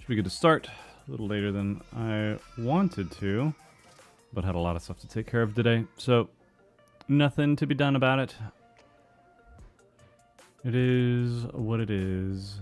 Should be good to start. A little later than I wanted to, but had a lot of stuff to take care of today, so nothing to be done about it. It is what it is.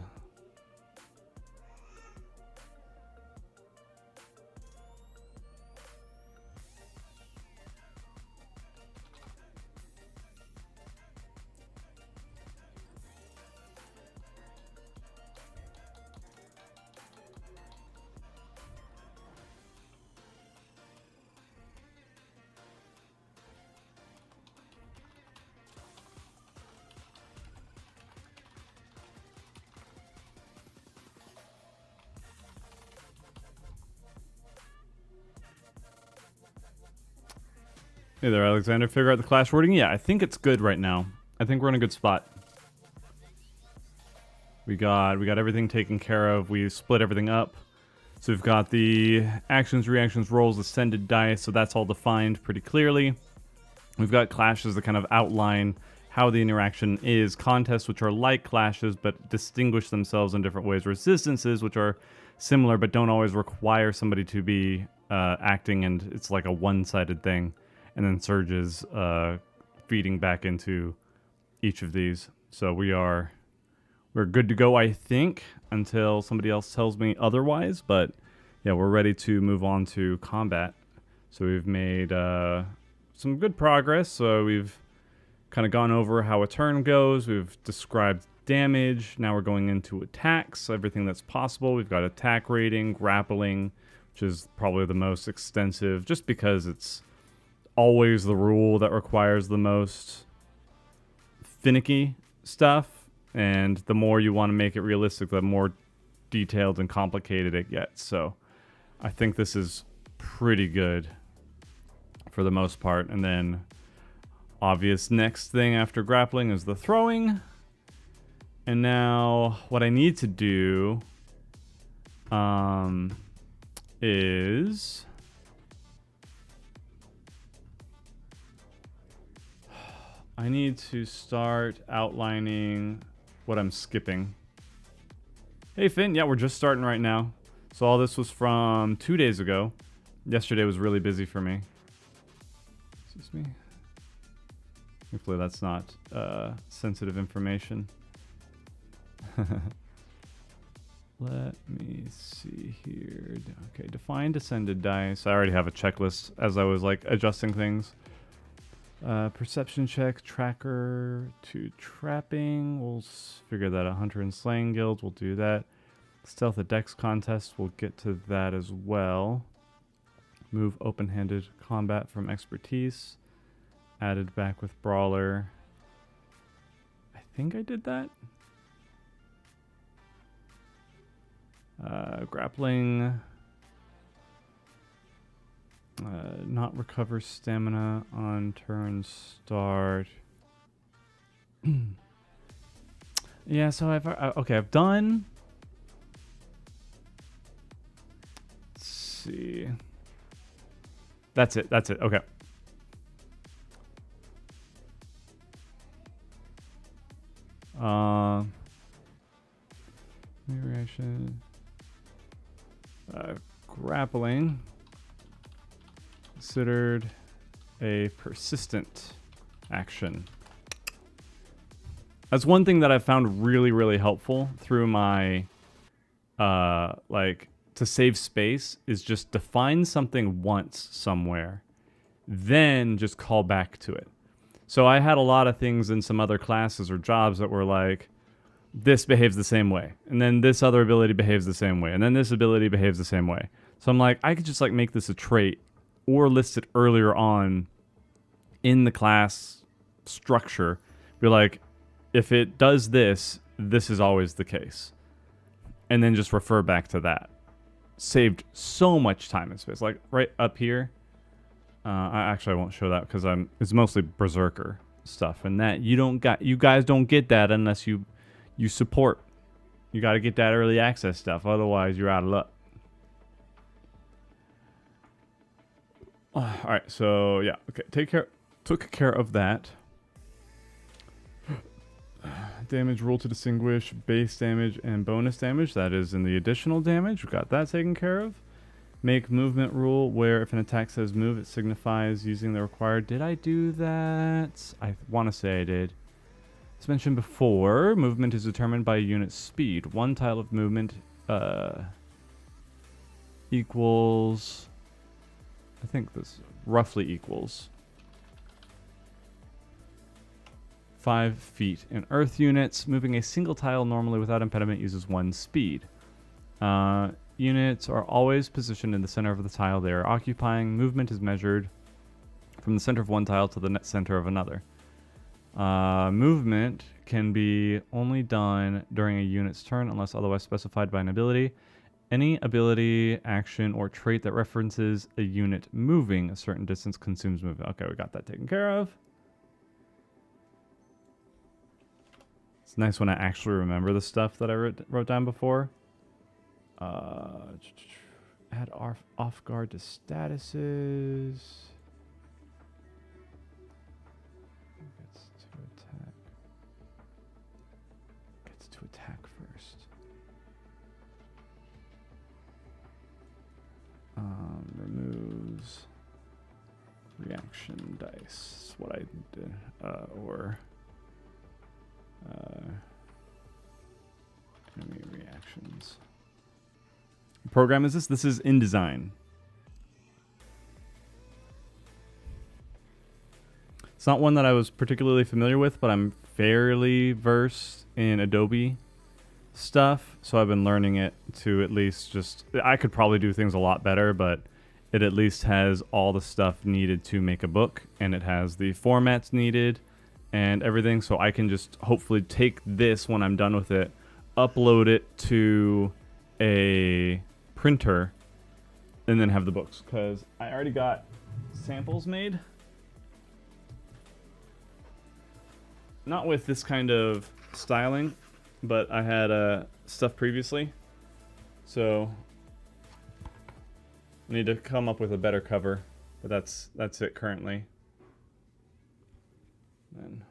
Hey there, Alexander. Figure out the clash wording? Yeah, I think it's good right now. I think we're in a good spot. We got everything taken care of. We split everything up. So we've got the actions, reactions, rolls, ascended dice, so that's all defined pretty clearly. We've got clashes that kind of outline how the interaction is. Contests, which are like clashes but distinguish themselves in different ways. Resistances, which are similar but don't always require somebody to be acting, and it's like a one-sided thing. And then surges feeding back into each of these. So we're good to go, I think, until somebody else tells me otherwise. But yeah, we're ready to move on to combat. So we've made some good progress. So we've kind of gone over how a turn goes. We've described damage. Now we're going into attacks, everything that's possible. We've got attack rating, grappling, which is probably the most extensive, just because it's always the rule that requires the most finicky stuff, and the more you want to make it realistic, the more detailed and complicated it gets. So I think this is pretty good for the most part. And then obvious next thing after grappling is the throwing. And now what I need to do is I need to start outlining what I'm skipping. Hey Finn, yeah, we're just starting right now. So all this was from 2 days ago. Yesterday was really busy for me. Excuse me. Hopefully that's not sensitive information. Let me see here. Okay, define descended dice. I already have a checklist as I was like adjusting things. Perception check, tracker to trapping. We'll figure that out. Hunter and Slaying Guild, we'll do that. Stealth at Dex contest, we'll get to that as well. Move open-handed combat from expertise. Added back with brawler. I think I did that. Grappling. Not recover stamina on turn start. Yeah, so I've done. Let's see. That's it. Okay. Reaction. Grappling. Considered a persistent action. That's one thing that I found really, really helpful through my to save space, is just define something once somewhere, then just call back to it. So I had a lot of things in some other classes or jobs that were like, this behaves the same way, and then this other ability behaves the same way, and then this ability behaves the same way. So I'm like, I could just like make this a trait or list it earlier on in the class structure. Be like, if it does this, this is always the case. And then just refer back to that. Saved so much time and space. Like right up here. I won't show that because it's mostly Berserker stuff. And that you guys don't get that unless you support. You got to get that early access stuff. Otherwise, you're out of luck. All right, so yeah, okay. Took care of that. damage, rule to distinguish, base damage, and bonus damage. That is in the additional damage. We've got that taken care of. Make movement rule where if an attack says move, it signifies using the required. Did I do that? I want to say I did. As mentioned before, movement is determined by unit speed. One tile of movement equals, I think this roughly equals 5 feet in earth units. Moving a single tile normally without impediment uses 1 speed. Units are always positioned in the center of the tile they are occupying. Movement is measured from the center of one tile to the center of another. Movement can be only done during a unit's turn unless otherwise specified by an ability. Any ability, action, or trait that references a unit moving a certain distance consumes movement. Okay, we got that taken care of. It's nice when I actually remember the stuff that I wrote down before. Add off guard to statuses. Gets to attack first. Removes reaction dice. That's what I did. Enemy reactions. What program is this? This is InDesign. It's not one that I was particularly familiar with, but I'm fairly versed in Adobe stuff, so I've been learning it to at least just... I could probably do things a lot better, but it at least has all the stuff needed to make a book, and it has the formats needed and everything, so I can just hopefully take this when I'm done with it, upload it to a printer, and then have the books, because I already got samples made. Not with this kind of styling, but I had stuff previously, so I need to come up with a better cover, but that's it currently. Then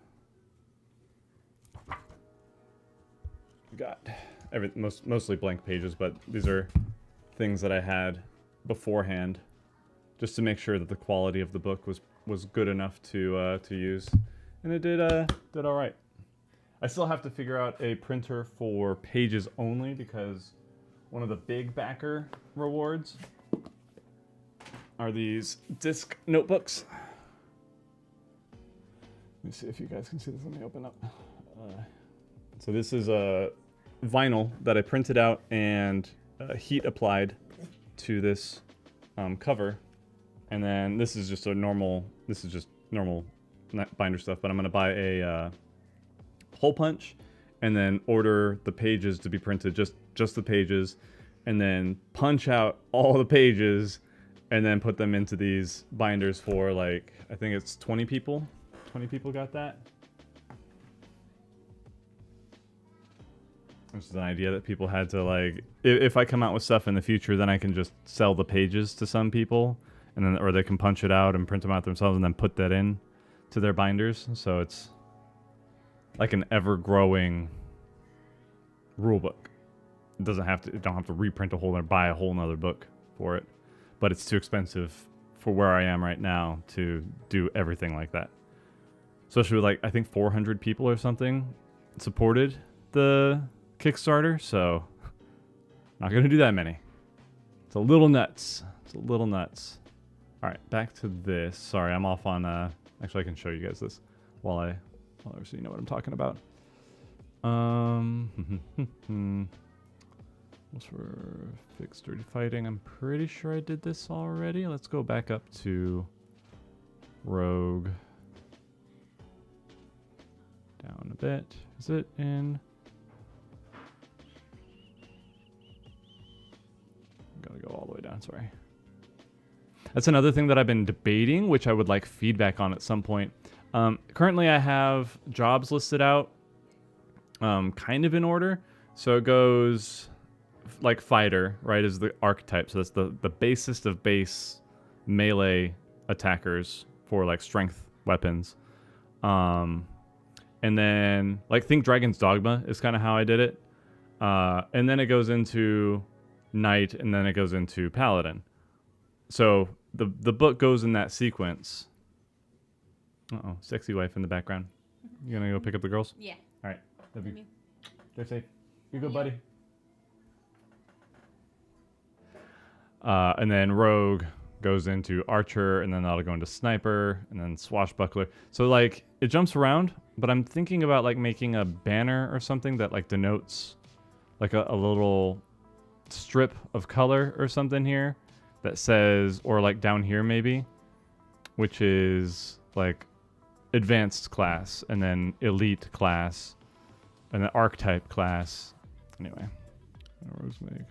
we got mostly blank pages, but these are things that I had beforehand, just to make sure that the quality of the book was good enough to use, and it did all right. I still have to figure out a printer for pages only, because one of the big backer rewards are these disc notebooks. Let me see if you guys can see this. Let me open up. So this is a vinyl that I printed out and heat applied to this cover, and then this is just normal binder stuff. But I'm gonna buy a hole punch, and then order the pages to be printed, just the pages, and then punch out all the pages, and then put them into these binders for, like, I think it's 20 people. 20 people got that. This is an idea that people had to, like, if I come out with stuff in the future, then I can just sell the pages to some people, and then, or they can punch it out and print them out themselves and then put that in to their binders. So it's like an ever-growing rule book. It don't have to reprint a whole or buy a whole nother book for it, but it's too expensive for where I am right now to do everything like that. Especially with, like, I think 400 people or something supported the Kickstarter, so not gonna do that many. It's a little nuts. It's a little nuts. All right, back to this. Sorry, I'm off on. Actually, I can show you guys this while so you know what I'm talking about. What's for fixed dirty fighting? I'm pretty sure I did this already. Let's go back up to Rogue. Down a bit. Is it in? Gotta go all the way down, sorry. That's another thing that I've been debating, which I would like feedback on at some point. Currently I have jobs listed out kind of in order. So it goes like fighter, right, is the archetype. So that's the basest of base melee attackers for, like, strength weapons. And then, like, think Dragon's Dogma is kind of how I did it. And then it goes into Knight, and then it goes into Paladin. So the book goes in that sequence. Uh-oh, sexy wife in the background. You gonna go pick up the girls? Yeah. All right. They're safe. You go, buddy. And then Rogue goes into Archer, and then that'll go into Sniper, and then Swashbuckler. So, like, it jumps around, but I'm thinking about, like, making a banner or something that, like, denotes, like, a little strip of color or something here that says, or, like, down here maybe, which is, like, advanced class, and then elite class, and then archetype class. Anyway, Rogues make...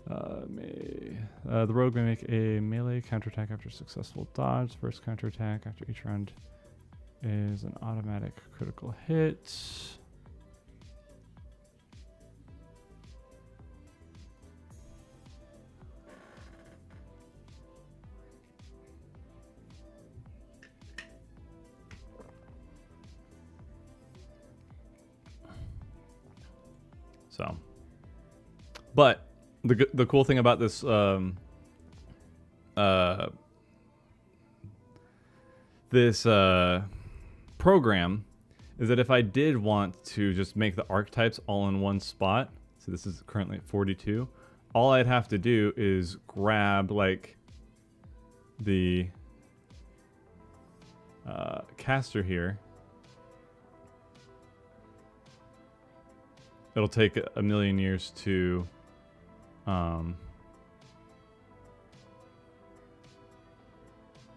the rogue may make a melee counterattack after successful dodge. First counterattack after each round is an automatic critical hit. So, but the cool thing about this program is that if I did want to just make the archetypes all in one spot, so this is currently at 42, all I'd have to do is grab, like, the caster here. It'll take a million years to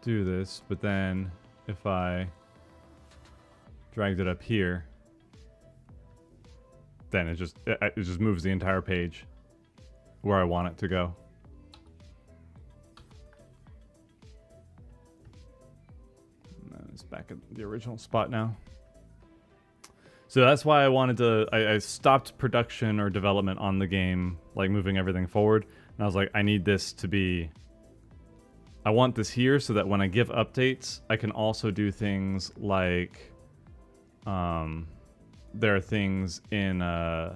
do this, but then if I dragged it up here, then it just moves the entire page where I want it to go. And then it's back at the original spot now. So that's why I wanted to, I stopped production or development on the game, like moving everything forward. And I was like, I need this to be, I want this here so that when I give updates, I can also do things like, there are things in, I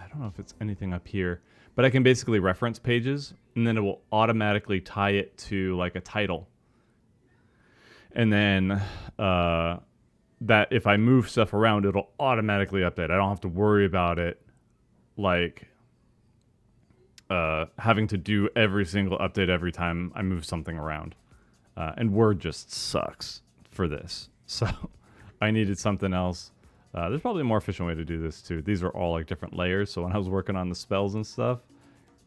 don't know if it's anything up here, but I can basically reference pages, and then it will automatically tie it to, like, a title. And then, that if I move stuff around, it'll automatically update. I don't have to worry about it, like, having to do every single update every time I move something around. And Word just sucks for this. So I needed something else. There's probably a more efficient way to do this too. These are all, like, different layers. So when I was working on the spells and stuff,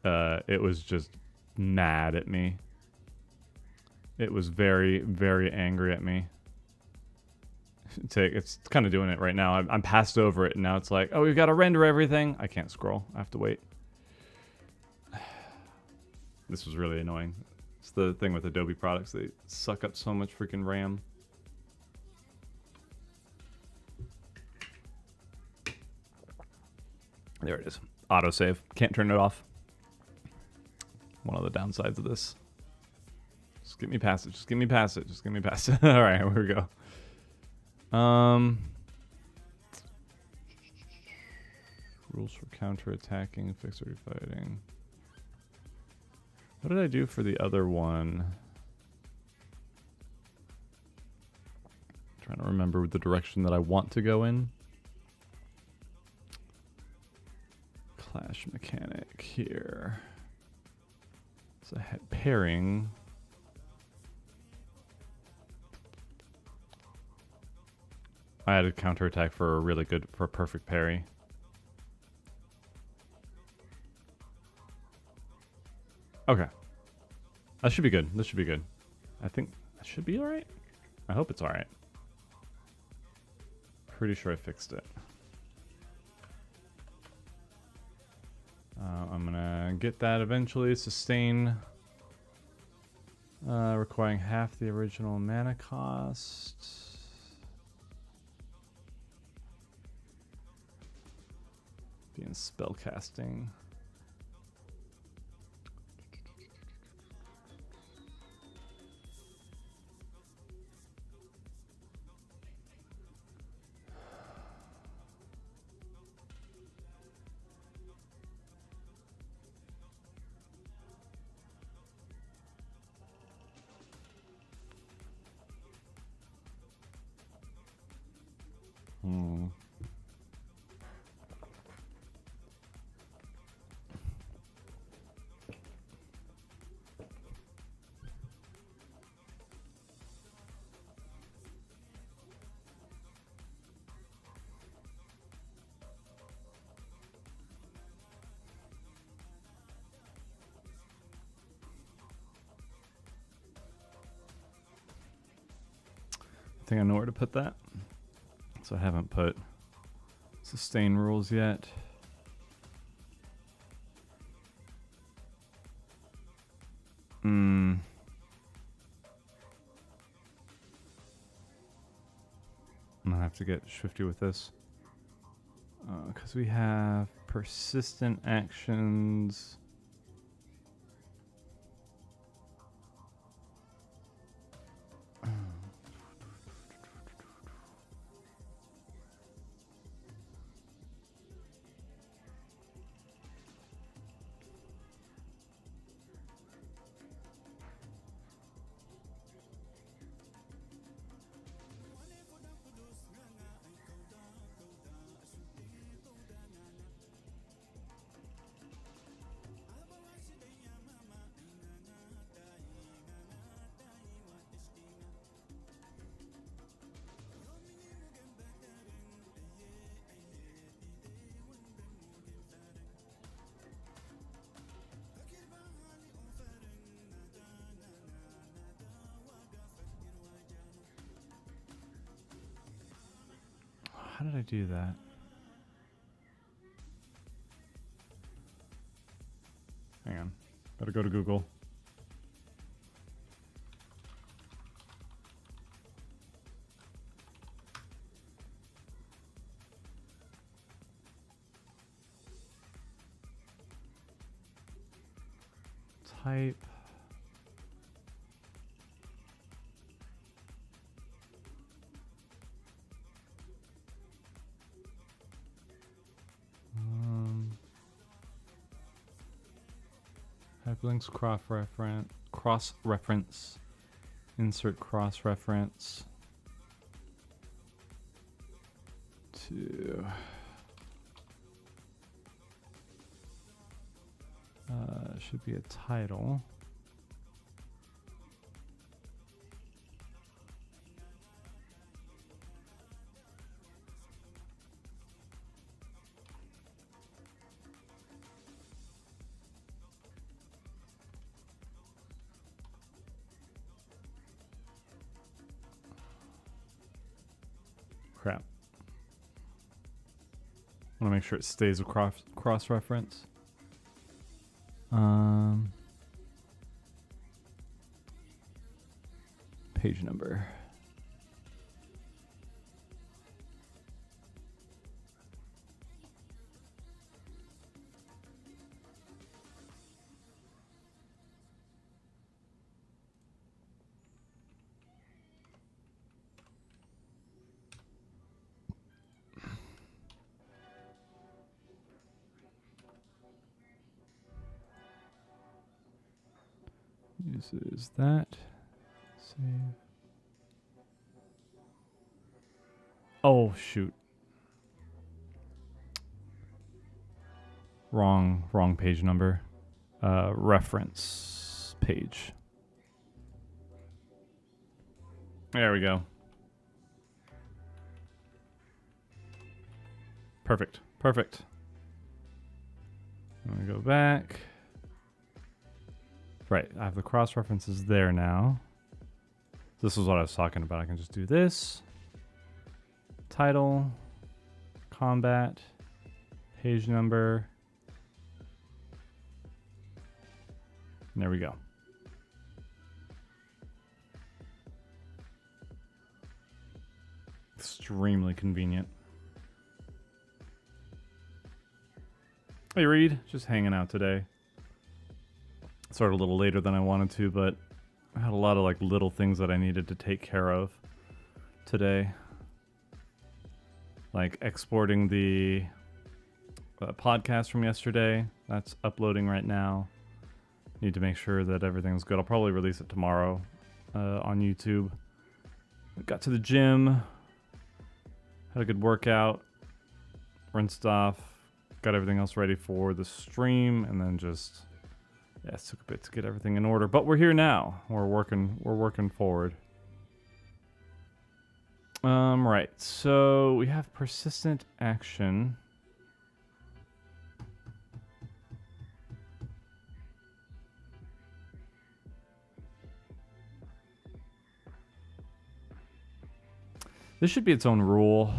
it was just mad at me. It was very, very angry at me. It's kind of doing it right now. I'm past over it, and now it's like, oh, we've got to render everything. I can't scroll. I have to wait. This was really annoying. It's the thing with Adobe products. They suck up so much freaking RAM. There it is. Autosave. Can't turn it off. One of the downsides of this. Just get me past it. Just get me past it. Just get me past it. All right, here we go. Rules for counter-attacking, fixed fighting. What did I do for the other one? I'm trying to remember the direction that I want to go in. Clash mechanic here. So I had pairing. I had a counterattack for a perfect parry. Okay. That should be good. This should be good. I think that should be alright. I hope it's alright. Pretty sure I fixed it. I'm gonna get that eventually. Sustain. Requiring half the original mana cost. Being spellcasting. I think I know where to put that. So I haven't put sustain rules yet. I'm gonna have to get shifty with this. Because we have persistent actions. How did I do that? Hang on. Gotta go to Google. Type. Hyperlinks cross-reference. Insert cross-reference to should be a title. Crap. I want to make sure it stays a cross-reference. Page number. Uses that. Save. Oh, shoot. Wrong page number. Reference page. There we go. Perfect. Perfect. I'm going to go back. Right, I have the cross references there now. This is what I was talking about. I can just do this. Title, combat, page number. And there we go. Extremely convenient. Hey Reed, just hanging out today. Started a little later than I wanted to, but I had a lot of like little things that I needed to take care of today. Like exporting the podcast from yesterday. That's uploading right now. Need to make sure that everything's good. I'll probably release it tomorrow on YouTube. Got to the gym. Had a good workout. Rinsed off. Got everything else ready for the stream, and then just it took a bit to get everything in order. But we're here now. We're working forward. Right. So we have persistent action. This should be its own rule.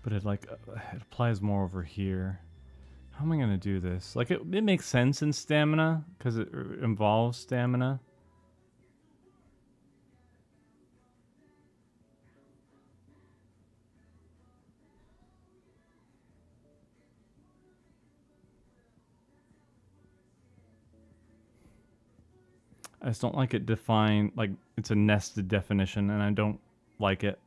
But it it applies more over here. How am I gonna do this? Like it makes sense in stamina because it involves stamina. I just don't like it defined, like it's a nested definition, and I don't like it.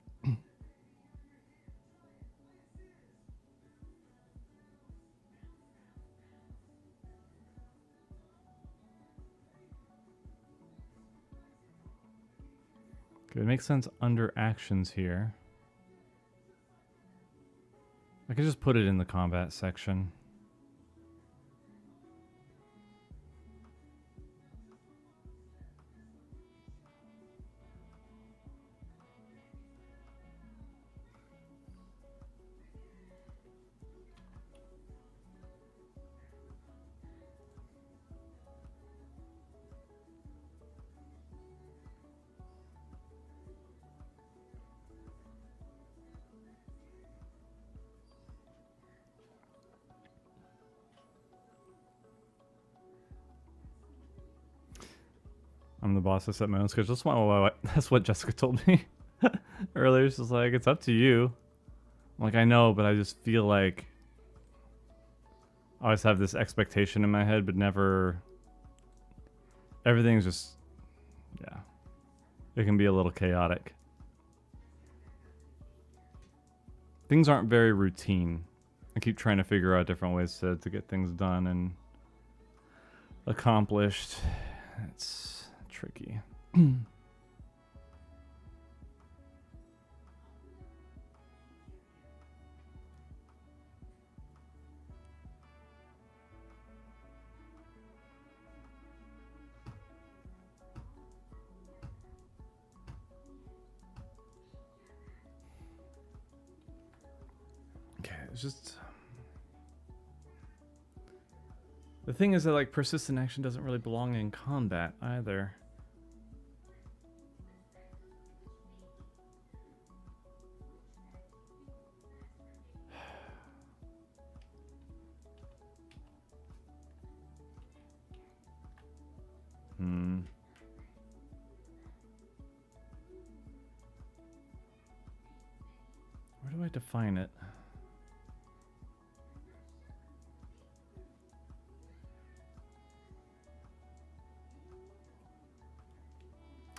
Okay, it makes sense under actions here. I could just put it in the combat section. I'm the boss. I set my own schedule. That's what Jessica told me earlier. She's like, it's up to you. I'm like, I know, but I just feel like I always have this expectation in my head, but never. Everything's just, yeah. It can be a little chaotic. Things aren't very routine. I keep trying to figure out different ways to get things done and accomplished. It's tricky. Okay, it's just the thing is that like persistent action doesn't really belong in combat either. Where do I define it?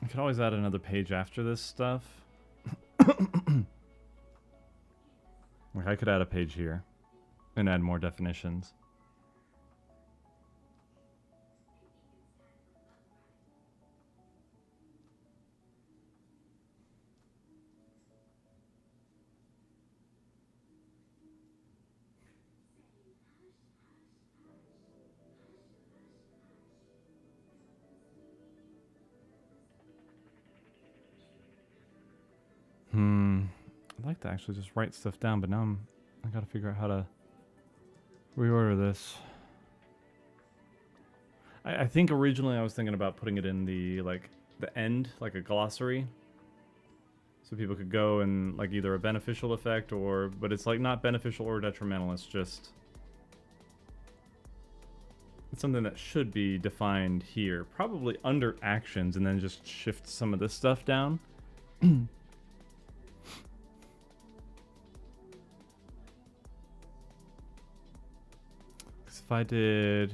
I could always add another page after this stuff. Like I could add a page here and add more definitions. I'd like to actually just write stuff down, but now I gotta figure out how to reorder this. I think originally I was thinking about putting it in the the end, like a glossary. So people could go and like either a beneficial effect but it's like not beneficial or detrimental. It's just, it's something that should be defined here, probably under actions, and then just shift some of this stuff down. If I did,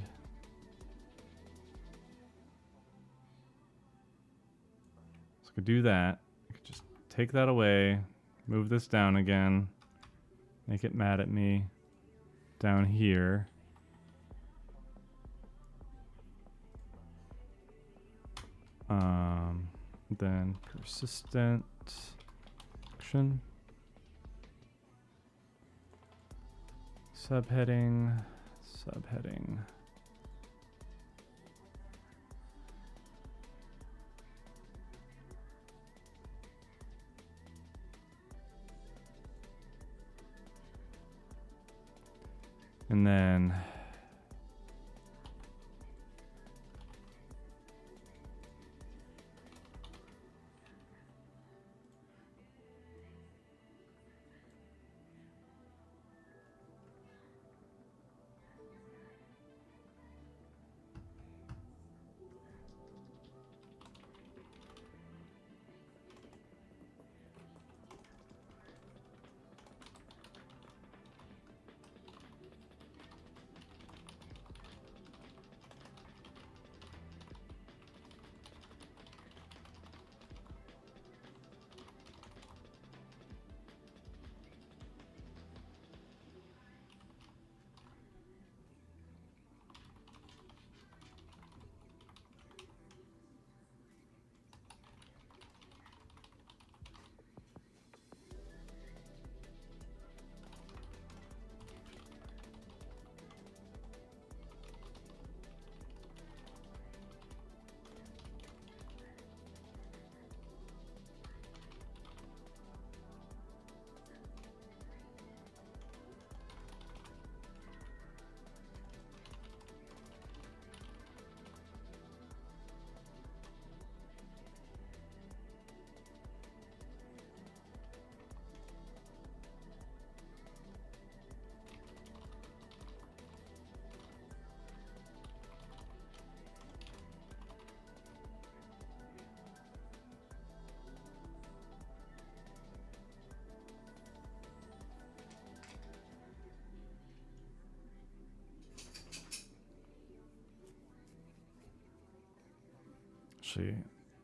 so I could do that. I could just take that away, move this down again, make it mad at me down here. Then persistent action, subheading. And then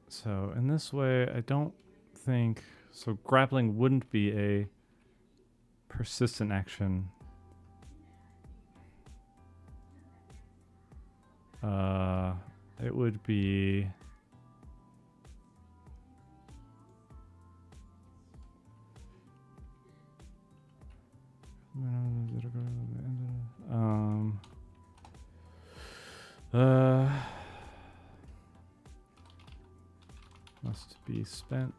so in this way, I don't think so. Grappling wouldn't be a persistent action. It would be must be spent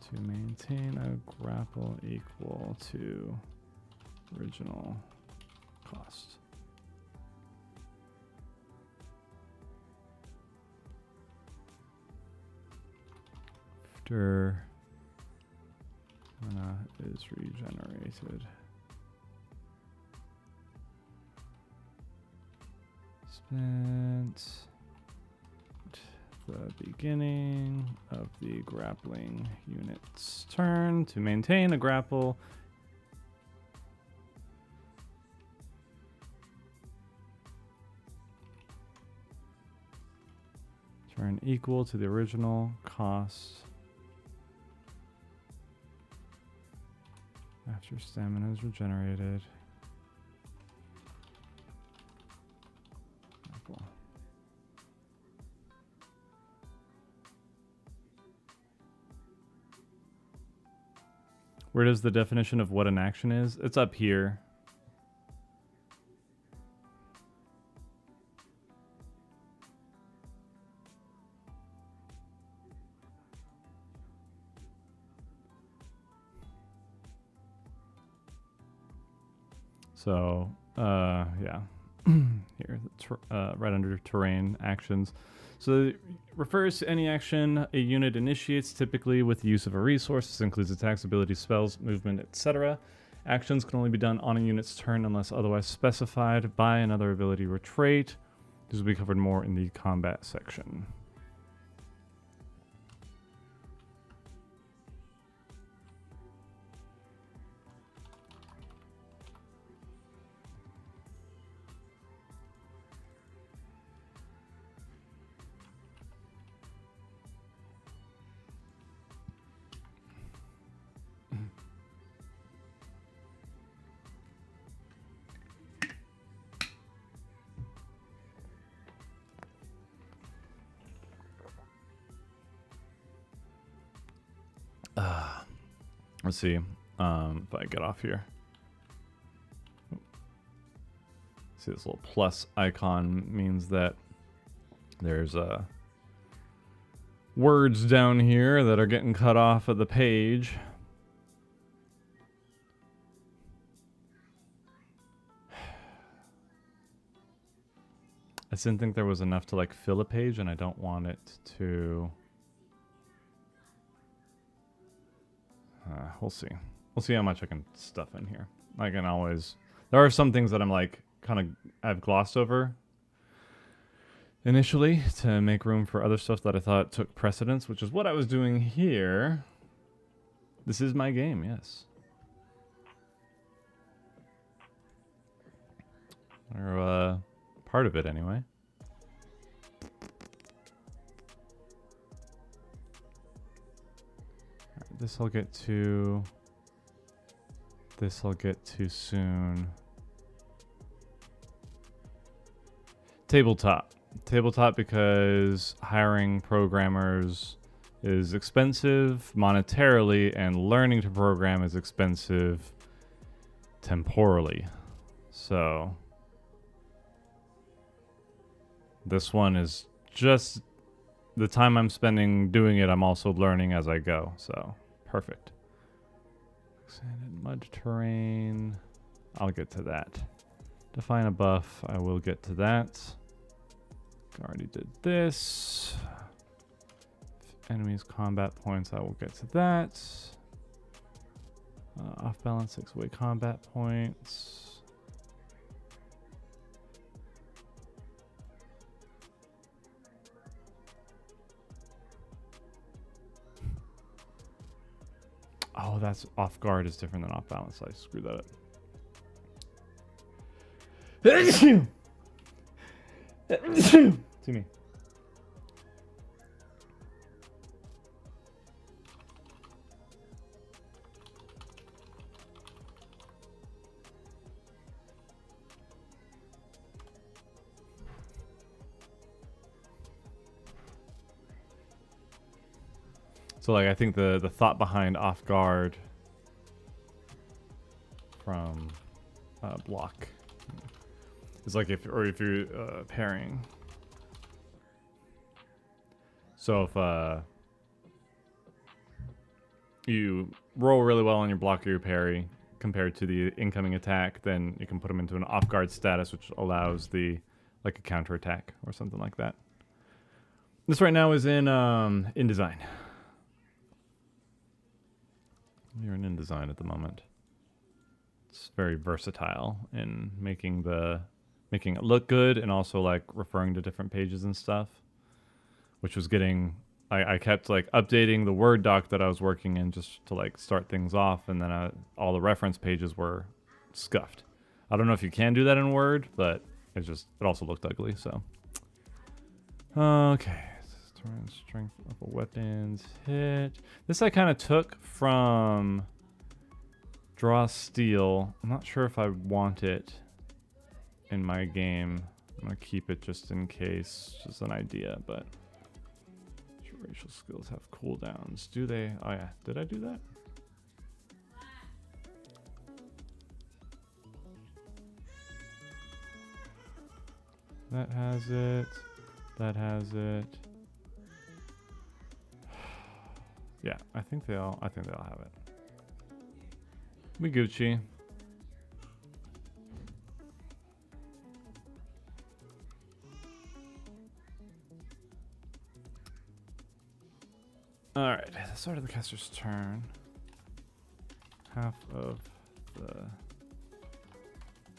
to maintain a grapple equal to original cost. After mana is regenerated. Spent the beginning of the grappling unit's turn to maintain a grapple. Turn equal to the original cost after stamina is regenerated. Grapple. Where does the definition of what an action is? It's up here. So, yeah, here, right under terrain actions. So it refers to any action a unit initiates, typically with the use of a resource. This includes attacks, abilities, spells, movement, etc. Actions can only be done on a unit's turn unless otherwise specified by another ability or trait. This will be covered more in the combat section. Let's see if I get off here. See, this little plus icon means that there's words down here that are getting cut off of the page. I didn't think there was enough to like fill a page, and I don't want it to... we'll see. We'll see how much I can stuff in here. I can always... There are some things that I'm like, kind of, I've glossed over initially to make room for other stuff that I thought took precedence, which is what I was doing here. This is my game, yes. Or, part of it anyway. This I'll get to. This I'll get to soon. Tabletop. Tabletop because hiring programmers is expensive monetarily and learning to program is expensive temporally. So this one is just the time I'm spending doing it, I'm also learning as I go. So perfect. Sanded mud terrain. I'll get to that. Define a buff. I will get to that. Already did this. Enemies combat points. I will get to that. Off balance 6-way combat points. Oh, that's off guard is different than off balance. I screwed that up. To me. So like I think the thought behind off guard from block is like if you're parrying. So if you roll really well on your block or your parry compared to the incoming attack, then you can put them into an off guard status, which allows the like a counter attack or something like that. This right now is in InDesign. You're in InDesign at the moment. It's very versatile in making it look good and also like referring to different pages and stuff, which was getting I kept like updating the Word doc that I was working in just to like start things off, and then all the reference pages were scuffed. I don't know if you can do that in Word, but it also looked ugly. So okay. Strength of a weapons hit. This I kind of took from Draw Steel. I'm not sure if I want it in my game. I'm gonna keep it just in case, just an idea. But racial skills have cooldowns. Do they? Oh yeah. Did I do that? That has it. That has it. Yeah, I think they'll have it. We Gucci. Alright, start of the caster's turn. Half of the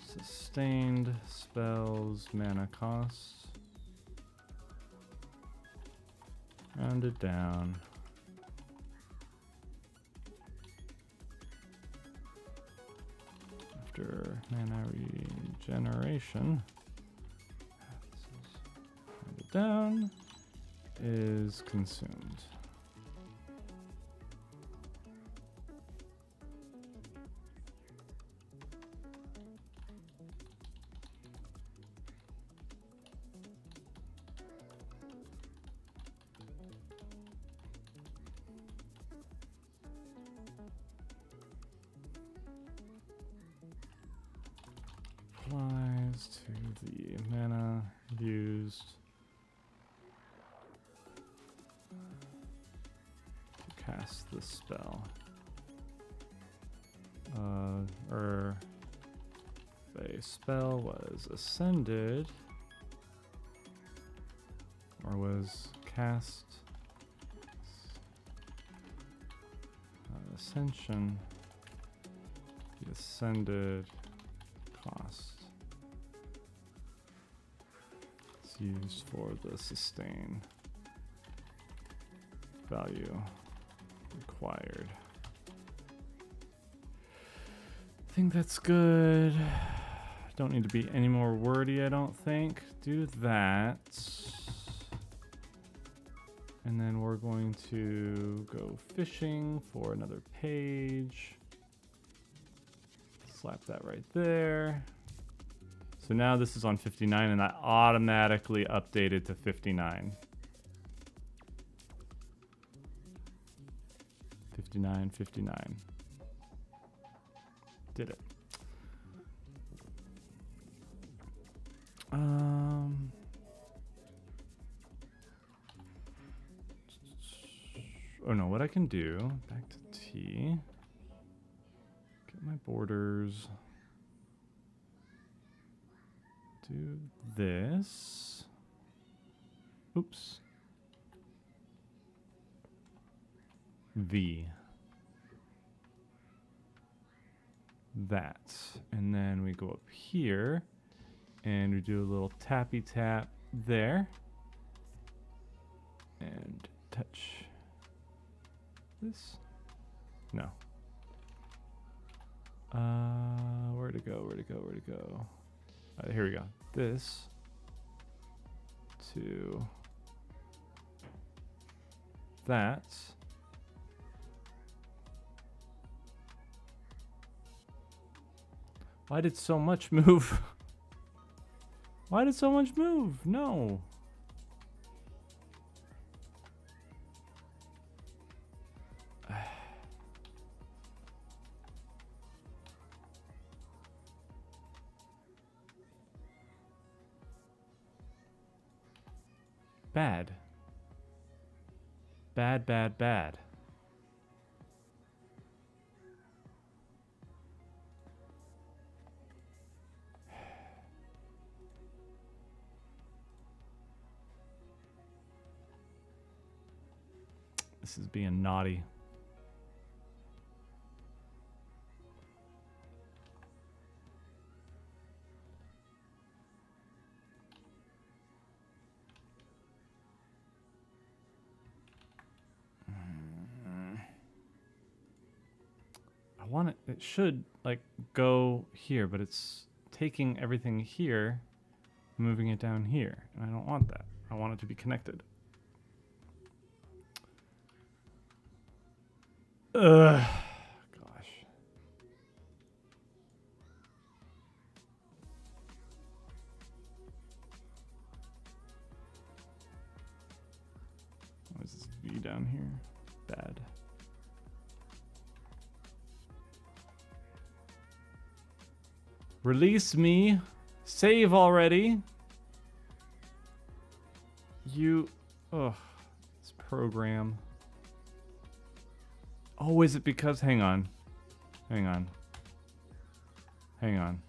sustained spells mana cost. Rounded down. After mana regeneration, rounded down, is consumed. Applies to the mana used to cast the spell. Or if a spell was ascended or was cast Ascension, the ascended cost is used for the sustain value required. I think that's good. Don't need to be any more wordy, I don't think. Do that. And then we're going to go fishing for another page. Slap that right there. So now this is on 59 and I automatically updated to 59. 59, 59. Did it. Oh no, what I can do, back to T. Get my borders. Do this. Oops. V. That. And then we go up here and we do a little tappy tap there. And touch this. No. Where to go? Where to go? Where to go? Here we go. This to that. Why did so much move? Why did so much move? No. Bad. Bad, bad, bad. This is being naughty. I want it, it should like go here, but it's taking everything here, moving it down here. And I don't want that. I want it to be connected. Ugh. Gosh. Why is this V down here? Bad. Release me. Save already. You. Ugh. This program. Oh, is it because... Hang on. Hang on. Hang on.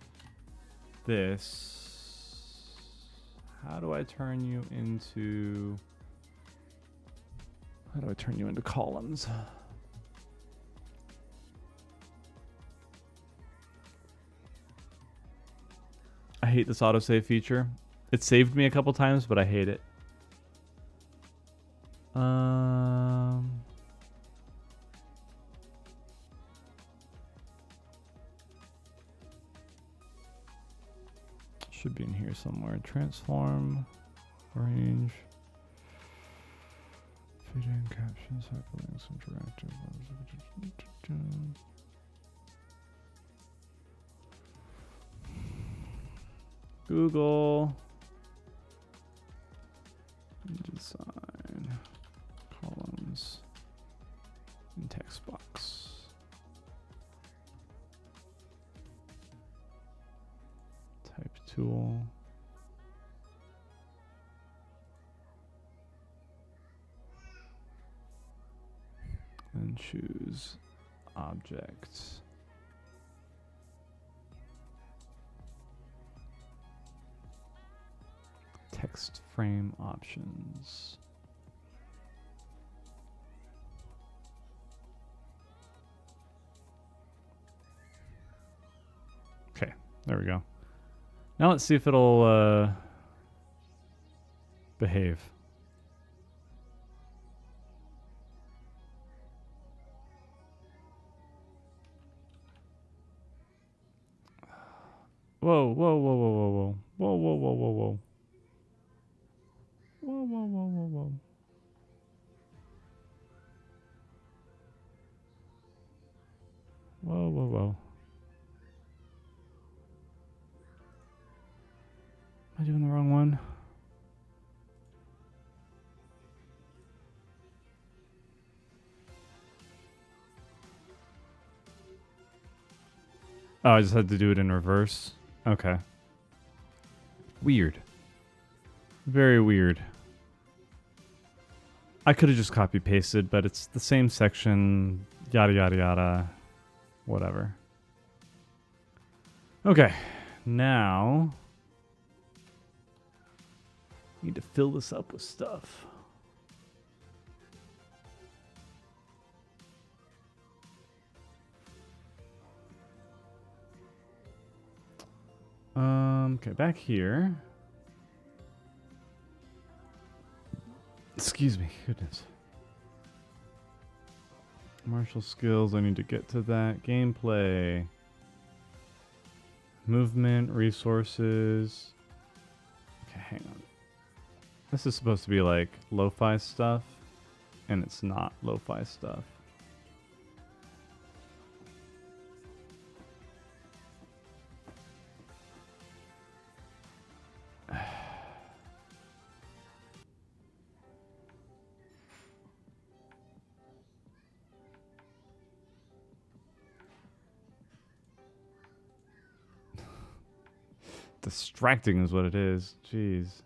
This... How do I turn you into... How do I turn you into columns? I hate this autosave feature. It saved me a couple times, but I hate it. Should be in here somewhere. Transform, range, feed in captions, hyperlinks, interactive. Google design columns in text box. Type tool. And choose objects. Text frame options. Okay, there we go. Now let's see if it'll behave. Whoa, whoa, whoa, whoa, whoa, whoa. Whoa, whoa, whoa, whoa, whoa. Whoa, whoa, whoa, whoa, whoa. Whoa, whoa, whoa. Am I doing the wrong one? Oh, I just had to do it in reverse. Okay. Weird. Very weird. I could have just copy pasted, but it's the same section, yada yada yada, whatever. Okay, now need to fill this up with stuff. Okay, back here. Excuse me, goodness. Martial skills, I need to get to that. Gameplay. Movement, resources. Okay, hang on. This is supposed to be like lo-fi stuff, and it's not lo-fi stuff. Distracting is what it is. Jeez.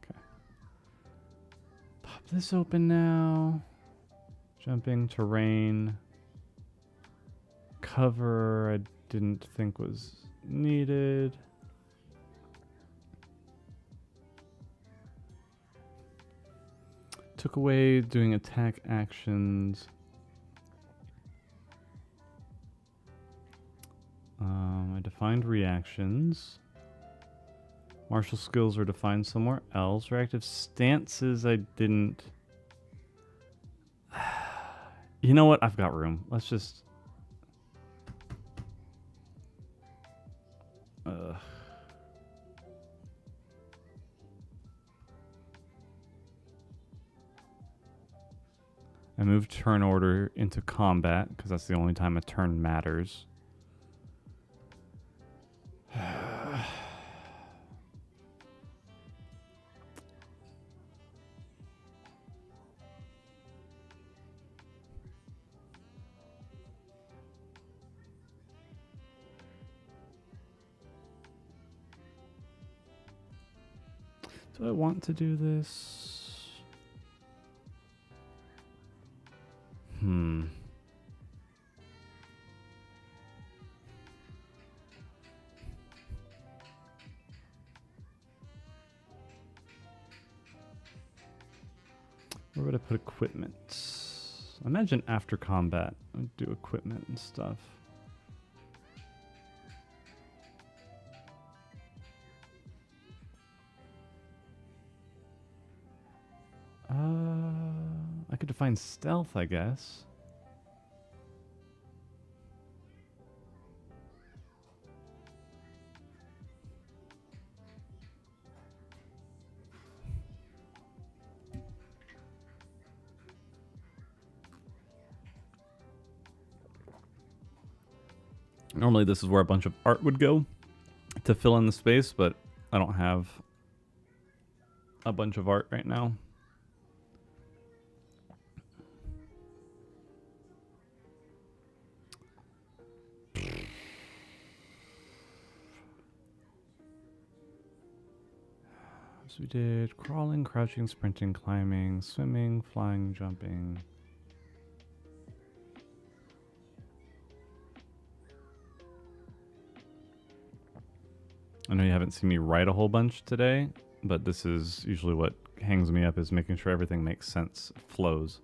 Okay. Pop this open now. Jumping, terrain. Cover I didn't think was needed. Took away doing attack actions. I defined reactions. Martial skills are defined somewhere else. Reactive stances I didn't... You know what? I've got room. Let's just... I moved turn order into combat because that's the only time a turn matters. Do I want to do this? Where would I put equipment. I imagine after combat, I'd do equipment and stuff. I could define stealth, I guess. Normally this is where a bunch of art would go to fill in the space, but I don't have a bunch of art right now. So we did crawling, crouching, sprinting, climbing, swimming, flying, jumping. I know you haven't seen me write a whole bunch today, but this is usually what hangs me up, is making sure everything makes sense, flows.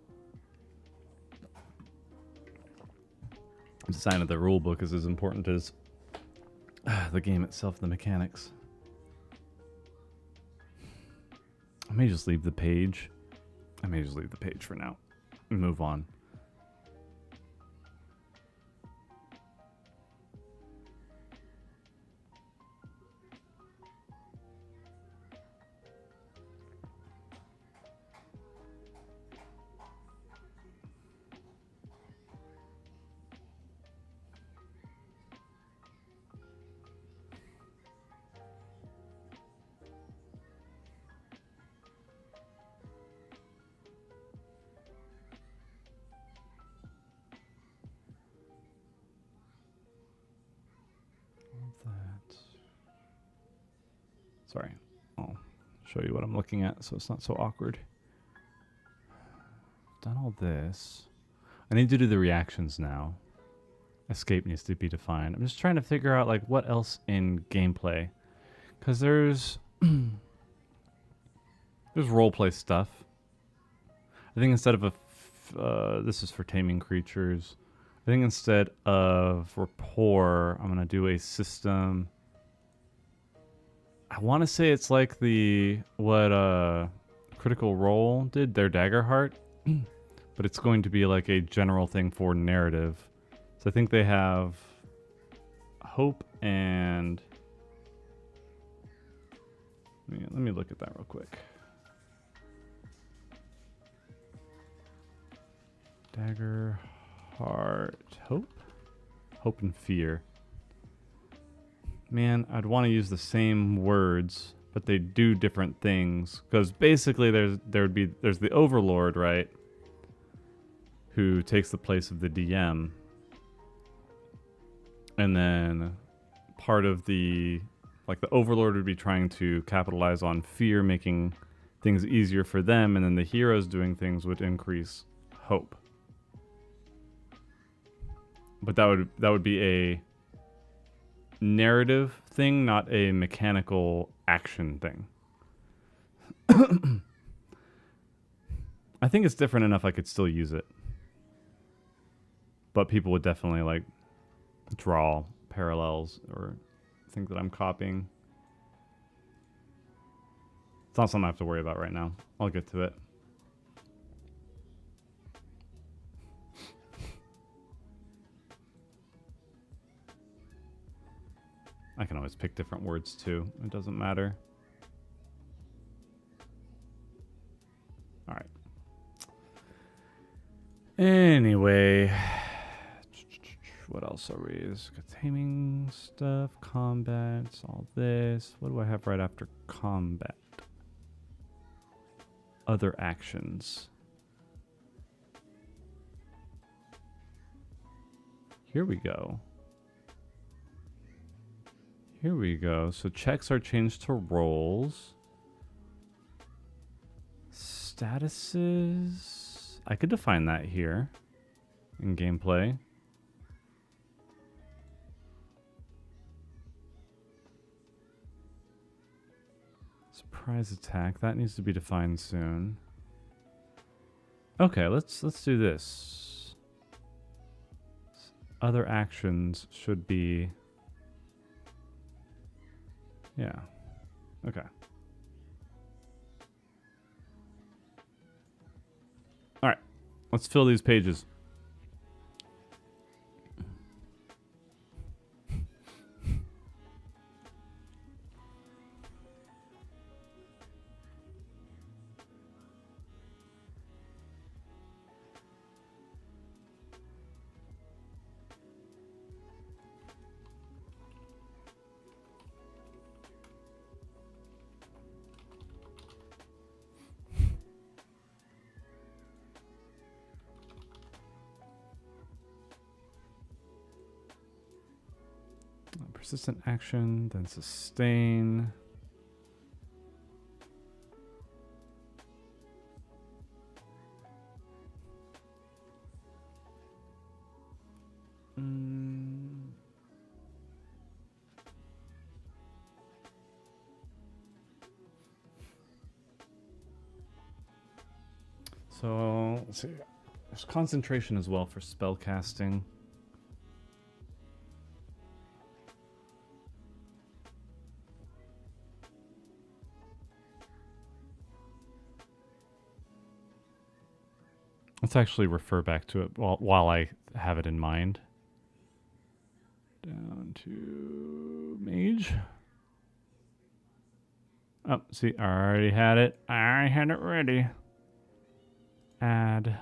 The design of the rule book is as important as the game itself, the mechanics. I may just leave the page. I may just leave the page for now and move on. Sorry, I'll show you what I'm looking at so it's not so awkward. Done all this. I need to do the reactions now. Escape needs to be defined. I'm just trying to figure out like what else in gameplay, because there's roleplay stuff. I think instead of this is for taming creatures. I think instead of rapport, I'm gonna do a system. I want to say it's like what Critical Role did, their Dagger Heart, but it's going to be like a general thing for narrative. So I think they have hope and let me look at that real quick. Dagger Heart, hope and fear. Man, I'd want to use the same words, but they do different things. Because basically, there's the Overlord, right? Who takes the place of the DM, and then part of the Overlord would be trying to capitalize on fear, making things easier for them, and then the heroes doing things would increase hope. But that would be a narrative thing, not a mechanical action thing. I think it's different enough I could still use it. But people would definitely like draw parallels or think that I'm copying. It's not something I have to worry about right now. I'll get to it. I can always pick different words too. It doesn't matter. All right. Anyway, what else are we? Taming stuff, combat, all this. What do I have right after combat? Other actions. Here we go. Here we go. So checks are changed to rolls. Statuses. I could define that here in gameplay. Surprise attack. That needs to be defined soon. Okay, let's do this. Other actions should be... Yeah. Okay. All right. Let's fill these pages. Persistent action, then sustain. So, let's see. There's concentration as well for spell casting. Let's actually refer back to it while I have it in mind. Down to mage. Oh, see, I already had it. I had it ready. Add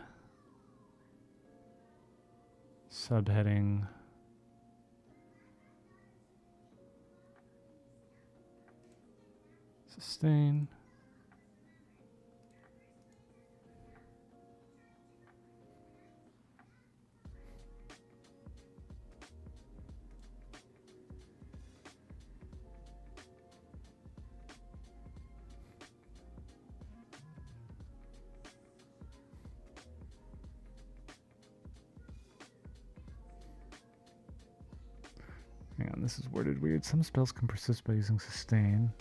subheading. Sustain. Hang on, this is worded weird. Some spells can persist by using sustain.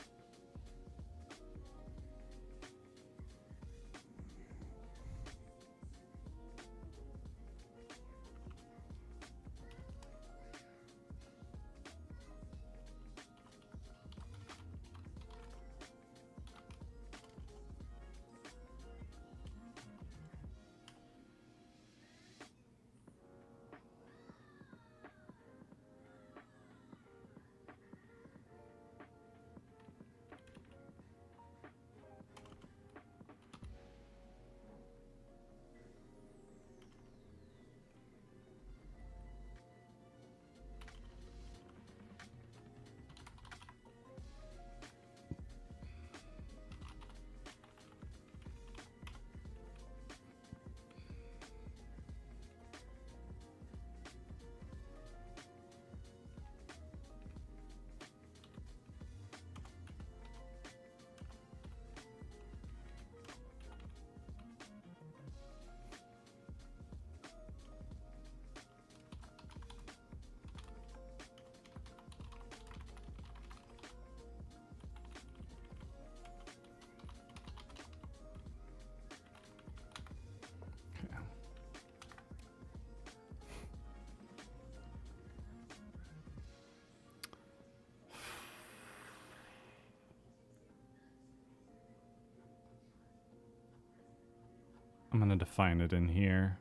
I'm going to define it in here.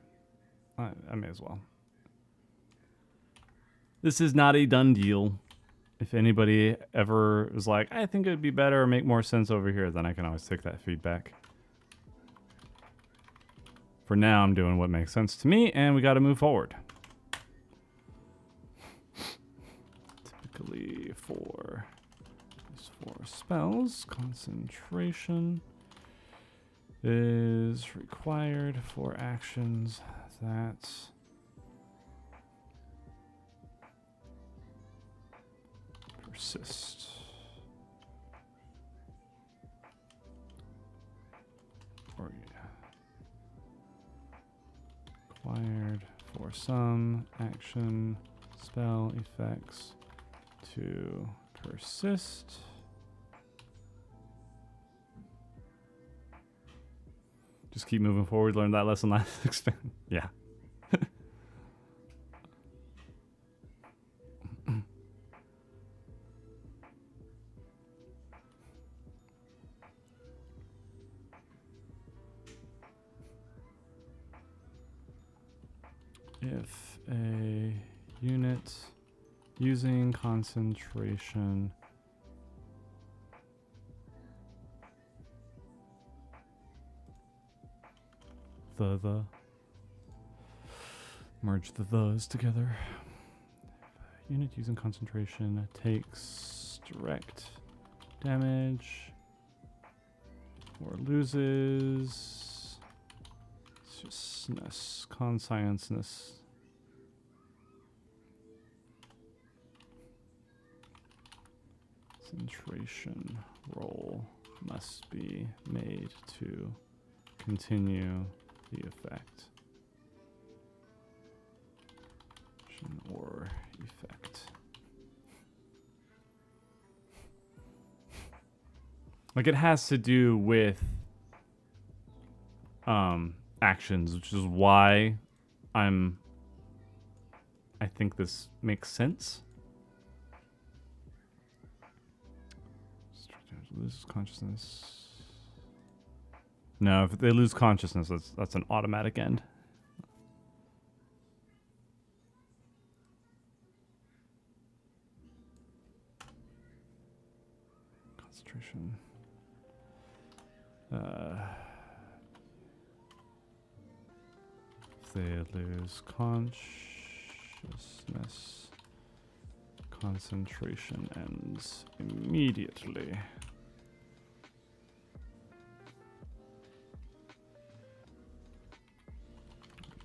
I may as well. This is not a done deal. If anybody ever was like, I think it would be better or make more sense over here, then I can always take that feedback. For now, I'm doing what makes sense to me, and we got to move forward. Typically for spells, concentration is required for actions that persist. Or required for some action spell effects to persist. Just keep moving forward. Learn that lesson last. Expand. Yeah. If a unit using concentration the merge the thes together. If a unit using concentration takes direct damage or loses conscienceness. Concentration roll must be made to continue the effect. Or effect. Like it has to do with actions, which is why I think this makes sense. Loses consciousness. No, if they lose consciousness, that's an automatic end. Concentration. If they lose consciousness, concentration ends immediately.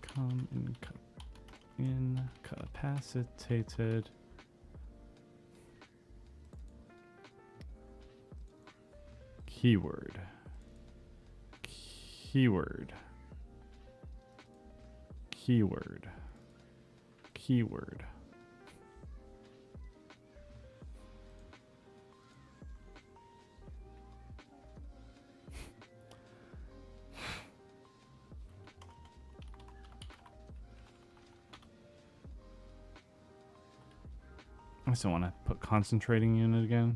Become incapacitated. Keyword. Keyword. Keyword. Keyword. I still want to put concentrating unit again.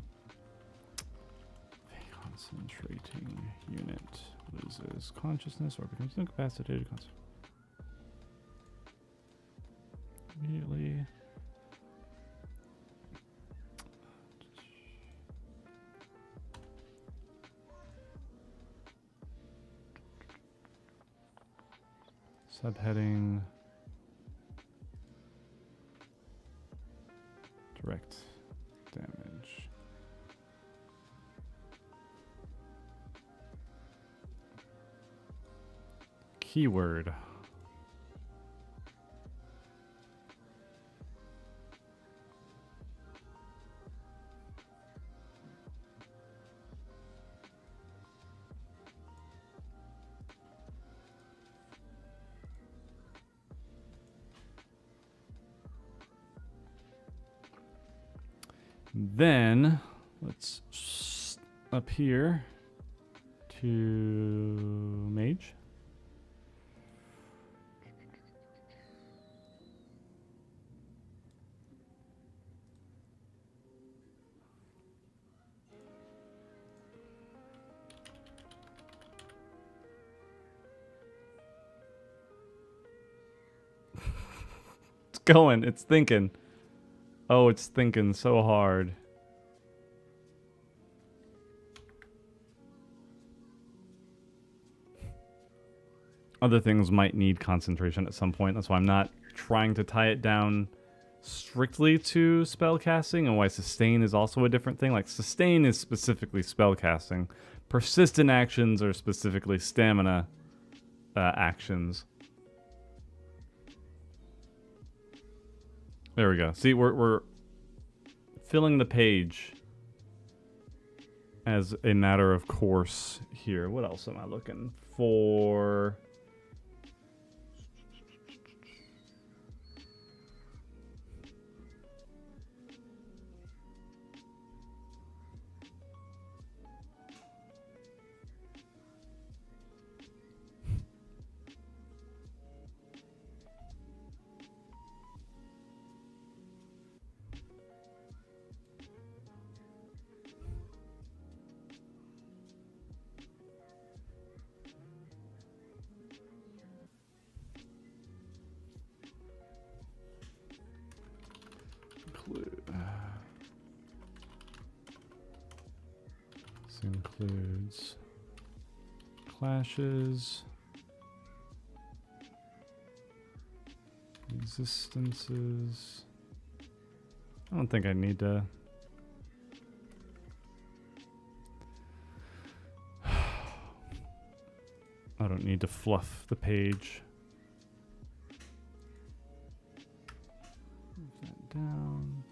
A concentrating unit loses consciousness or becomes incapacitated. Immediately. Subheading. Direct damage. Keyword. Then let's up here to mage. It's going, it's thinking. Oh, it's thinking so hard. Other things might need concentration at some point. That's why I'm not trying to tie it down strictly to spellcasting, and why sustain is also a different thing. Like, sustain is specifically spellcasting. Persistent actions are specifically stamina actions. There we go. See, we're filling the page as a matter of course here. What else am I looking for? This includes clashes, existences. I don't think I need to. I don't need to fluff the page. Move that down.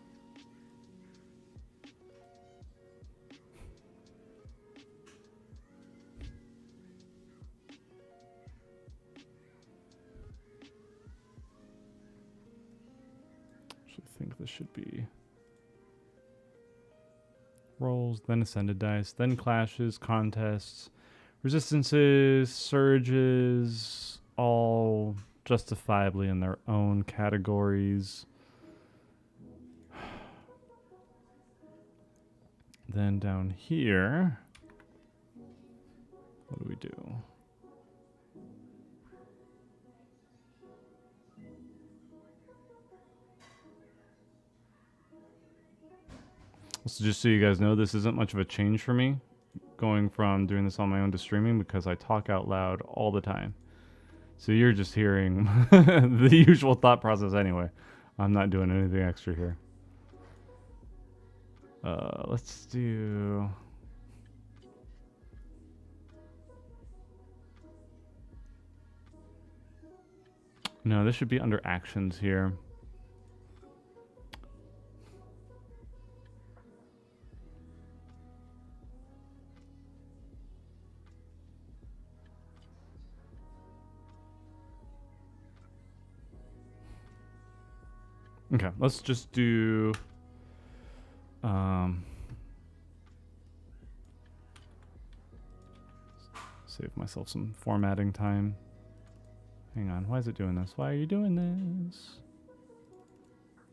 Actually, I think this should be rolls, then ascended dice, then clashes, contests, resistances, surges, all justifiably in their own categories. Then down here, what do we do? So just so you guys know, this isn't much of a change for me, going from doing this on my own to streaming, because I talk out loud all the time. So you're just hearing the usual thought process anyway. I'm not doing anything extra here. Let's do... No, this should be under actions here. Okay, let's just do save myself some formatting time. Hang on, why is it doing this? Why are you doing this?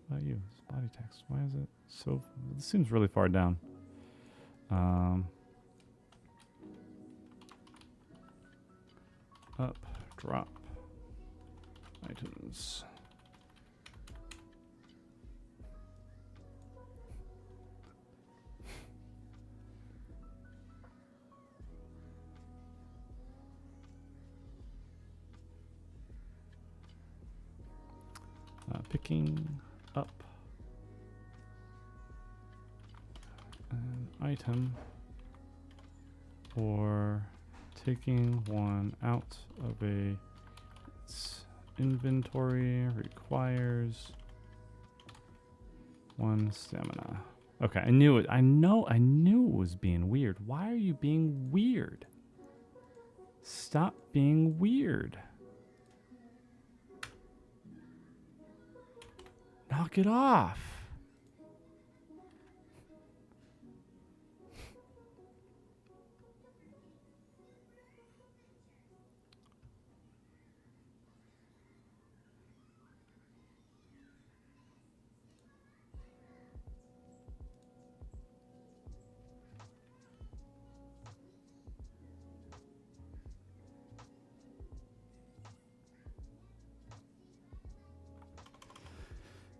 Why you? It's body text. Why is it so? This seems really far down. Up, drop, items. Picking up an item or taking one out of its inventory requires 1 stamina. Okay, I knew it. I knew it was being weird. Why are you being weird? Stop being weird. Knock it off.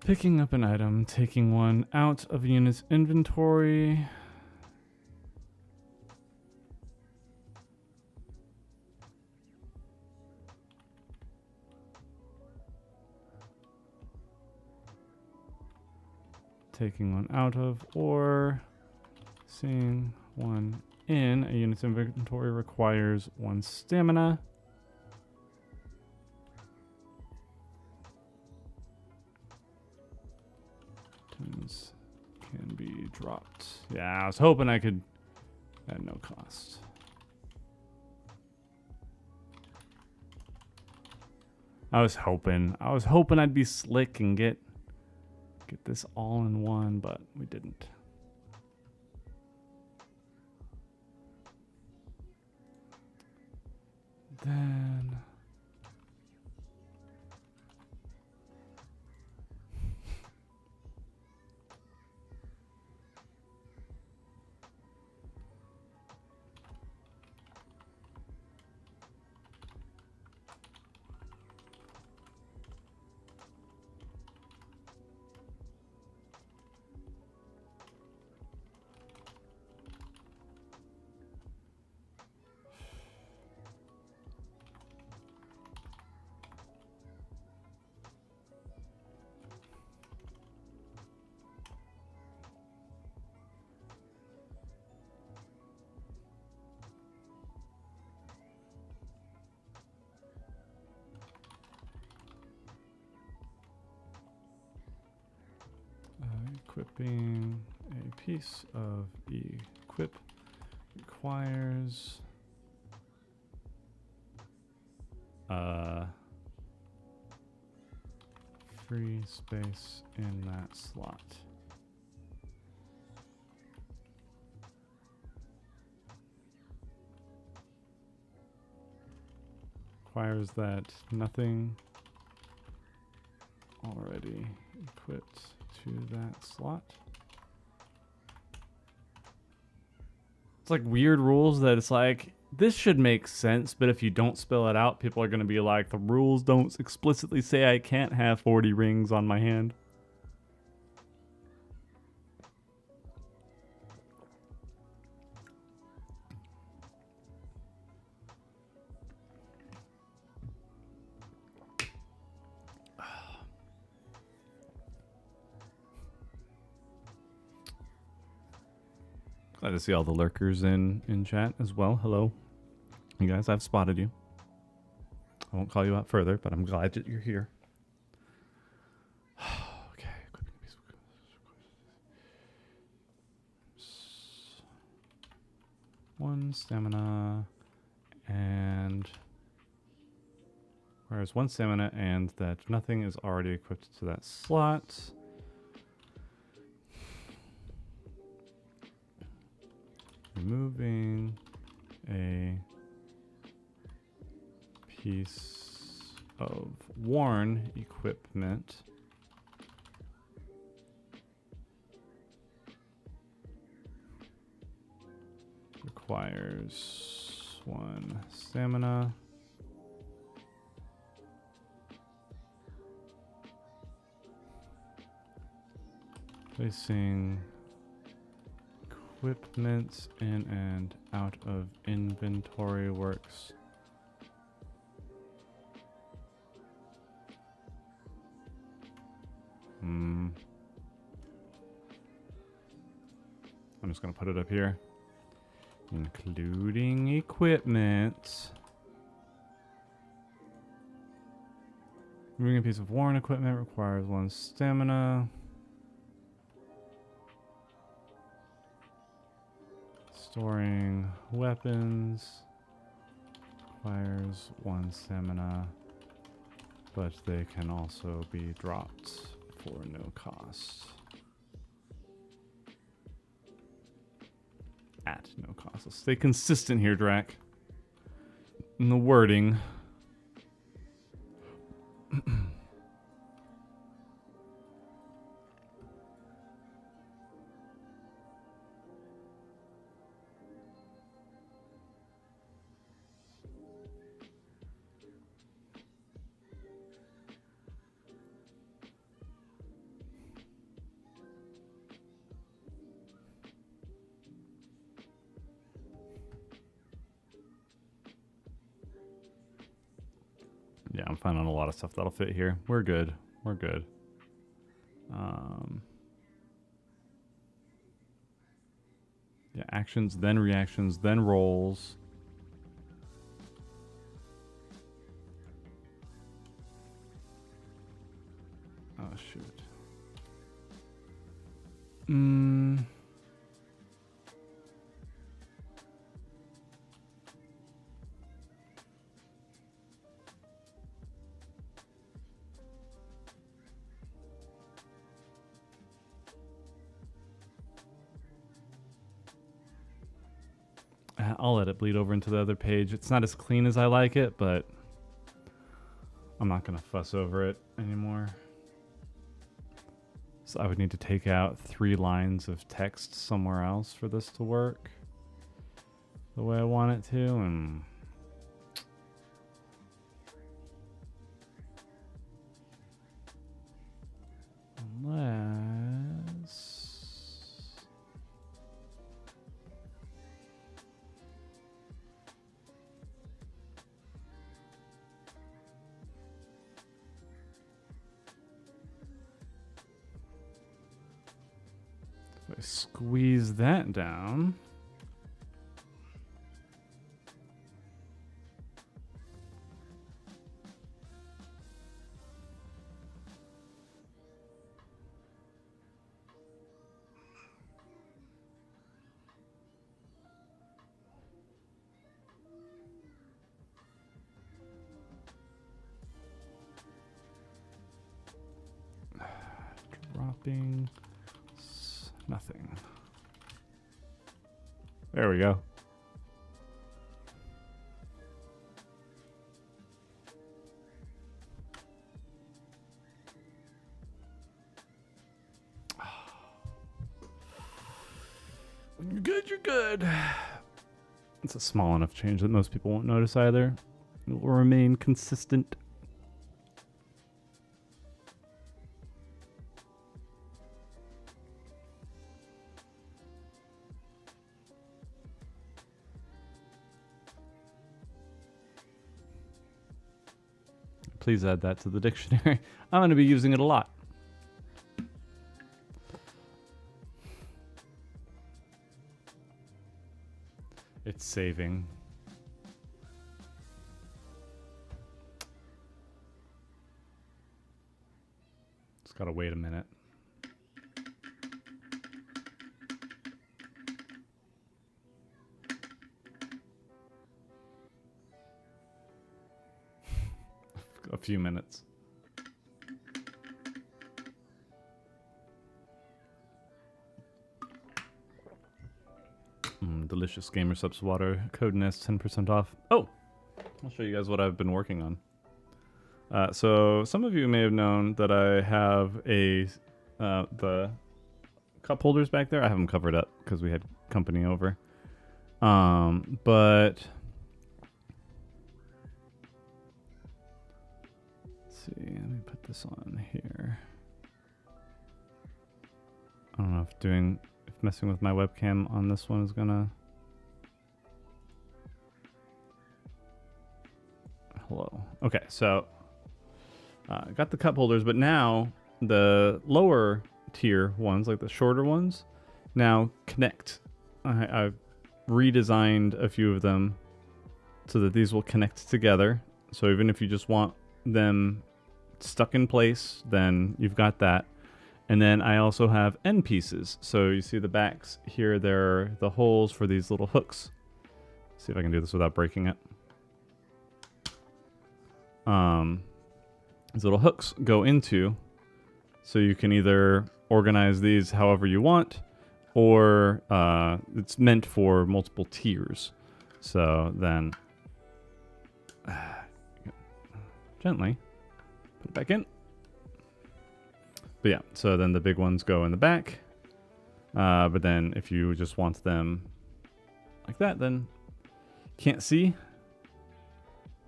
Picking up an item, taking one out of a unit's inventory. Taking one out of, or seeing one in a unit's inventory requires 1 stamina. Items can be dropped. Yeah, I was hoping I could at no cost. I was hoping I'd be slick and get this all in one, but we didn't. Then equipping a piece of equip requires free space in that slot. Requires that nothing already equipped to that slot. It's like weird rules that it's like, this should make sense, but if you don't spell it out, people are going to be like, the rules don't explicitly say I can't have 40 rings on my hand. Glad to see all the lurkers in chat as well. Hello. You guys, I've spotted you. I won't call you out further, but I'm glad that you're here. Okay. One stamina and whereas one stamina and that nothing is already equipped to that slot. Removing a piece of worn equipment requires one stamina. Placing equipment in and out of inventory works. I'm just going to put it up here. Including equipment. Moving a piece of worn equipment requires one stamina. Storing weapons requires one stamina, but they can also be dropped for no cost. At no cost. Let's stay consistent here, Drak. In the wording. Yeah, I'm finding a lot of stuff that'll fit here. We're good. We're good. Yeah, actions, then reactions, then rolls. Oh, shoot. I'll let it bleed over into the other page. It's not as clean as I like it, but I'm not going to fuss over it anymore. So I would need to take out 3 lines of text somewhere else for this to work the way I want it to, and unless if I squeeze that down. shipping. Nothing. There we go. When you're good, you're good. It's a small enough change that most people won't notice either. It will remain consistent. Please add that to the dictionary. I'm going to be using it a lot. It's saving. It's got to wait a minute. A few minutes. Delicious Gamer Subs water. Code Nest 10% off. Oh, I'll show you guys what I've been working on. So some of you may have known that I have the cup holders back there. I have them covered up because we had company over. But let's see. Let me put this on here. I don't know if messing with my webcam on this one is gonna. Hello. Okay, so I got the cup holders, but now the lower tier ones, like the shorter ones, now connect. I've redesigned a few of them so that these will connect together. So even if you just want them stuck in place, then you've got that. And then I also have end pieces. So you see the backs here, they're the holes for these little hooks. See if I can do this without breaking it. These little hooks go into, so you can either organize these however you want, or it's meant for multiple tiers. So then gently put it back in. But yeah, so then the big ones go in the back. But then if you just want them like that, then can't see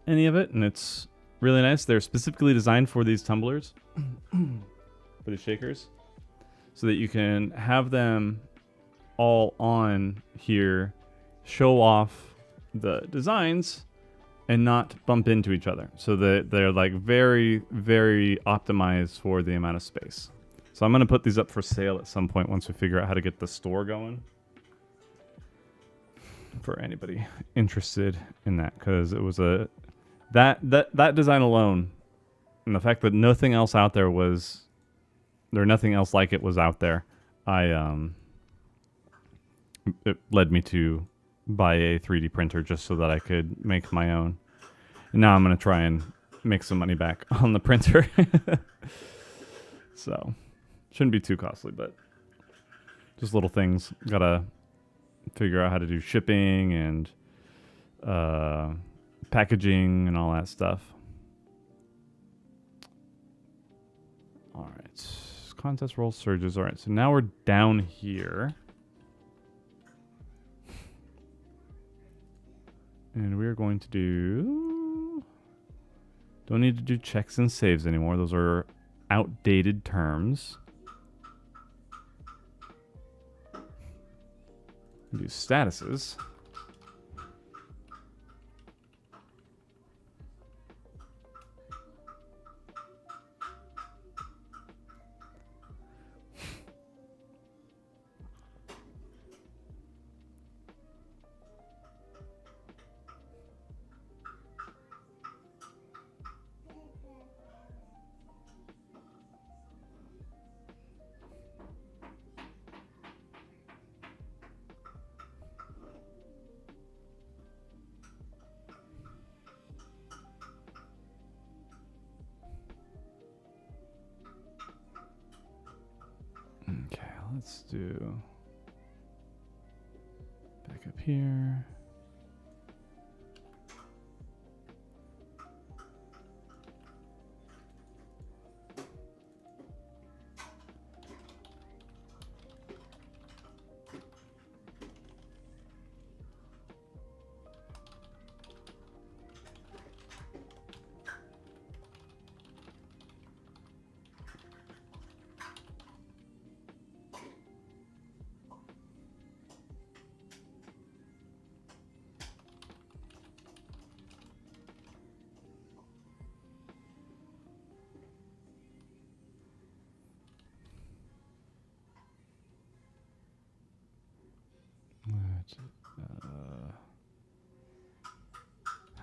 any of it, and it's really nice. They're specifically designed for these tumblers, for the shakers, so that you can have them all on here, show off the designs, and not bump into each other. So that they're like very, very optimized for the amount of space. So I'm going to put these up for sale at some point once we figure out how to get the store going. For anybody interested in that, because it was a that design alone, and the fact that nothing else out there was nothing else like it was out there, it led me to buy a 3D printer just so that I could make my own. And now I'm going to try and make some money back on the printer. So shouldn't be too costly, but just little things. Gotta figure out how to do shipping and packaging and all that stuff. All right, contest roll surges. All right, so now we're down here, and we're going to do. Don't need to do checks and saves anymore. Those are outdated terms. Do statuses. let's do back up here.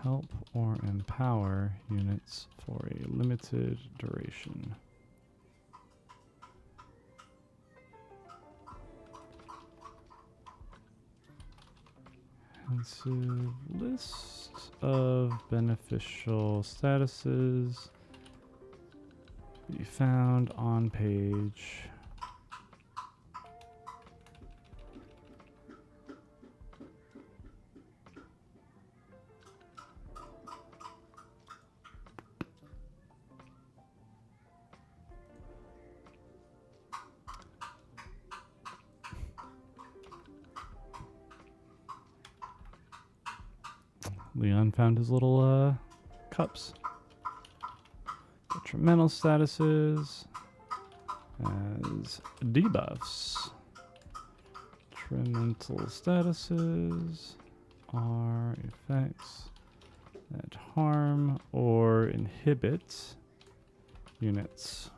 Help or empower units for a limited duration. Comprehensive list of beneficial statuses be found on page. Leon found his little cups. Detrimental statuses as debuffs. Detrimental statuses are effects that harm or inhibit units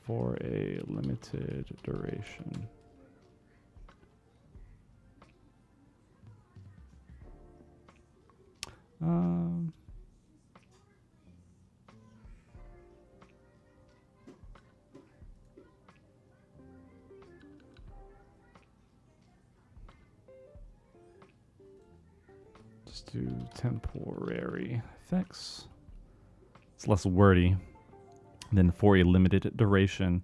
for a limited duration. Just do temporary effects. It's less wordy than for a limited duration.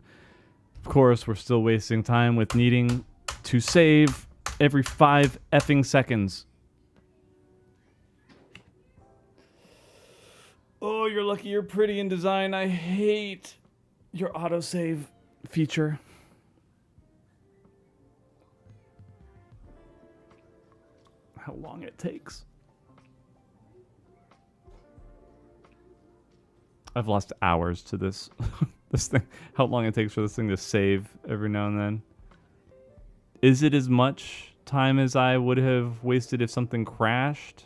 Of course, we're still wasting time with needing to save every 5 effing seconds. Oh, you're lucky you're pretty in design. I hate your autosave feature. How long it takes. I've lost hours to this this thing. How long it takes for this thing to save every now and then. Is it as much time as I would have wasted if something crashed?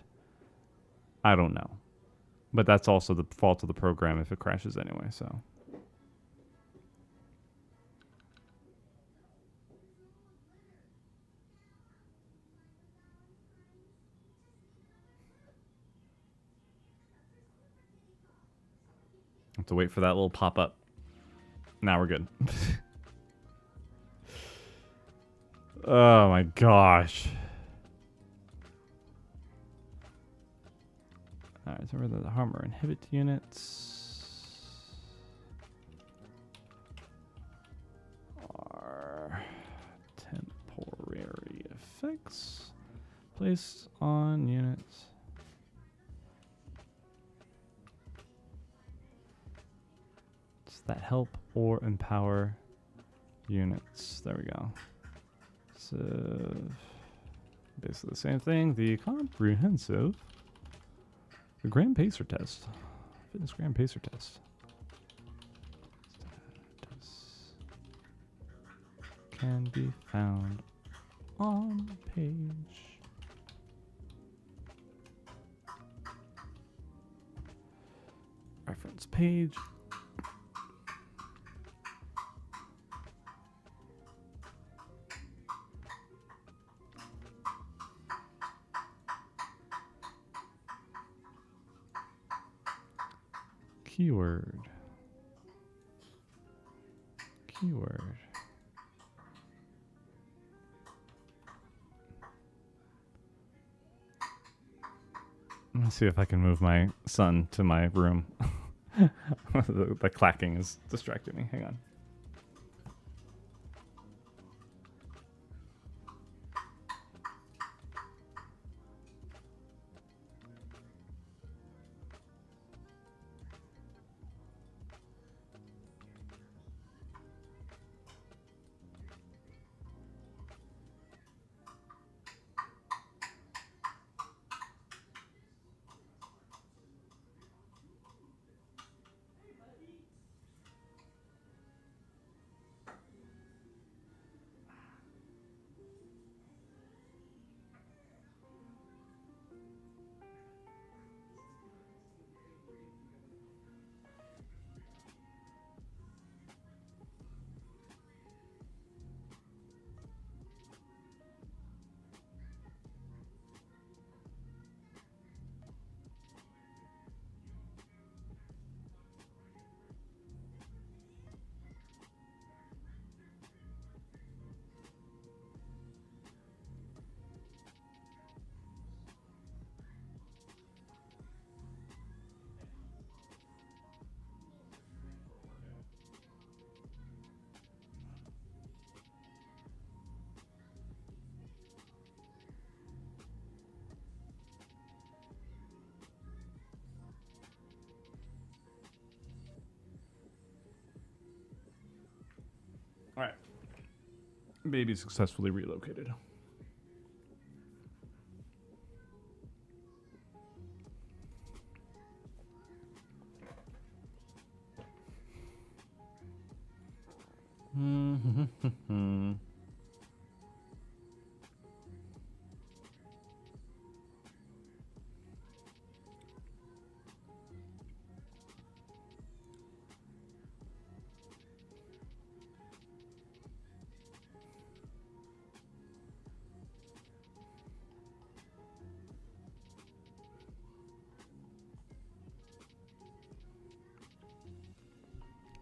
I don't know. But that's also the fault of the program if it crashes anyway, so. Have to wait for that little pop-up. Now we're good. Oh my gosh. Alright, so whether the harm or inhibit units are temporary effects placed on units. That help or empower units. There we go. So basically the same thing. The comprehensive, the Grand Pacer test, fitness Grand Pacer test. Can be found on page. Reference page. Keyword. Keyword. Let's see if I can move my son to my room. the clacking is distracting me. Hang on. All right. Baby successfully relocated.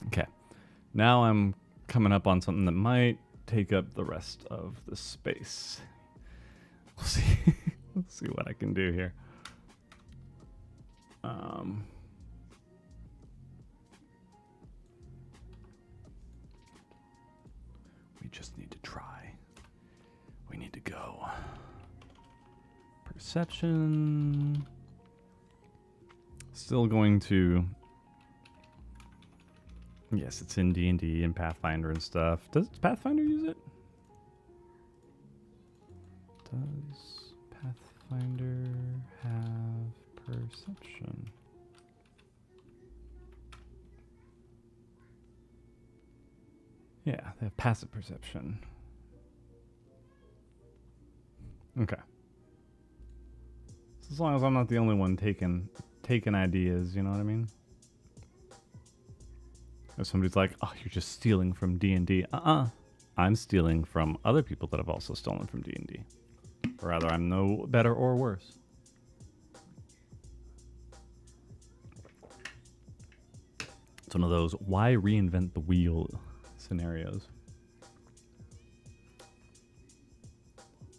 Okay. Now I'm coming up on something that might take up the rest of the space. We'll see. Let's see what I can do here. We just need to try. We need to go. Perception. Still going to... Yes, it's in D&D and Pathfinder and stuff. Does Pathfinder use it? Does Pathfinder have perception? Yeah, they have passive perception. Okay. So as long as I'm not the only one taking ideas, you know what I mean? If somebody's like, oh, you're just stealing from D&D. I'm stealing from other people that have also stolen from D&D. Or rather, I'm no better or worse. It's one of those, why reinvent the wheel scenarios.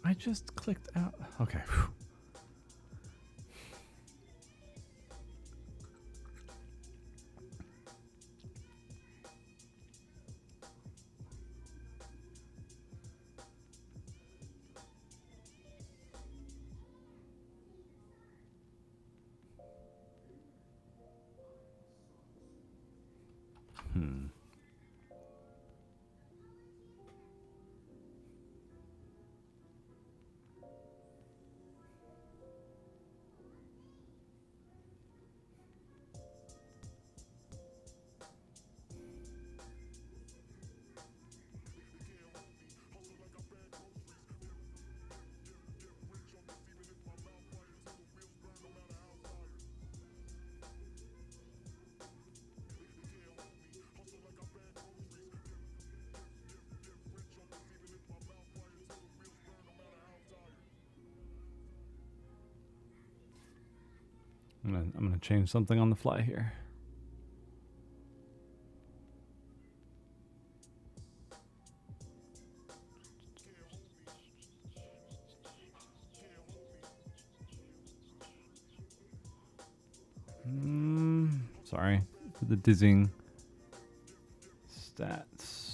I just clicked out. Okay. Whew. I'm gonna change something on the fly here. Sorry for the dizzying stats.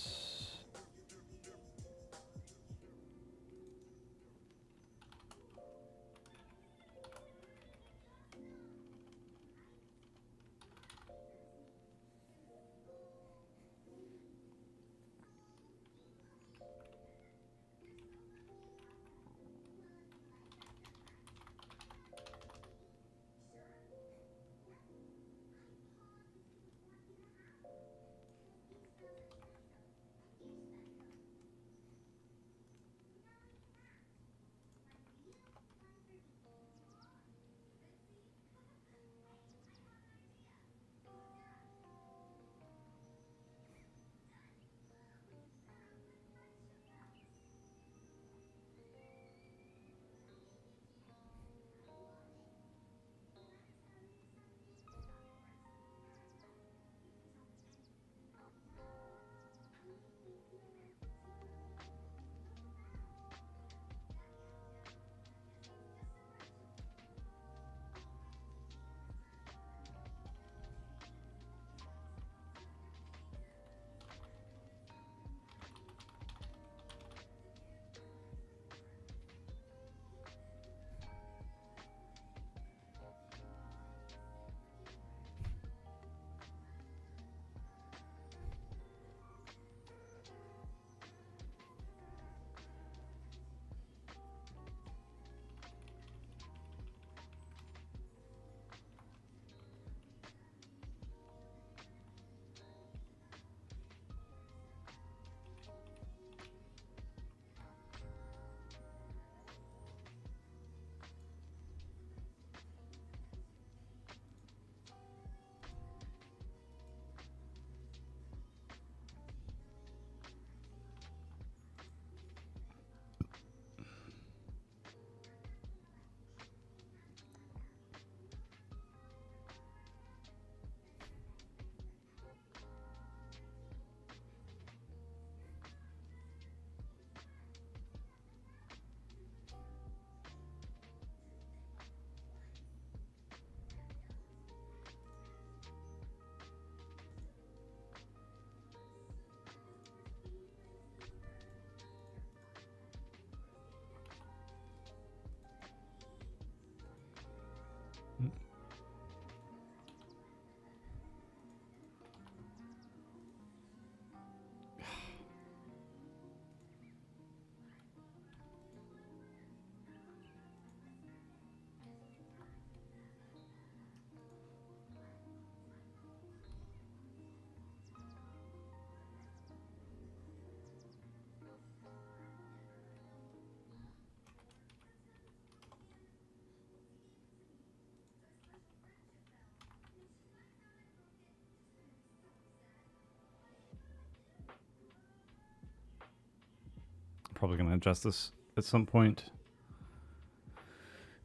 probably going to adjust this at some point.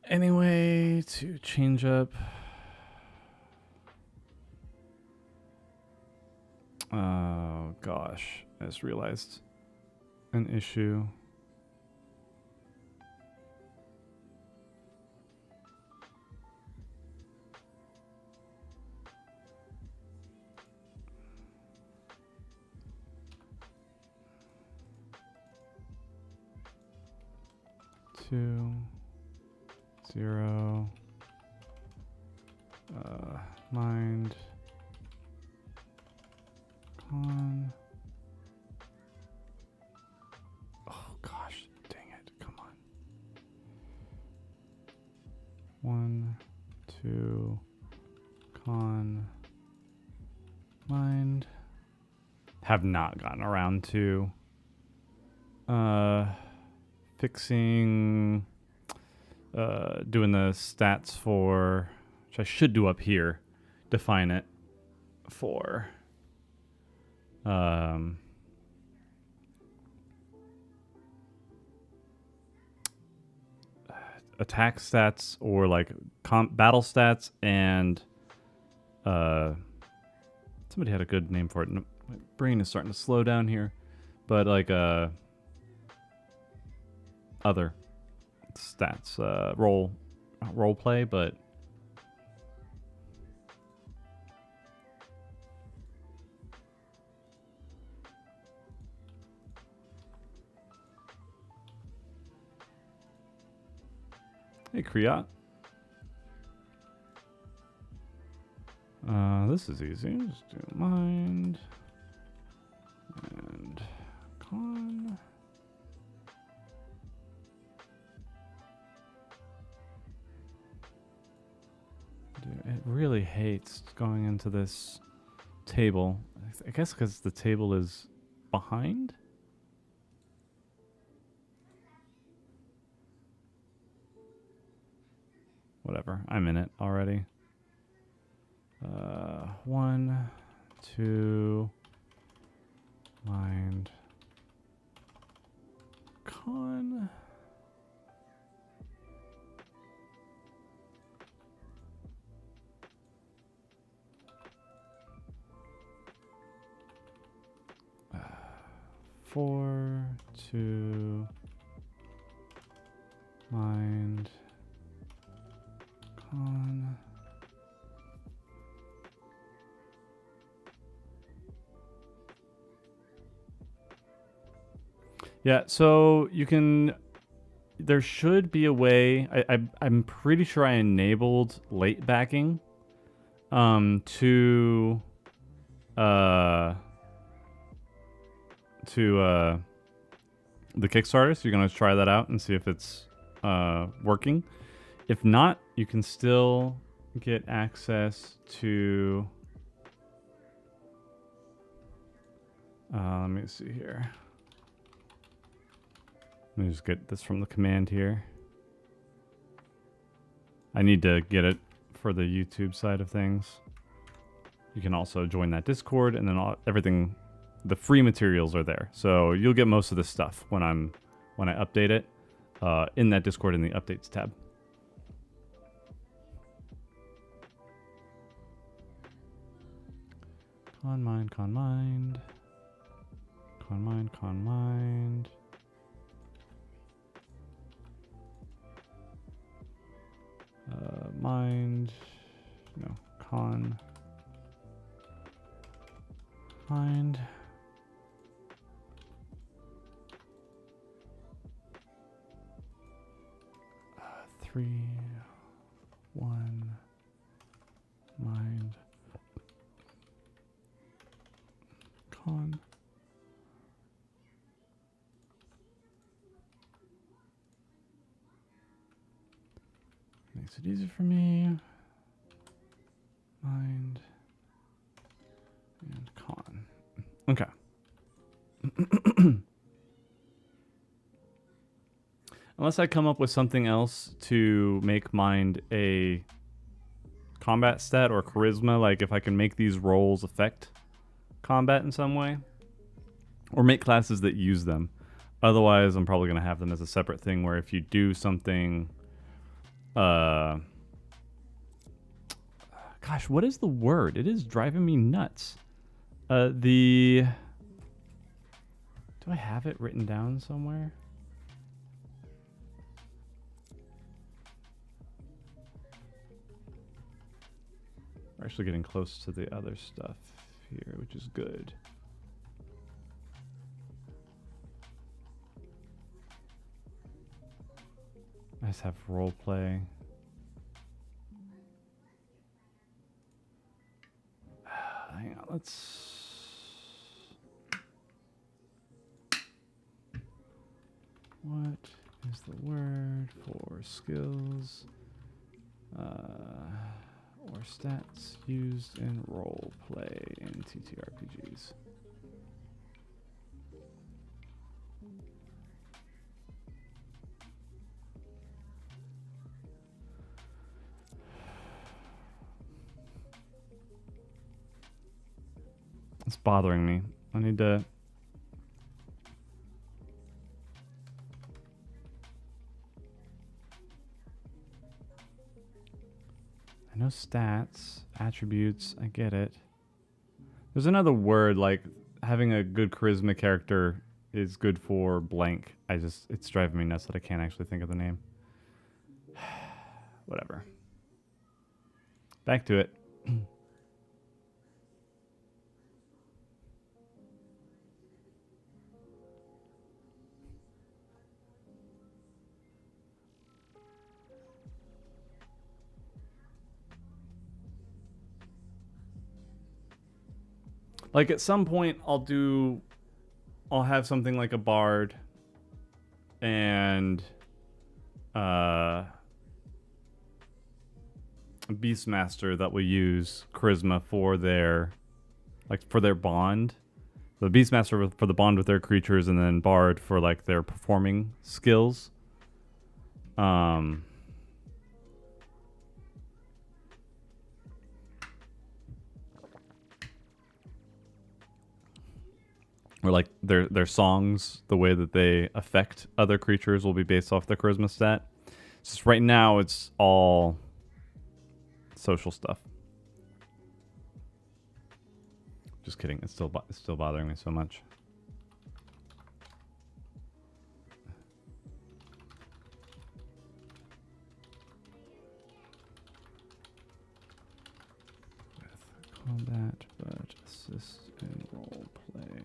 Anyway, to change up. Oh gosh, I just realized an issue. Two, 0, mind, con. Oh gosh, dang it, come on. 1, 2, con, mind. Have not gotten around to fixing doing the stats for, which I should do up here, define it for attack stats or like battle stats, and somebody had a good name for it. My brain is starting to slow down here, but like other stats, role play, but hey Kriat. This is easy. Just do mind and con. Dude, it really hates going into this table. I guess because the table is behind. Whatever, I'm in it already. 1, 2, mind, con. Four, 2, mind, con. Yeah, so you can, there should be a way, I'm pretty sure I enabled late backing to the Kickstarter, so you're going to try that out and see if it's working. If not, you can still get access to let me see here. Let me just get this from the command here. I need to get it for the YouTube side of things. You can also join that Discord, and then everything, the free materials are there. So you'll get most of this stuff when I update it in that Discord in the updates tab. Con mind, con mind. Con mind, con mind. Mind, no, con, mind, 3, 1, mind, con. Makes it easy for me. Mind and con. Okay. Unless I come up with something else to make mind a combat stat or charisma, like if I can make these roles affect combat in some way, or make classes that use them. Otherwise, I'm probably going to have them as a separate thing where if you do something... gosh, what is the word? It is driving me nuts. Do I have it written down somewhere? We're actually getting close to the other stuff here, which is good. Nice have role play. Hang on, let's... What is the word for skills or stats used in role play in TTRPGs? It's bothering me. I need to... I know stats, attributes, I get it. There's another word, like having a good charisma character is good for blank. It's driving me nuts that I can't actually think of the name. Whatever. Back to it. Like at some point I'll have something like a bard and a beastmaster that will use charisma for their bond. The beastmaster for the bond with their creatures, and then bard for like their performing skills. Or like their songs, the way that they affect other creatures will be based off their charisma stat. Just right now, it's all social stuff. Just kidding. It's still bothering me so much. With combat, but assist in role play.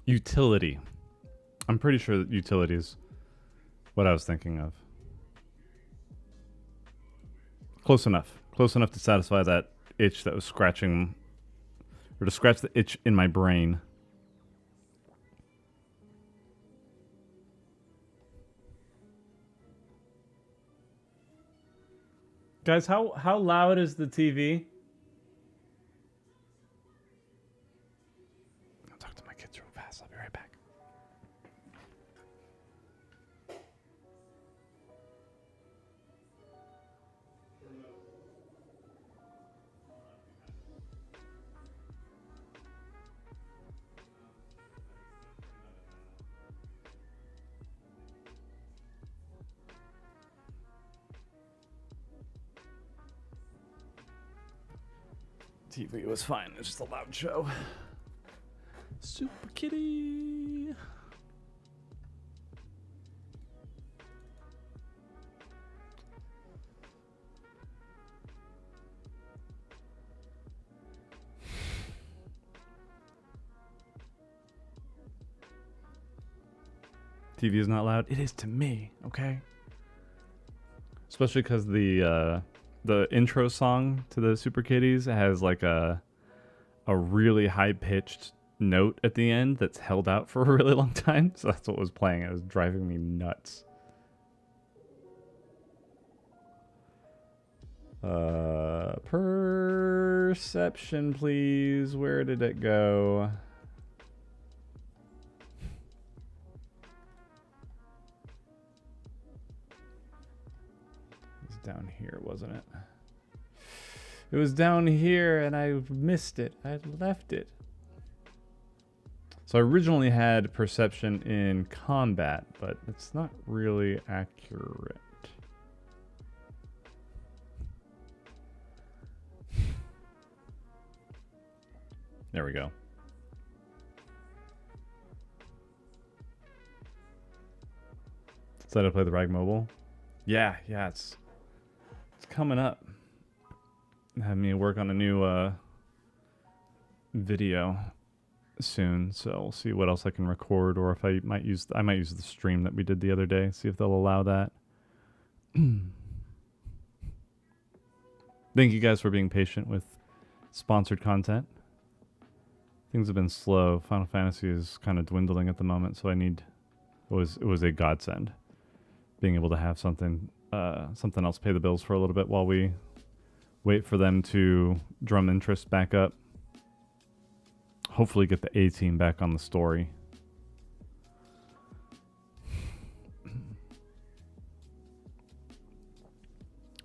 Utility. I'm pretty sure that utility is what I was thinking of. Close enough. Close enough to satisfy that itch that was scratching, or to scratch the itch in my brain. Guys, how loud is the TV? I'll talk to my kids real fast. I'll be right back. TV was fine. It's just a loud show. Super Kitty. TV is not loud. It is to me, okay? Especially because the intro song to the Super Kitties has like a really high-pitched note at the end that's held out for a really long time. So that's what was playing. It was driving me nuts. Perception, please. Where did it go? It was down here, wasn't it? It was down here and I missed it. I left it. So I originally had perception in combat, but it's not really accurate. There we go. Decided to play the Rag Mobile. Yeah, it's coming up. Have me work on a new video soon, so we'll see what else I can record, or if I might use the stream that we did the other day. See if they'll allow that. Thank you guys for being patient with sponsored content. Things have been slow. Final Fantasy is kind of dwindling at the moment, so it was a godsend being able to have something else pay the bills for a little bit while we wait for them to drum interest back up. Hopefully get the A team back on the story.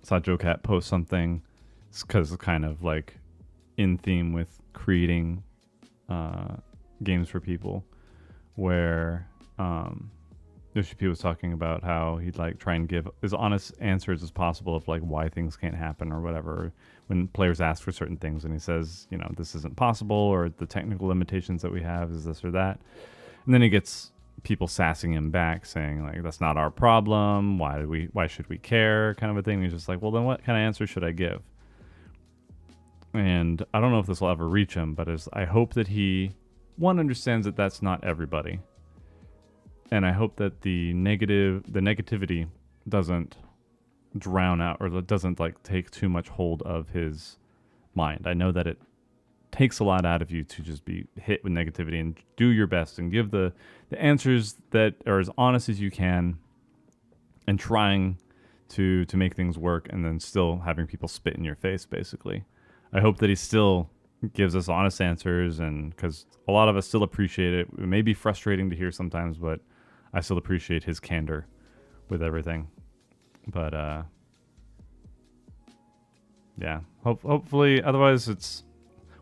Saw Joe Cat post something because it's kind of like in theme with creating games for people, where Yoshi was talking about how he'd like try and give as honest answers as possible of like why things can't happen or whatever when players ask for certain things, and he says, you know, this isn't possible, or the technical limitations that we have is this or that, and then he gets people sassing him back saying like, that's not our problem, why should we care, kind of a thing. And he's just like, well, then what kind of answer should I give? And I don't know if this will ever reach him, but I hope that he understands that that's not everybody. And I hope that the negativity doesn't drown out, or doesn't like take too much hold of his mind. I know that it takes a lot out of you to just be hit with negativity, and do your best and give the answers that are as honest as you can, and trying to make things work, and then still having people spit in your face, basically. I hope that he still gives us honest answers, and because a lot of us still appreciate it. It may be frustrating to hear sometimes, but I still appreciate his candor with everything. But yeah, hopefully. Otherwise, it's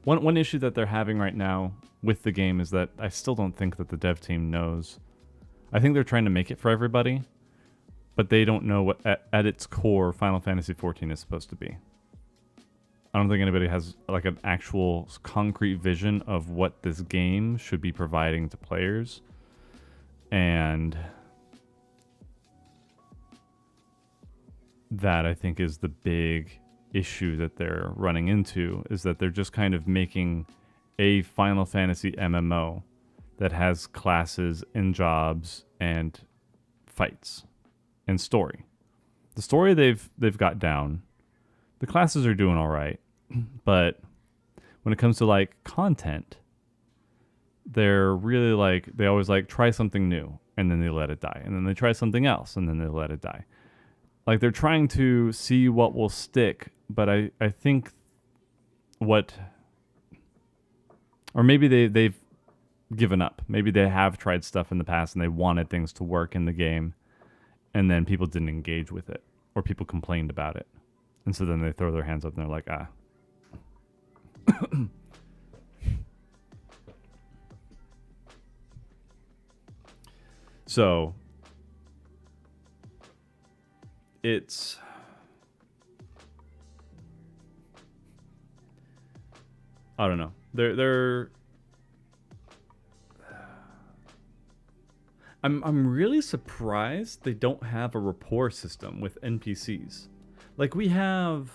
one issue that they're having right now with the game is that I still don't think that the dev team knows. I think they're trying to make it for everybody, but they don't know what at its core Final Fantasy XIV is supposed to be. I don't think anybody has like an actual concrete vision of what this game should be providing to players. And that, I think, is the big issue that they're running into, is that they're just kind of making a Final Fantasy MMO that has classes and jobs and fights and story. The story they've got down. The classes are doing all right, but when it comes to like content, they're really like, they always like try something new and then they let it die, and then they try something else and then they let it die. Like they're trying to see what will stick, but I think what, or maybe they've given up. Maybe they have tried stuff in the past and they wanted things to work in the game, and then people didn't engage with it, or people complained about it. And so then they throw their hands up and they're like, ah. So it's I don't know. I'm really surprised they don't have a rapport system with NPCs. Like we have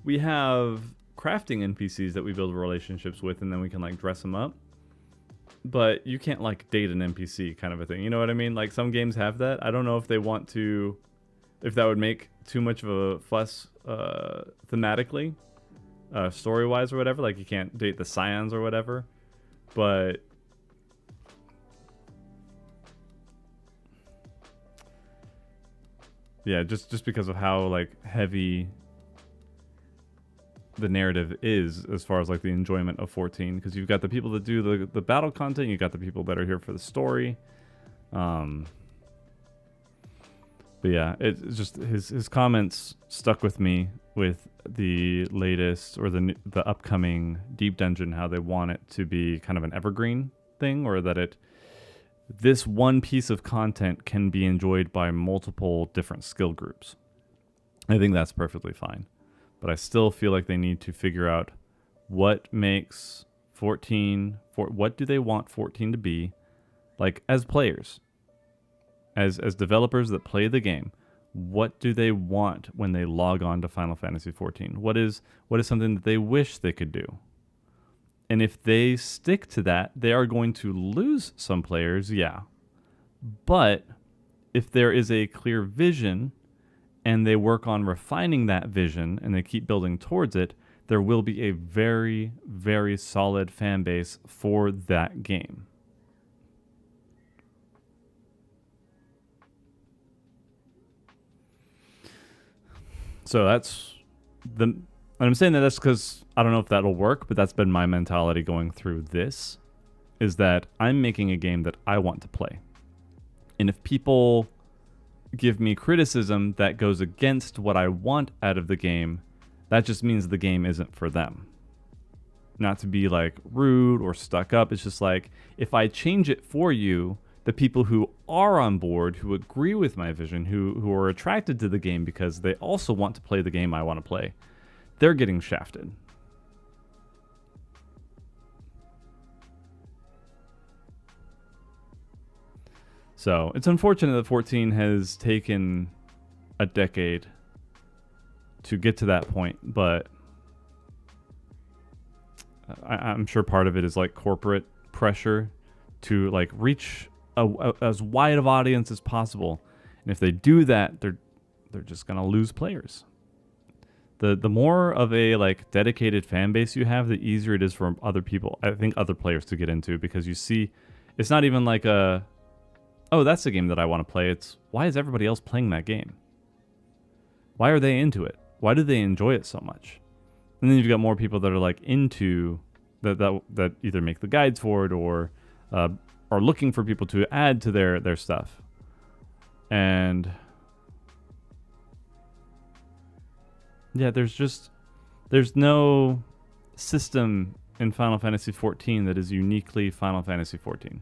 crafting NPCs that we build relationships with, and then we can like dress them up. But you can't like date an NPC kind of a thing. You know what I mean? Like some games have that. I don't know if they want to, if that would make too much of a fuss thematically, story-wise or whatever. Like you can't date the Scions or whatever. But yeah, just because of how like heavy the narrative is as far as like the enjoyment of 14, because you've got the people that do the battle content, you've got the people that are here for the story. But yeah, it's just his comments stuck with me with the latest or the upcoming Deep Dungeon, how they want it to be kind of an evergreen thing, or that this one piece of content can be enjoyed by multiple different skill groups. I think that's perfectly fine. But I still feel like they need to figure out what makes 14, what do they want 14 to be, like as players, as developers that play the game. What do they want when they log on to Final Fantasy 14? What is something that they wish they could do? And if they stick to that, they are going to lose some players, yeah. But if there is a clear vision and they work on refining that vision and they keep building towards it, there will be a very, very solid fan base for that game. So that's and I'm saying that's because I don't know if that'll work, but that's been my mentality going through this, is that I'm making a game that I want to play. And if people give me criticism that goes against what I want out of the game, that just means the game isn't for them. Not to be like rude or stuck up. It's just like, if I change it for you, the people who are on board, who agree with my vision, who are attracted to the game because they also want to play the game I want to play, they're getting shafted. So it's unfortunate that 14 has taken a decade to get to that point, but I'm sure part of it is like corporate pressure to like reach as wide of audience as possible. And if they do that, they're just gonna lose players. The more of a like dedicated fan base you have, the easier it is for other people, I think other players, to get into, because you see, it's not even like a, oh, that's the game that I want to play. It's, why is everybody else playing that game? Why are they into it? Why do they enjoy it so much? And then you've got more people that are like into that either make the guides for it or are looking for people to add to their stuff. And yeah, there's no system in Final Fantasy XIV that is uniquely Final Fantasy XIV.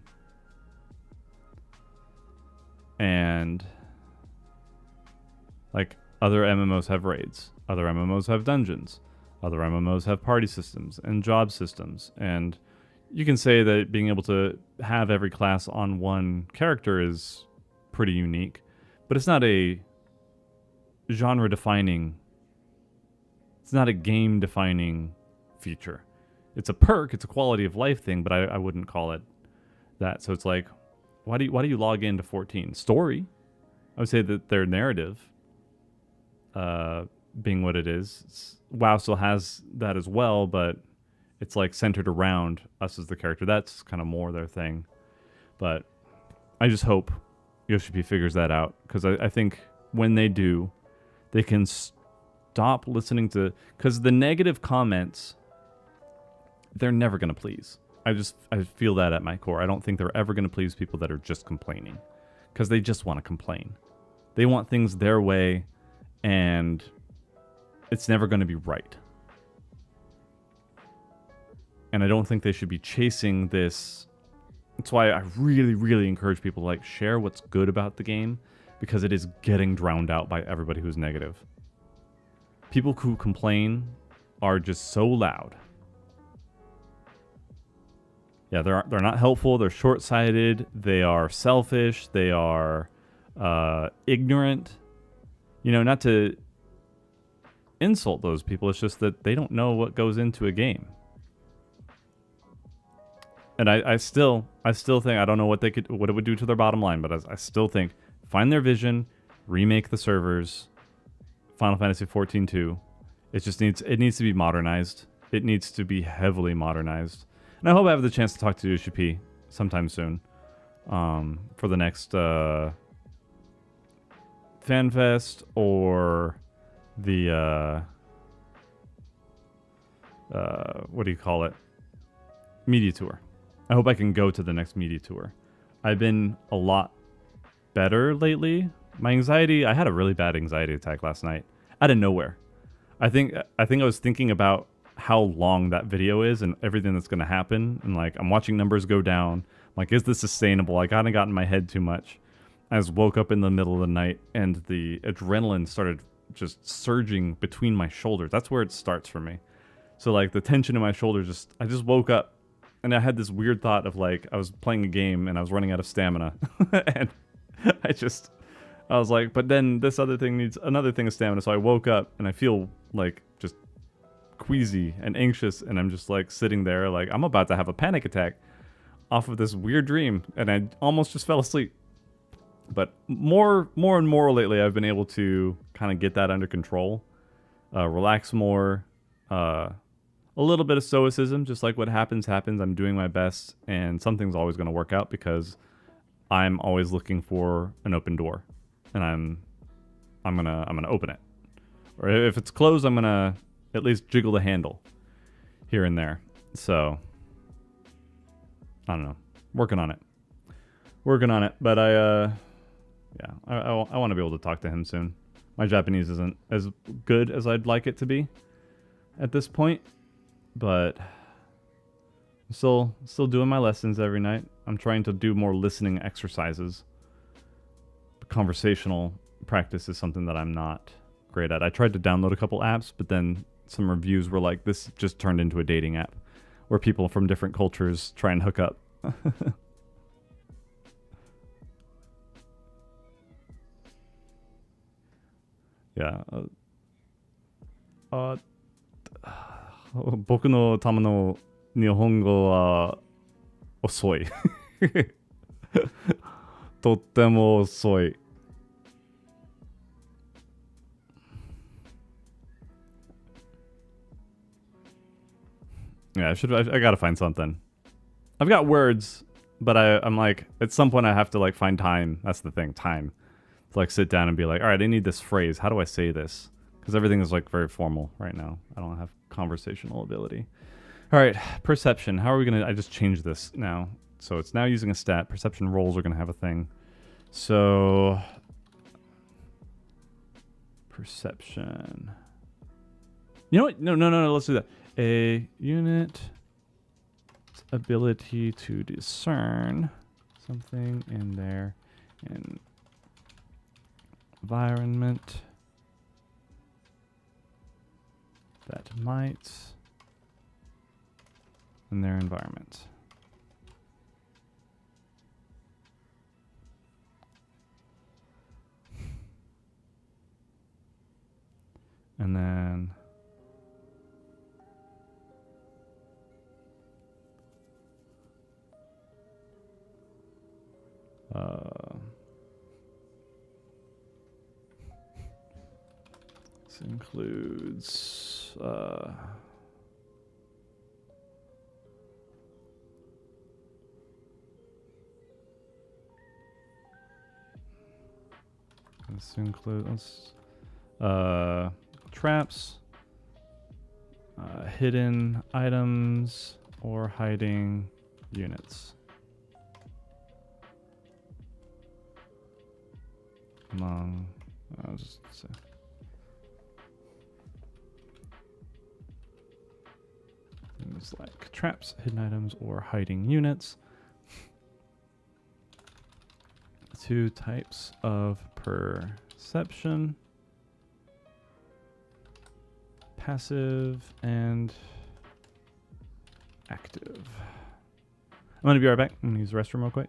And like, other MMOs have raids, other MMOs have dungeons, other MMOs have party systems and job systems, and you can say that being able to have every class on one character is pretty unique, but it's not a genre defining, it's not a game defining feature. It's a perk, it's a quality of life thing, but I wouldn't call it that. So it's like, why do you log into 14? Story, I would say that their narrative, being what it is, WoW still has that as well, but it's like centered around us as the character. That's kind of more their thing. But I just hope Yoshi P figures that out, because I think when they do, they can stop listening to, because the negative comments, they're never going to please. I feel that at my core. I don't think they're ever going to please people that are just complaining, because they just want to complain. They want things their way, and it's never going to be right. And I don't think they should be chasing this. That's why I really, really encourage people to like share what's good about the game, because it is getting drowned out by everybody who's negative. People who complain are just so loud. Yeah, they're not helpful. They're short-sighted. They are selfish. They are ignorant. You know, not to insult those people. It's just that they don't know what goes into a game. And I still think, I don't know what it would do to their bottom line, but I still think, find their vision, remake the servers, Final Fantasy 14-2. It needs to be modernized. It needs to be heavily modernized. And I hope I have the chance to talk to Yoshi P sometime soon, for the next FanFest or the what do you call it? Media tour. I hope I can go to the next media tour. I've been a lot better lately. My anxiety, I had a really bad anxiety attack last night out of nowhere. I think I was thinking about how long that video is and everything that's going to happen, and like I'm watching numbers go down. I'm like, is this sustainable? I kind of got in my head too much. I just woke up in the middle of the night and the adrenaline started just surging between my shoulders. That's where it starts for me. So like the tension in my shoulders, I just woke up and I had this weird thought of like I was playing a game and I was running out of stamina and I was like, but then this other thing needs another thing of stamina. So I woke up and I feel like just queasy and anxious, and I'm just like sitting there like I'm about to have a panic attack off of this weird dream, and I almost just fell asleep. But more and more lately, I've been able to kind of get that under control, relax more, a little bit of stoicism, just like what happens. I'm doing my best, and something's always going to work out because I'm always looking for an open door, and I'm gonna open it. Or if it's closed, I'm gonna at least jiggle the handle here and there. So I don't know, working on it. But I want to be able to talk to him soon. My Japanese isn't as good as I'd like it to be at this point, but I'm still doing my lessons every night. I'm trying to do more listening exercises. Conversational practice is something that I'm not great at. I tried to download a couple apps, but then some reviews were like, this just turned into a dating app where people from different cultures try and hook up. Yeah. 僕のための日本語は遅い。とっても遅い。Yeah, I gotta find something. I've got words, but I'm like, at some point I have to like find time. That's the thing, time. To like sit down and be like, all right, I need this phrase. How do I say this? Because everything is like very formal right now. I don't have conversational ability. All right, perception. How are we gonna? I just changed this now, so it's now using a stat. Perception rolls are gonna have a thing. So perception. You know what? No. Let's do that. A unit ability to discern something in their environment that might in their environment. And then this includes traps, hidden items, or hiding units. Among, I'll just say. Things like traps, hidden items, or hiding units. 2 types of perception. Passive and active. I'm going to be right back. I'm going to use the restroom real quick.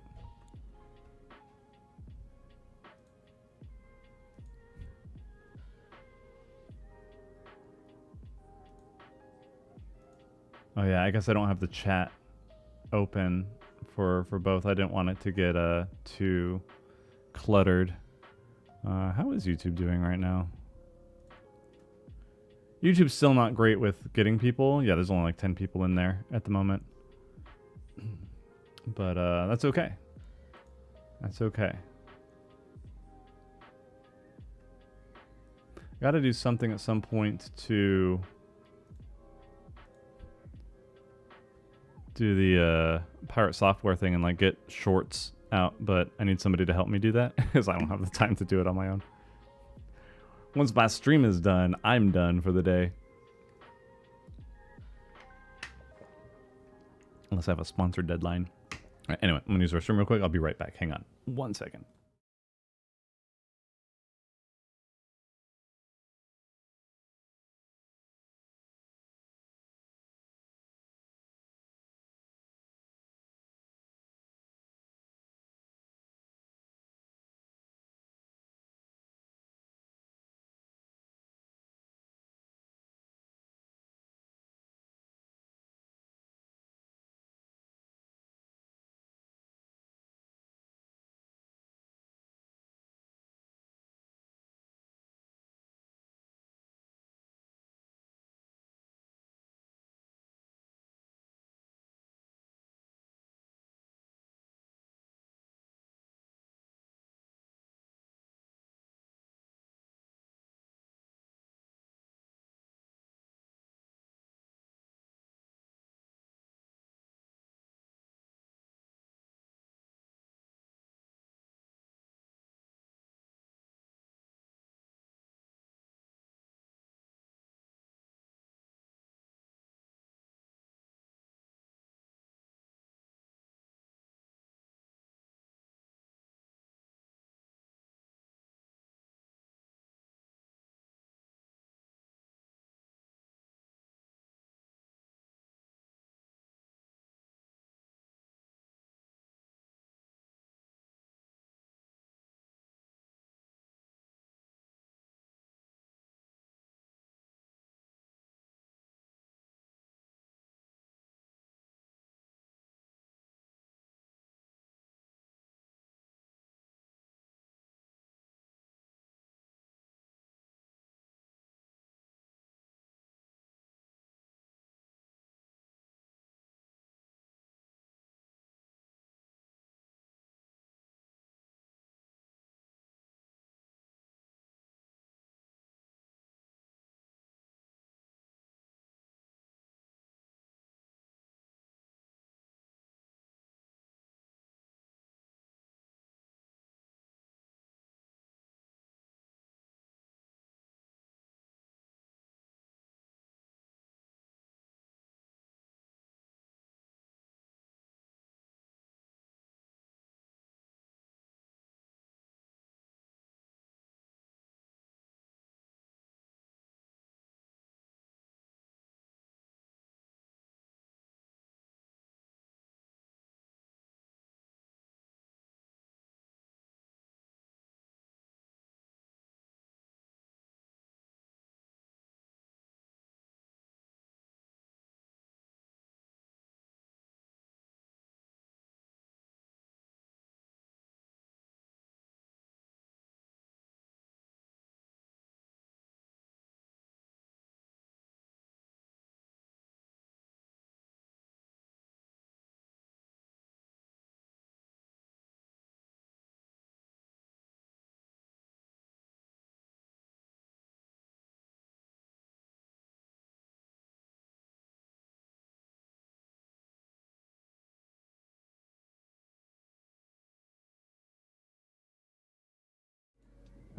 Oh yeah, I guess I don't have the chat open for both. I didn't want it to get too cluttered. How is YouTube doing right now? YouTube's still not great with getting people. Yeah, there's only like 10 people in there at the moment. But that's okay. That's okay. Got to do something at some point to do the pirate software thing and like get shorts out, but I need somebody to help me do that because I don't have the time to do it on my own. Once my stream is done, I'm done for the day. Unless I have a sponsored deadline. All right, anyway, I'm gonna use the restroom real quick. I'll be right back. Hang on 1 second.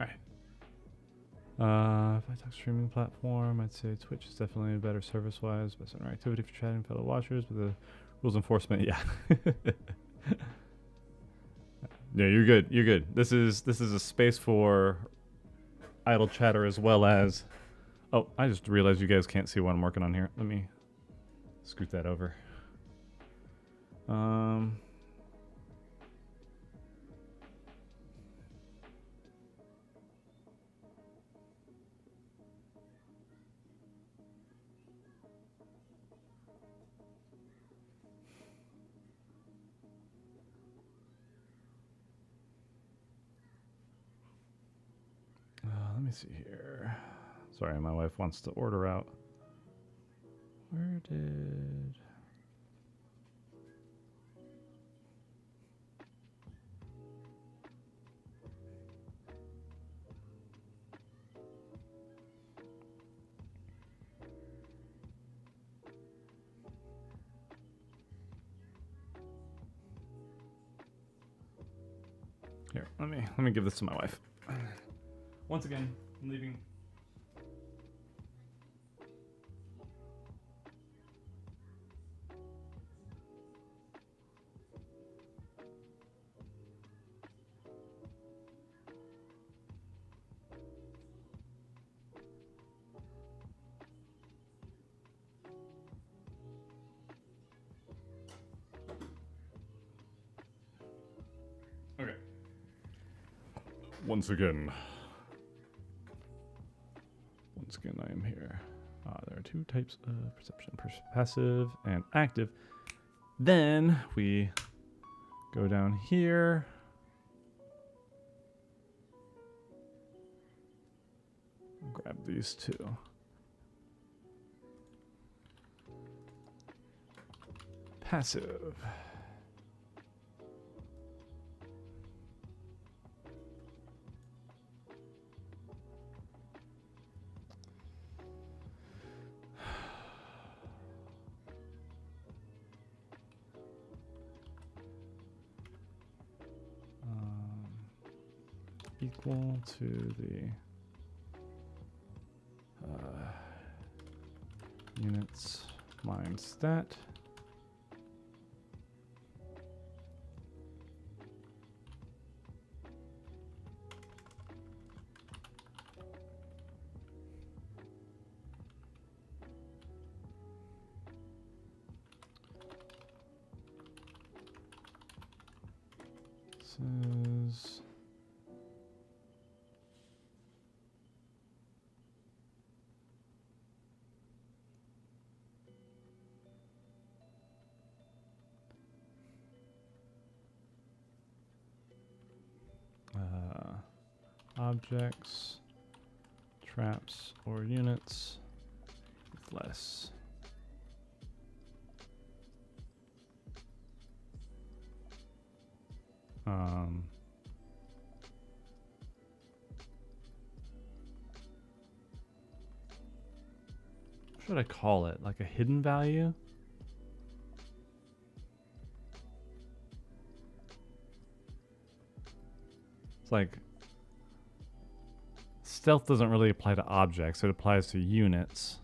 All right. If I talk streaming platform, I'd say Twitch is definitely a better service-wise, best interactivity for chatting fellow watchers, but the rules enforcement, yeah. Yeah, you're good. You're good. This is a space for idle chatter as well as. Oh, I just realized you guys can't see what I'm working on here. Let me scoot that over. Let me see here. Sorry, my wife wants to order out. Where did... Here, let me give this to my wife. Once again, I'm leaving. Okay. Once again, I am here. There are two types of perception, passive and active. Then we go down here. Grab these two. Passive. Equal to the units minus stat. Says objects, traps, or units with less. What should I call it? Like a hidden value? It's like stealth doesn't really apply to objects, it applies to units.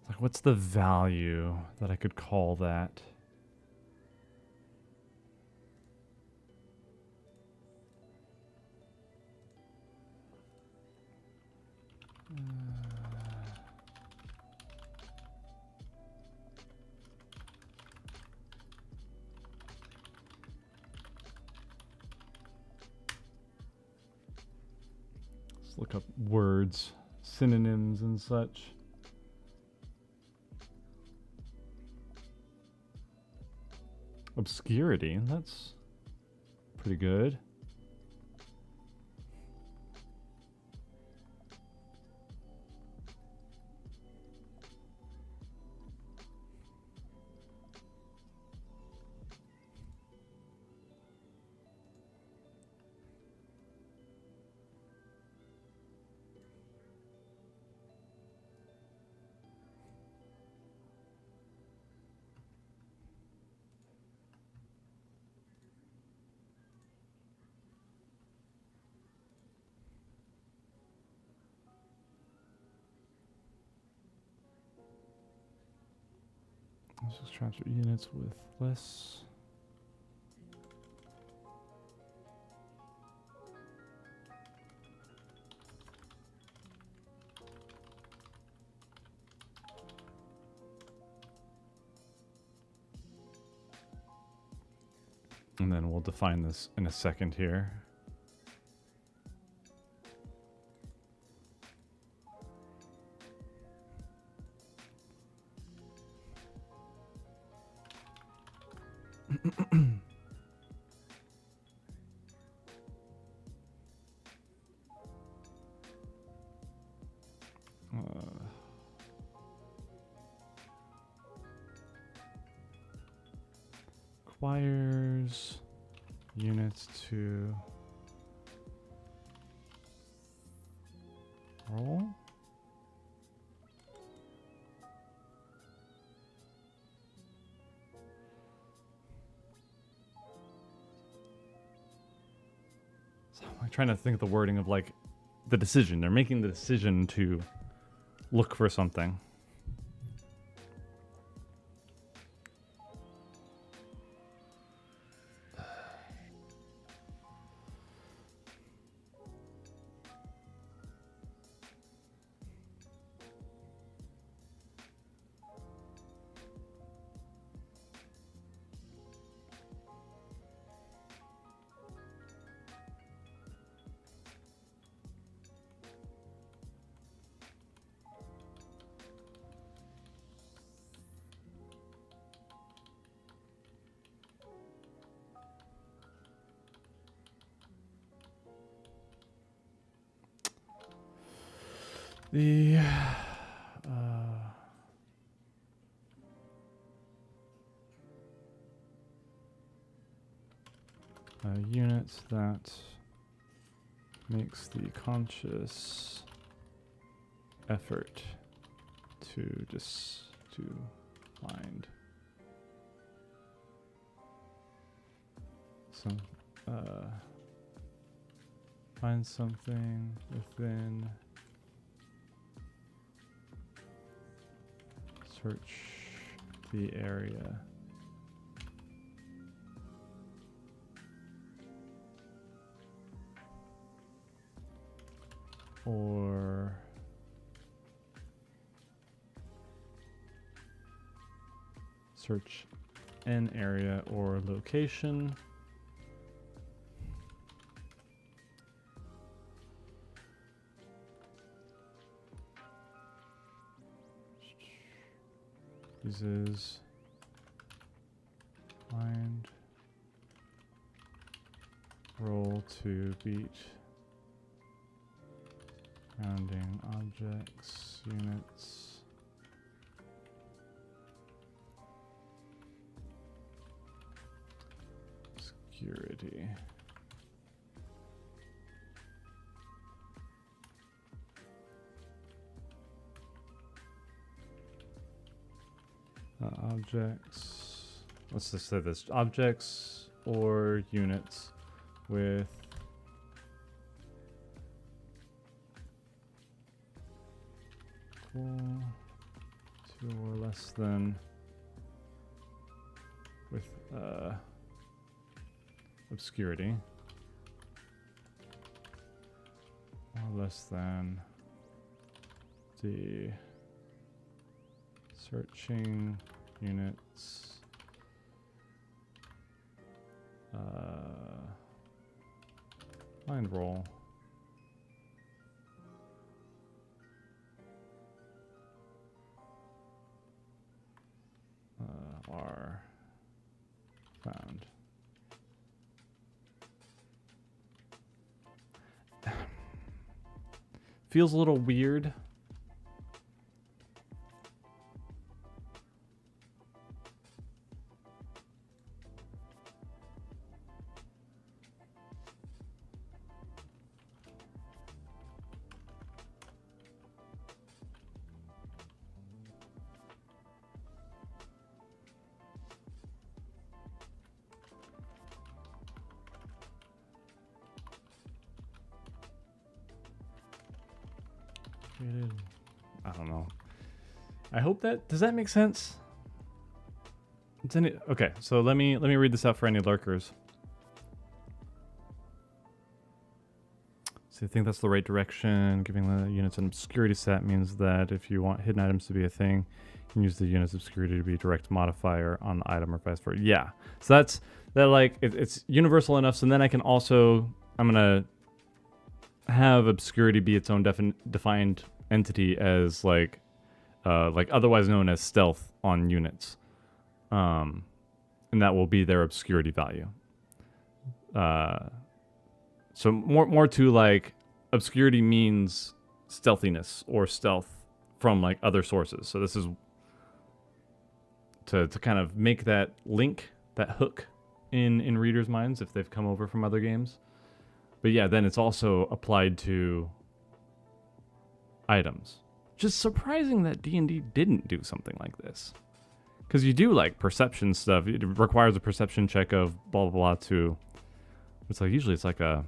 Like, what's the value that I could call that? Let's look up words, synonyms and such. Obscurity, that's pretty good. Let's just transfer units with less. And then we'll define this in a second here. Requires units to roll. So I'm trying to think of the wording of like the decision. They're making the decision to look for something. The units that makes the conscious effort to find some find something within search the area. Or search an area or location. This is find, roll to beat surrounding objects, units. Security. Objects. Let's just say this: objects or units with equal to or less than with obscurity or less than the searching units find roll are found. Feels a little weird. I don't know. I hope that does that make sense? It's in it. Okay, so let me read this out for any lurkers. So I think that's the right direction. Giving the units an obscurity set means that if you want hidden items to be a thing, you can use the unit's obscurity to be a direct modifier on the item or vice versa. Yeah. So that's that. Like it's universal enough. So then I can also I'm gonna have obscurity be its own defined entity as like otherwise known as stealth on units, and that will be their obscurity value. So more to like obscurity means stealthiness or stealth from like other sources. So this is to kind of make that link, that hook in readers' minds if they've come over from other games. But yeah, then it's also applied to items. Just surprising that D&D didn't do something like this. Because you do like perception stuff. It requires a perception check of blah, blah, blah to... It's like, usually it's like a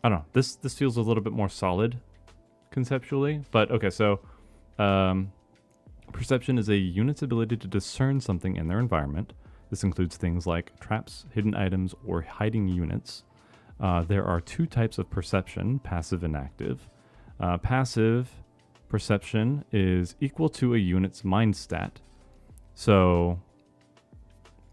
I don't know. This feels a little bit more solid conceptually, but okay. So, perception is a unit's ability to discern something in their environment. This includes things like traps, hidden items, or hiding units. There are two types of perception: passive and active. Passive perception is equal to a unit's mind stat. So,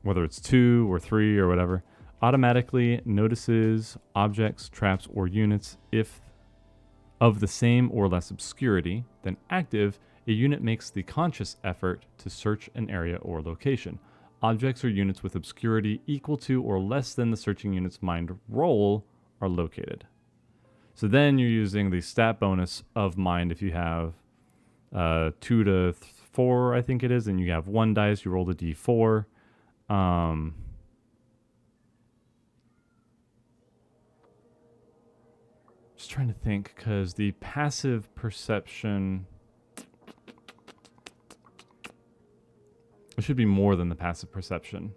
whether it's 2 or 3 or whatever, automatically notices objects, traps, or units if of the same or less obscurity. Then active, a unit makes the conscious effort to search an area or location. Objects or units with obscurity equal to or less than the searching unit's mind roll are located. So then you're using the stat bonus of mind if you have 2 to 4, I think it is, and you have 1 dice, you roll the d4. Just trying to think, because the passive perception, it should be more than the passive perception.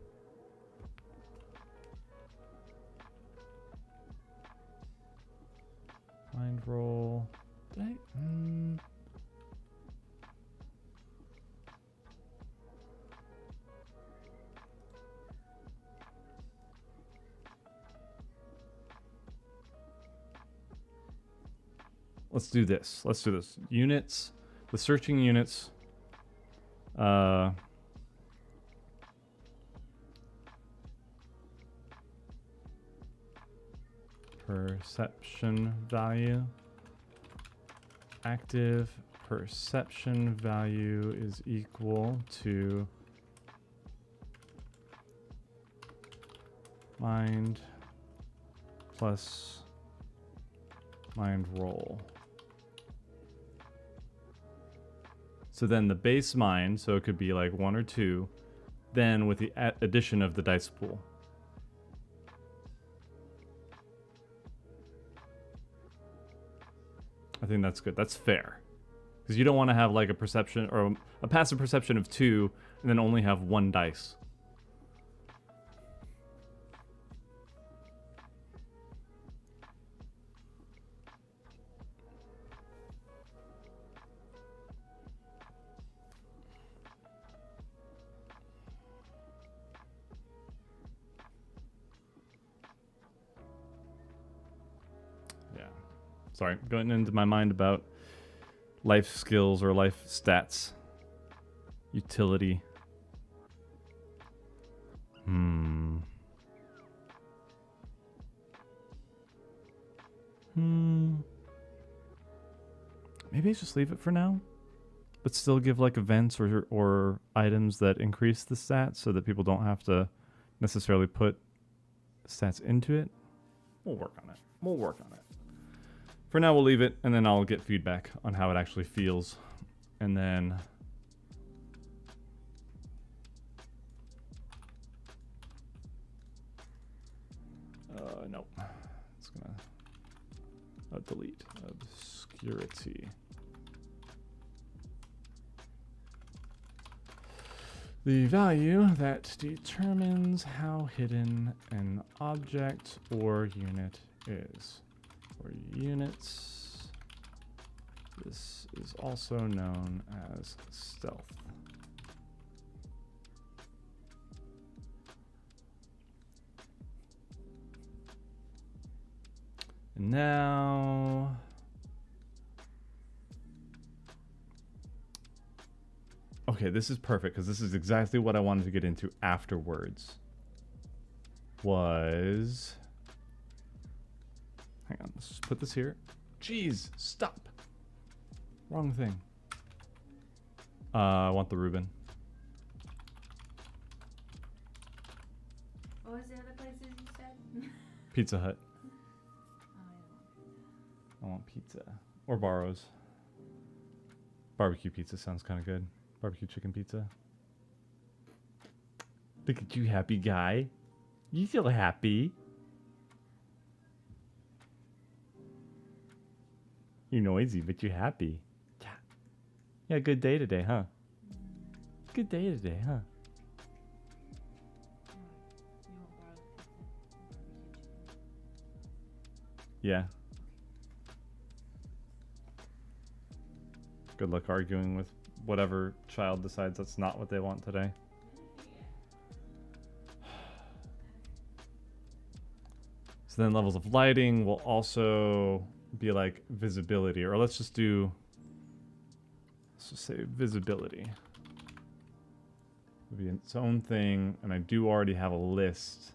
Mind roll. Did I? Let's do this. Let's do this. Units. The searching units. Perception value. Active perception value is equal to mind plus mind roll. So then the base mind, so it could be like 1 or 2, then with the addition of the dice pool. I think that's good. That's fair. Because you don't want to have like a perception or a passive perception of 2 and then only have 1 dice. Sorry, going into my mind about life skills or life stats. Utility. Maybe I just leave it for now, but still give like events or items that increase the stats so that people don't have to necessarily put stats into it. We'll work on it. We'll work on it. For now, we'll leave it, and then I'll get feedback on how it actually feels. And then... no. It's gonna... delete. Obscurity. The value that determines how hidden an object or unit is. For units, this is also known as stealth. And now, okay, this is perfect because this is exactly what I wanted to get into afterwards. Hang on, let's just put this here. Jeez, stop. Wrong thing. I want the Reuben. What was the other places you said? Pizza Hut. Oh, I want pizza. Or Barrows. Barbecue pizza sounds kind of good. Barbecue chicken pizza. Look at you, happy guy. You feel happy. You're noisy, but you're happy. Yeah. Yeah, good day today, huh? Good day today, huh? you want barbecue chicken? Yeah. Good luck arguing with whatever child decides that's not what they want today. So then levels of lighting will also be like visibility, or let's just say visibility. It'll be its own thing, and I do already have a list.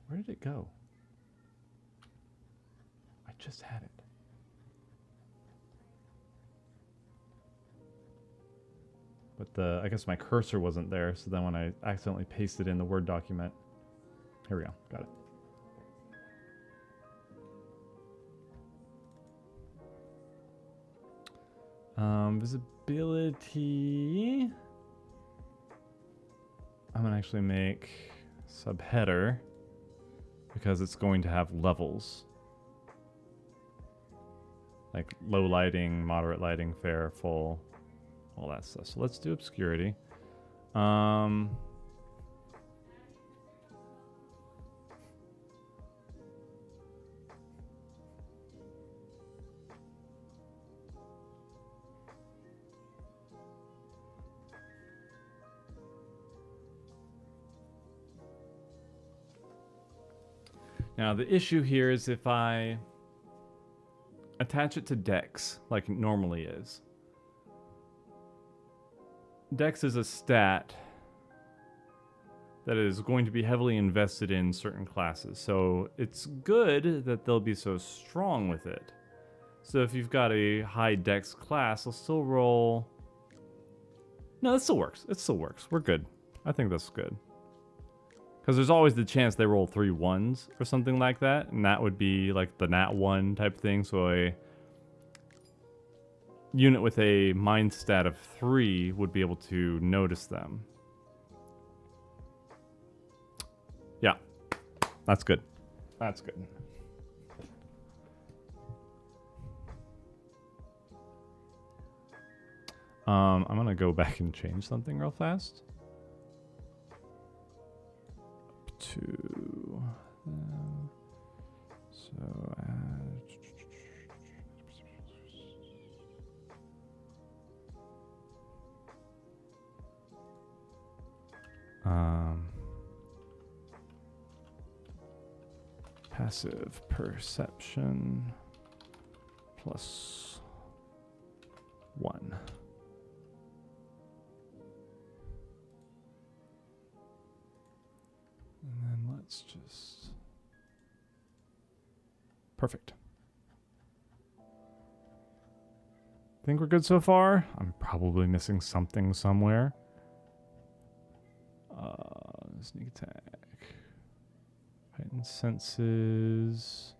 Where did it go? I just had it. But I guess my cursor wasn't there, so then when I accidentally pasted in the Word document, here we go, got it. Visibility. I'm gonna actually make subheader because it's going to have levels. Like low lighting, moderate lighting, fair, full, all that stuff. So let's do obscurity. Now the issue here is if I attach it to Dex, like it normally is. Dex is a stat that is going to be heavily invested in certain classes, so it's good that they'll be so strong with it. So if you've got a high Dex class, they'll still roll... No, it still works. It still works. We're good. I think that's good. Because there's always the chance they roll 3 1s or something like that, and that would be like the nat 1 type thing, so a unit with a mind stat of 3 would be able to notice them. Yeah, that's good. That's good. I'm gonna go back and change something real fast. To so passive perception plus 1. And then let's just... Perfect. Think we're good so far? I'm probably missing something somewhere. Sneak attack. Heightened senses.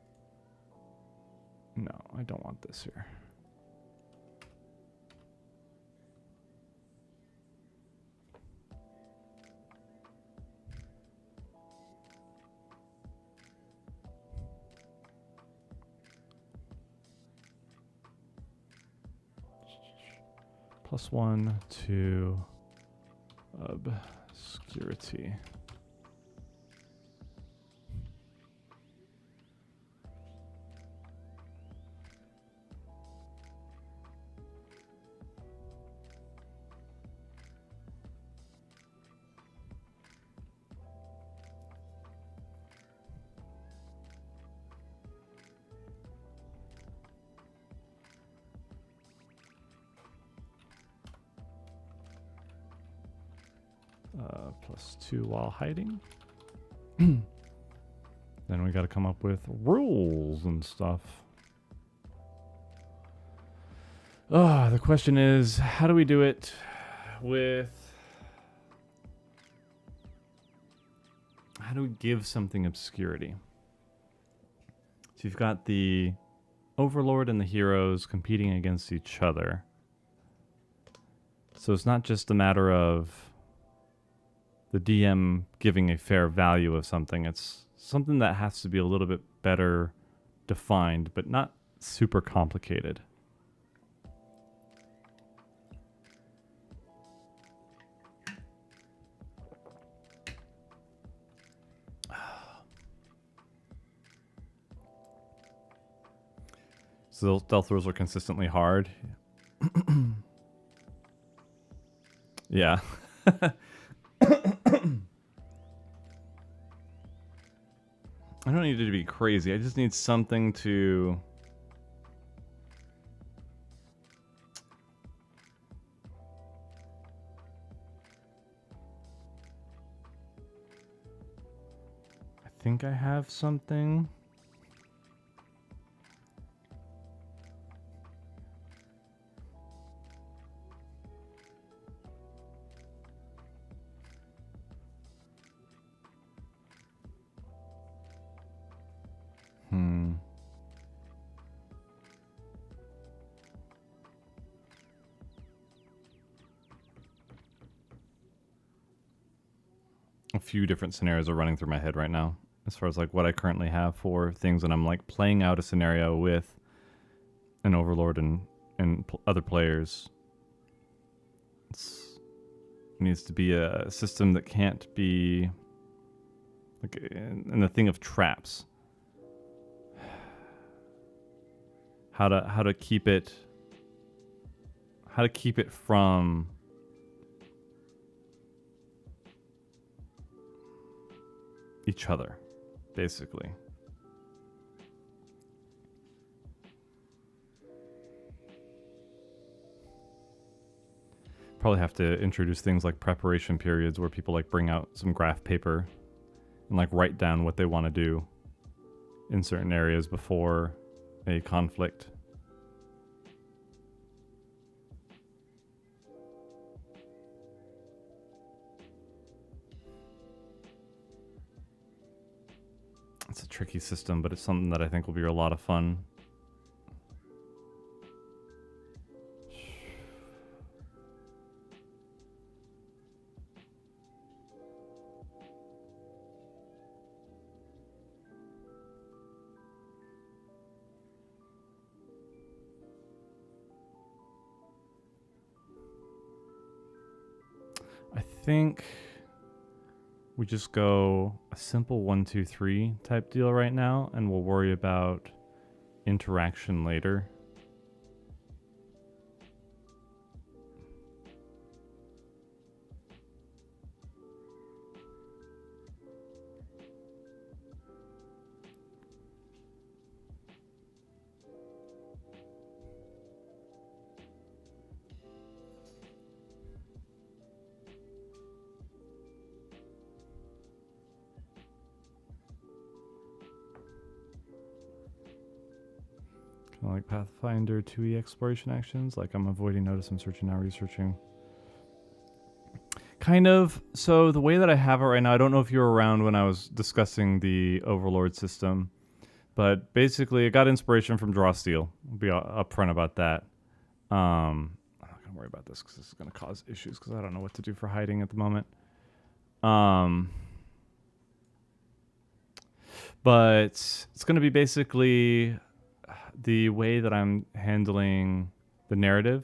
No, I don't want this here. Plus 1 to obscurity. Plus 2 while hiding. Then we got to come up with rules and stuff. The question is, how do we do it with... How do we give something obscurity? So you've got the Overlord and the heroes competing against each other. So it's not just a matter of the DM giving a fair value of something. It's something that has to be a little bit better defined, but not super complicated. So stealth rules are consistently hard. Yeah. I don't need it to be crazy. I just need something to... I think I have something. A few different scenarios are running through my head right now as far as like what I currently have for things, and I'm like playing out a scenario with an overlord and other players. It needs to be a system that can't be like in the thing of traps. How to keep it from each other, basically. Probably have to introduce things like preparation periods where people like bring out some graph paper and like write down what they want to do in certain areas before a conflict. It's a tricky system, but it's something that I think will be a lot of fun. I think we just go a simple 1, 2, 3 type deal right now, and we'll worry about interaction later. Kind of like Pathfinder 2e exploration actions, like I'm avoiding notice, I'm searching now, researching. Kind of. So the way that I have it right now, I don't know if you were around when I was discussing the Overlord system, but basically I got inspiration from DrawSteel. I'll be upfront about that. I'm not going to worry about this because this is going to cause issues because I don't know what to do for hiding at the moment. But it's going to be basically the way that I'm handling the narrative,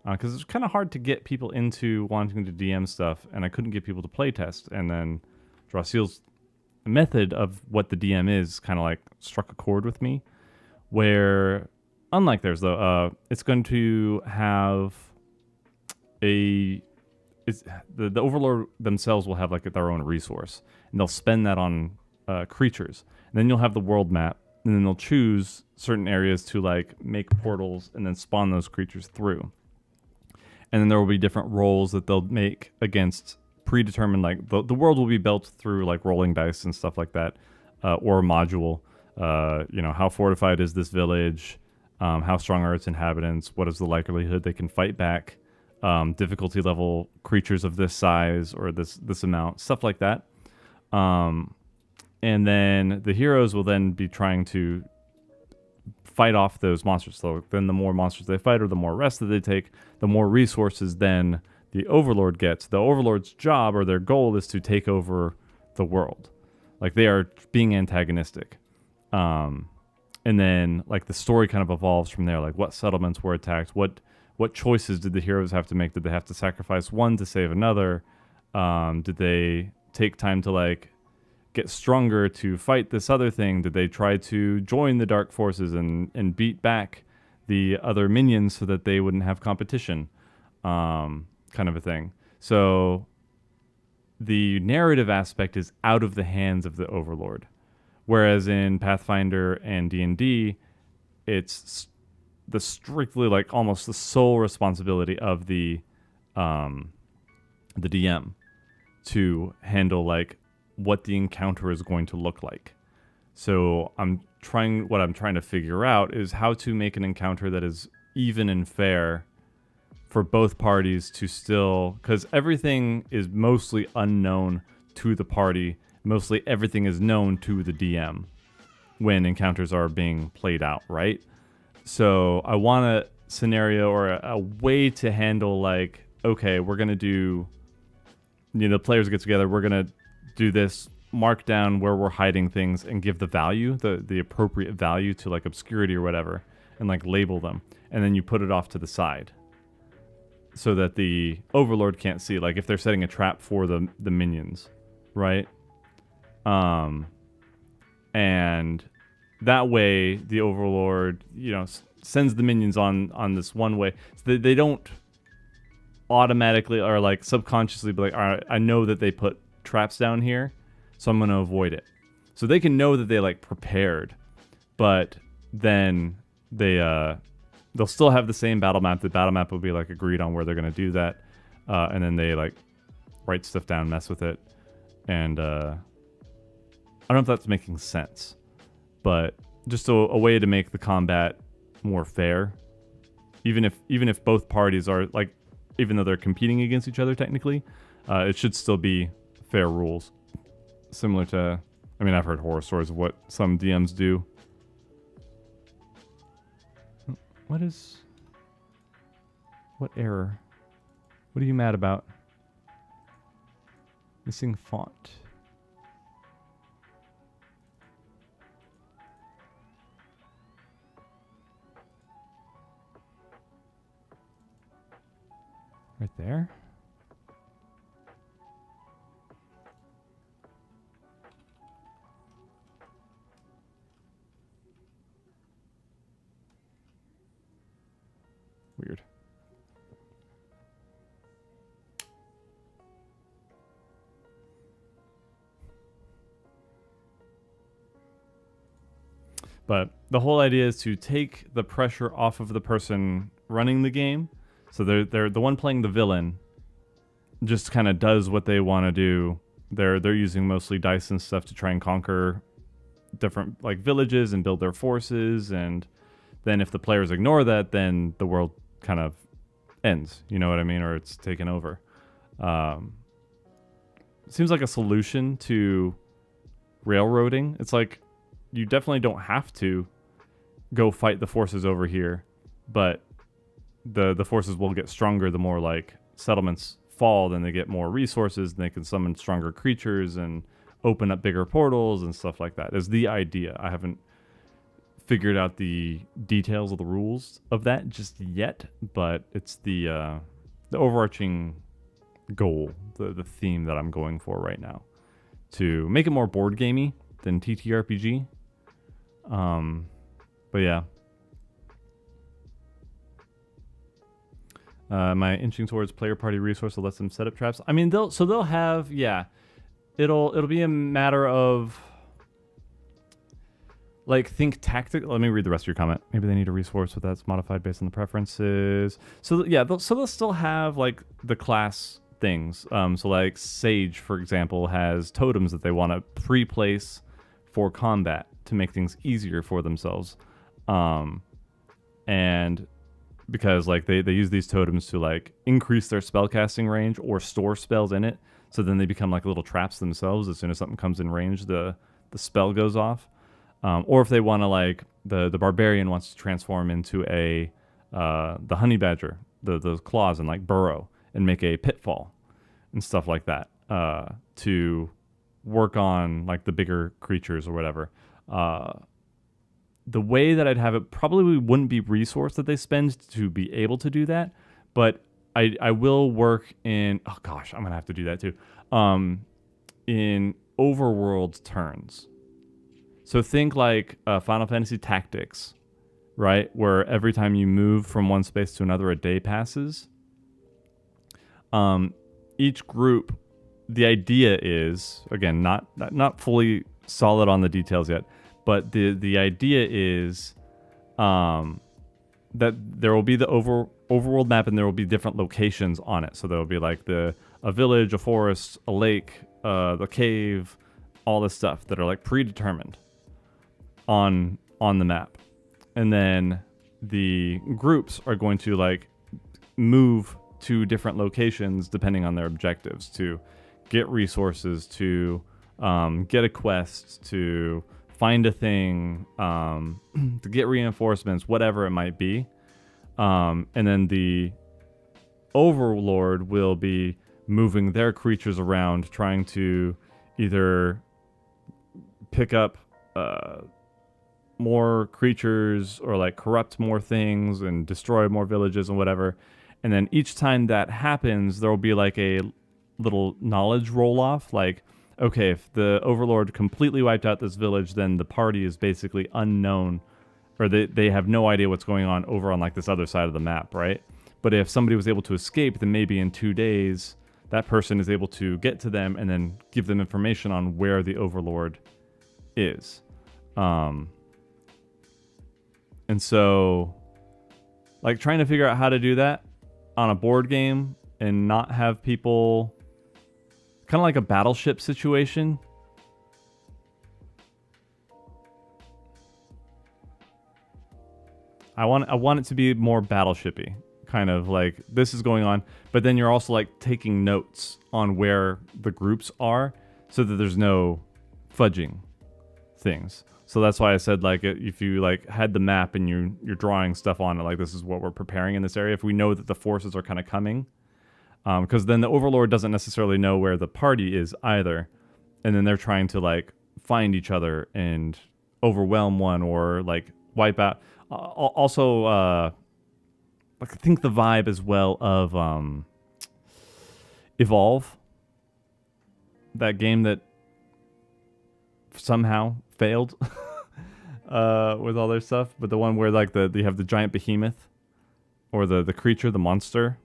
because it's kind of hard to get people into wanting to DM stuff, and I couldn't get people to playtest. And then DrawSteel's method of what the DM is kind of like struck a chord with me, where unlike theirs though, it's going to have the Overlord themselves will have like their own resource, and they'll spend that on creatures. And then you'll have the world map, and then they'll choose certain areas to like make portals and then spawn those creatures through. And then there will be different rolls that they'll make against predetermined, like the world will be built through like rolling dice and stuff like that, or a module. You know, how fortified is this village? How strong are its inhabitants? What is the likelihood they can fight back? Difficulty level creatures of this size or this amount, stuff like that. And then the heroes will then be trying to fight off those monsters. So then the more monsters they fight or the more rest that they take, the more resources then the Overlord gets. The Overlord's job or their goal is to take over the world. Like they are being antagonistic. And then like the story kind of evolves from there. Like what settlements were attacked? What choices did the heroes have to make? Did they have to sacrifice one to save another? Did they take time to like get stronger to fight this other thing? Did they try to join the dark forces and beat back the other minions so that they wouldn't have competition, kind of a thing. So the narrative aspect is out of the hands of the Overlord, whereas in Pathfinder and D&D, it's the strictly like almost the sole responsibility of the DM to handle like what the encounter is going to look like. So what I'm trying to figure out is how to make an encounter that is even and fair for both parties to still, because everything is mostly unknown to the party. Mostly everything is known to the DM when encounters are being played out, right? So I want a scenario or a way to handle like, okay, we're going to do, the players get together, we're going to do this, mark down where we're hiding things and give the value, the appropriate value to like obscurity or whatever, and like label them. And then you put it off to the side so that the Overlord can't see, like if they're setting a trap for the minions, right? And that way the Overlord, sends the minions on this one way. So they don't automatically or like subconsciously be like, all right, I know that they put traps down here, so I'm going to avoid it. So they can know that they like prepared, but then they'll still have the same battle map. The battle map will be like agreed on where they're going to do that. And then they like write stuff down, mess with it. And I don't know if that's making sense, but just a way to make the combat more fair. Even if both parties are like, even though they're competing against each other technically, it should still be fair rules. Similar to, I mean, I've heard horror stories of what some DMs do. What error? What are you mad about? Missing font. Right there? Weird. But the whole idea is to take the pressure off of the person running the game. So they're the one playing the villain just kind of does what they want to do. They're using mostly dice and stuff to try and conquer different like villages and build their forces, and then if the players ignore that, then the world kind of ends, you know what I mean, or it's taken over. Seems like a solution to railroading. It's like you definitely don't have to go fight the forces over here, but the forces will get stronger the more like settlements fall. Then they get more resources and they can summon stronger creatures and open up bigger portals and stuff like that is the idea. I haven't figured out the details of the rules of that just yet, but it's the overarching goal, the theme that I'm going for right now, to make it more board gamey than TTRPG. But yeah. My inching towards player party resource that lets them set up traps. I mean, they'll have, yeah. It'll be a matter of like think tactic. Let me read the rest of your comment. Maybe they need a resource that's modified based on the preferences. So yeah, they'll still have like the class things. So like Sage, for example, has totems that they want to pre-place for combat to make things easier for themselves. And because like they use these totems to like increase their spellcasting range or store spells in it, so then they become like little traps themselves. As soon as something comes in range, the spell goes off. Or if they want to like the barbarian wants to transform into the honey badger, the claws, and like burrow and make a pitfall and stuff like that, to work on like the bigger creatures or whatever. The way that I'd have it probably wouldn't be resource that they spend to be able to do that, but I will work in, oh gosh, I'm gonna have to do that too, in overworld turns. So think like Final Fantasy Tactics, right? Where every time you move from one space to another, a day passes. Each group, the idea is, again, not fully solid on the details yet, but the idea is that there will be the overworld map, and there will be different locations on it. So there will be like a village, a forest, a lake, the cave, all this stuff that are like predetermined on the map. And then the groups are going to like move to different locations depending on their objectives, to get resources, to get a quest, to find a thing, to get reinforcements, whatever it might be. And then the overlord will be moving their creatures around, trying to either pick up more creatures or like corrupt more things and destroy more villages and whatever. And then each time that happens, there will be like a little knowledge roll off. Like, okay, if the overlord completely wiped out this village, then the party is basically unknown, or they have no idea what's going on over on like this other side of the map, right? But if somebody was able to escape, then maybe in 2 days, that person is able to get to them and then give them information on where the overlord is. And so, like, trying to figure out how to do that on a board game and not have people, kind of like a battleship situation. I want it to be more battleshipy, kind of like this is going on, but then you're also like taking notes on where the groups are so that there's no fudging things. So that's why I said, like, if you like had the map and you're drawing stuff on it, like this is what we're preparing in this area. If we know that the forces are kind of coming, because then the overlord doesn't necessarily know where the party is either, and then they're trying to like find each other and overwhelm one or like wipe out. Also, I think the vibe as well of Evolve, that game that somehow failed with all their stuff, but the one where like you have the giant behemoth or the creature, the monster,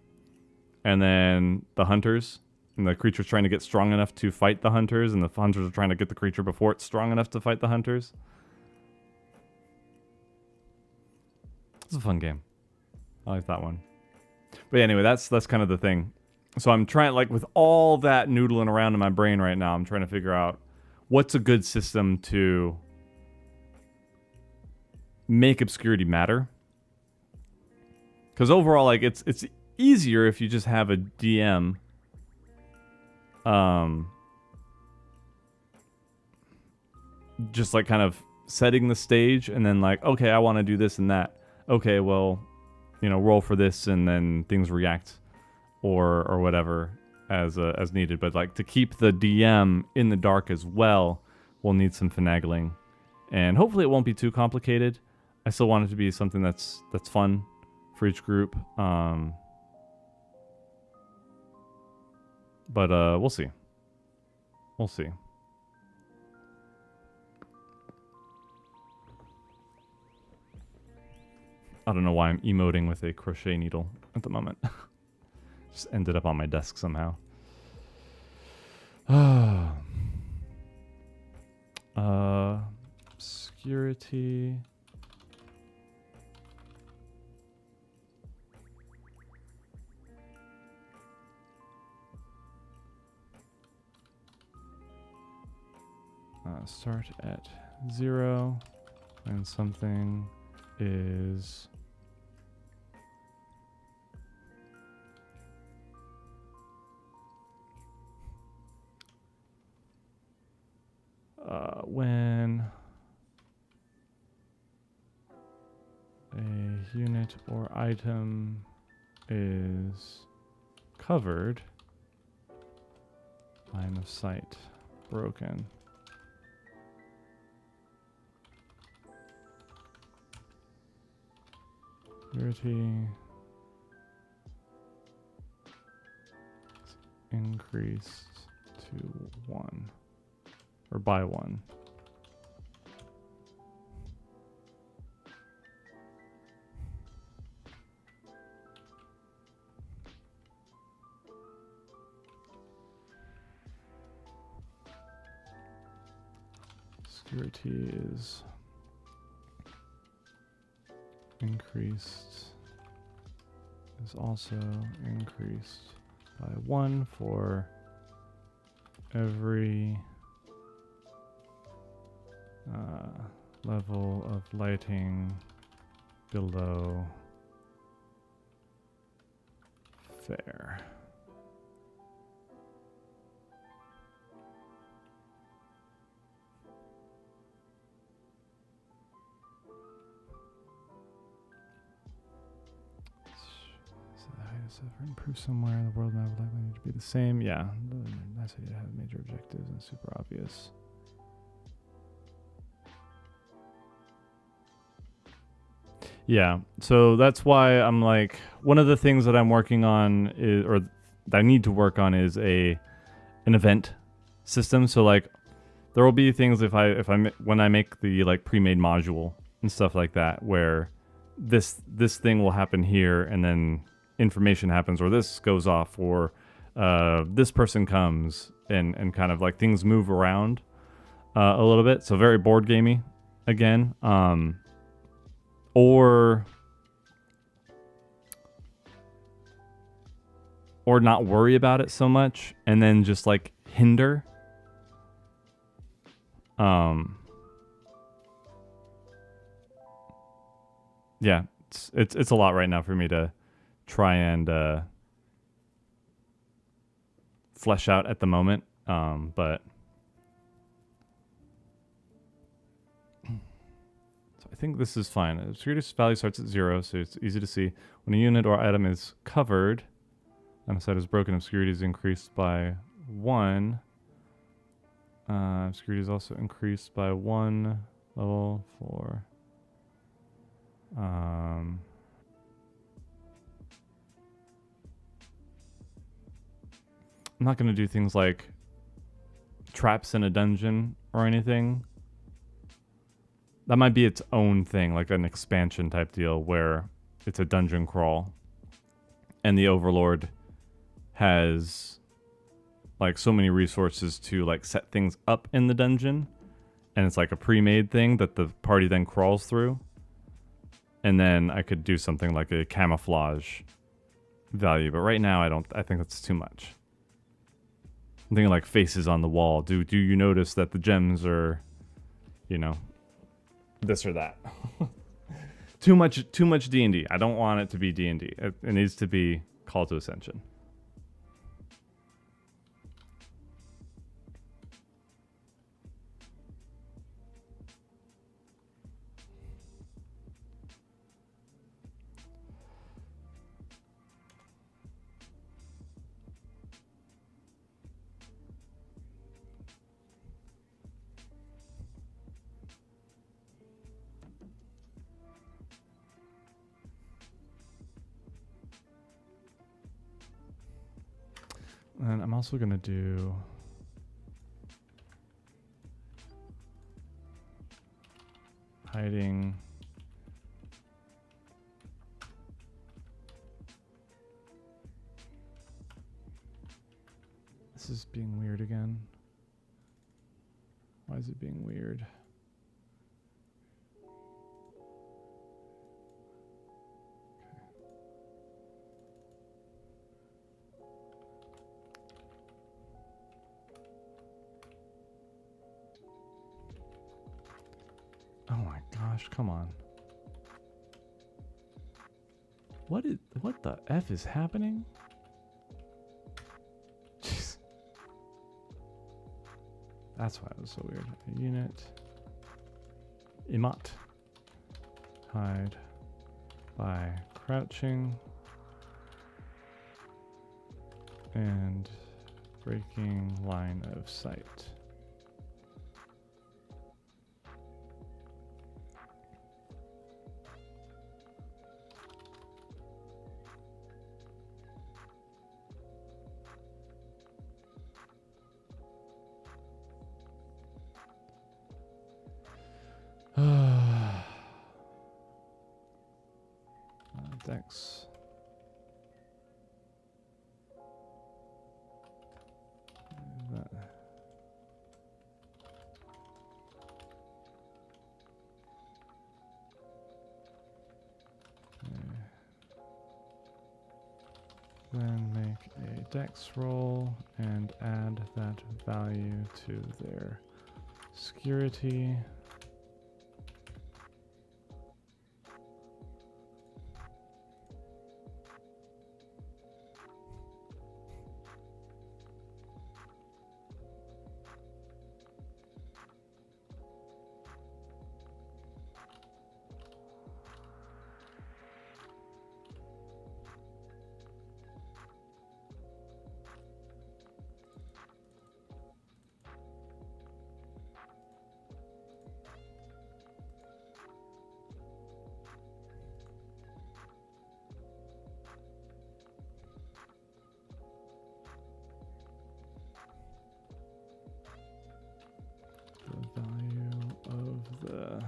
and then the hunters, and the creature's trying to get strong enough to fight the hunters, and the hunters are trying to get the creature before it's strong enough to fight the hunters. It's a fun game. I like that one. But anyway, that's kind of the thing. So I'm trying, like, with all that noodling around in my brain right now, I'm trying to figure out what's a good system to make obscurity matter. Because overall, like, it's easier if you just have a DM just like kind of setting the stage, and then like, okay, I want to do this and that. Okay, well, you know, roll for this, and then things react or whatever as needed. But like, to keep the DM in the dark as well, we'll need some finagling, and hopefully it won't be too complicated. I still want it to be something that's fun for each group. But we'll see. We'll see. I don't know why I'm emoting with a crochet needle at the moment. Just ended up on my desk somehow. Obscurity. Start at 0 and something is when a unit or item is covered, line of sight broken. Security increased to 1 or by 1. Obscurity is increased, is also increased by 1 for every level of lighting below fair. Improve somewhere in the world map likely need to be the same. Yeah, that's how you have major objectives and super obvious. Yeah, so that's why I'm like, one of the things that I'm working on is, or that I need to work on, is an event system. So like, there will be things when I make the like pre-made module and stuff like that, where this thing will happen here, and then information happens, or this goes off, or this person comes, and kind of like things move around a little bit. So very board gamey again. Or not worry about it so much, and then just like hinder. Yeah, it's a lot right now for me to try and flesh out at the moment, but so I think this is fine. Obscurity value starts at 0, so it's easy to see. When a unit or item is covered and a site is broken, obscurity is increased by 1. Obscurity is also increased by 1 level for I'm not going to do things like traps in a dungeon or anything. That might be its own thing, like an expansion type deal where it's a dungeon crawl and the Overlord has like so many resources to like set things up in the dungeon, and it's like a pre-made thing that the party then crawls through. And then I could do something like a camouflage value, but right now I think that's too much. I'm thinking like faces on the wall. Do you notice that the gems are, you know, this or that? Too much D&D. I don't want it to be D&D. It needs to be Call to Ascension. And I'm also going to do hiding This is being weird again. Why is it being weird? Oh my gosh, come on. What the F is happening? Jeez. That's why it was so weird. A unit. Emot. Hide by crouching and breaking line of sight. Dex. Then make a dex roll and add that value to their security. The value of the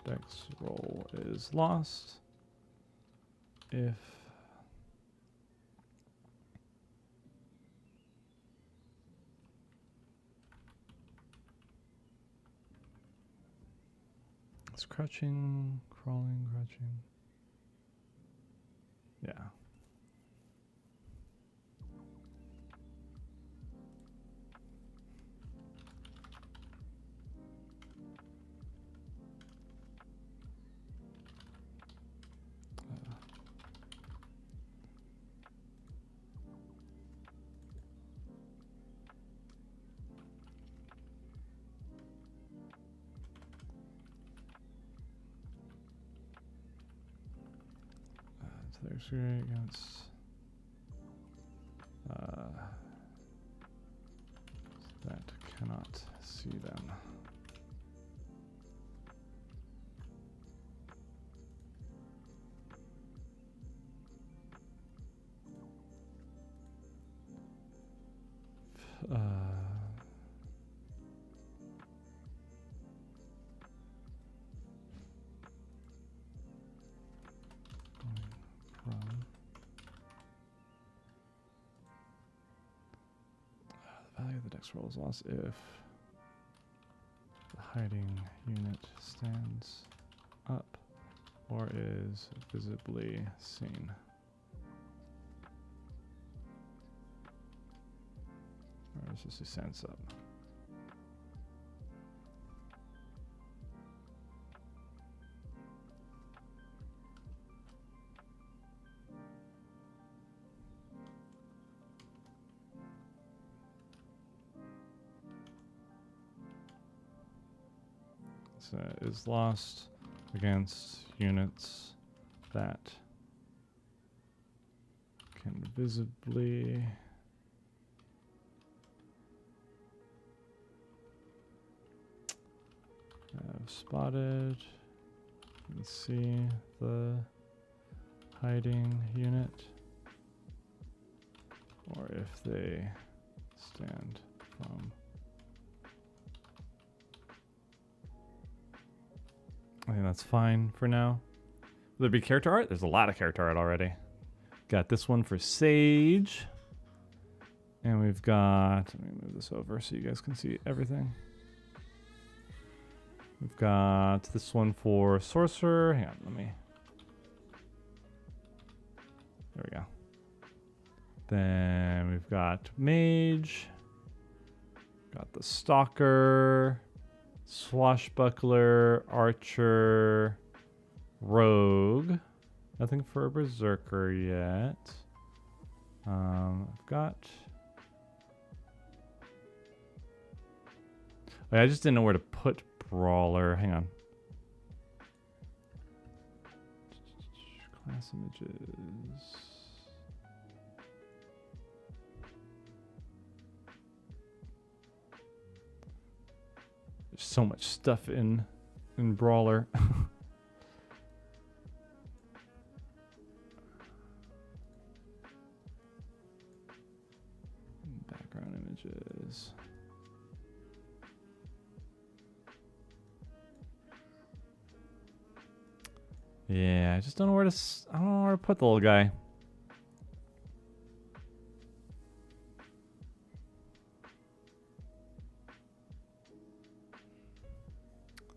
dex roll is lost if it's crouching, crawling, crouching. Yeah. Their security against that cannot see them. The value of the dex roll is lost if the hiding unit stands up or is visibly seen. Or is this stands up? Is lost against units that can visibly have spotted and see the hiding unit, or if they stand from. I think that's fine for now. Will there be character art? There's a lot of character art already. Got this one for Sage. And we've got, let me move this over so you guys can see everything. We've got this one for Sorcerer. Hang on, let me. There we go. Then we've got Mage. Got the Stalker. Swashbuckler, Archer, Rogue. Nothing for a Berserker yet. I've got. Oh, I just didn't know where to put Brawler. Hang on. Class images. There's so much stuff in Brawler. Background images. Yeah, I just don't know where to. I don't know where to put the little guy.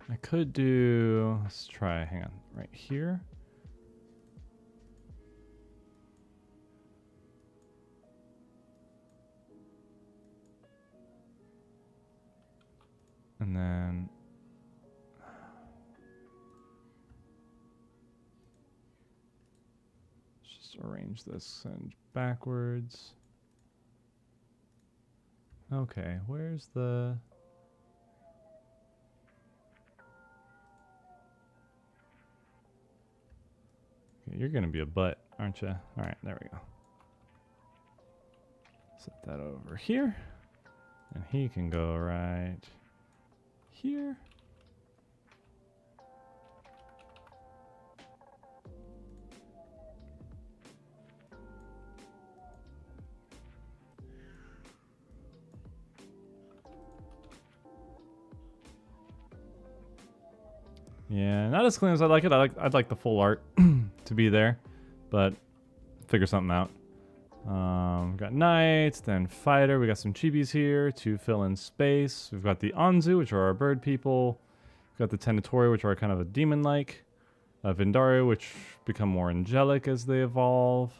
I could do. Let's try. Hang on, right here. And then let's just arrange this and backwards. Okay, where's the... Okay, you're gonna be a butt, aren't you? Alright, there we go. Set that over here. And he can go right here. Yeah, not as clean as I like it. I'd like the full art to be there, but figure something out. We've got Knight, then Fighter. We got some chibis here to fill in space. We've got the Anzu, which are our bird people. We've got the Tenatori, which are kind of a demon-like. Vindaru, which become more angelic as they evolve.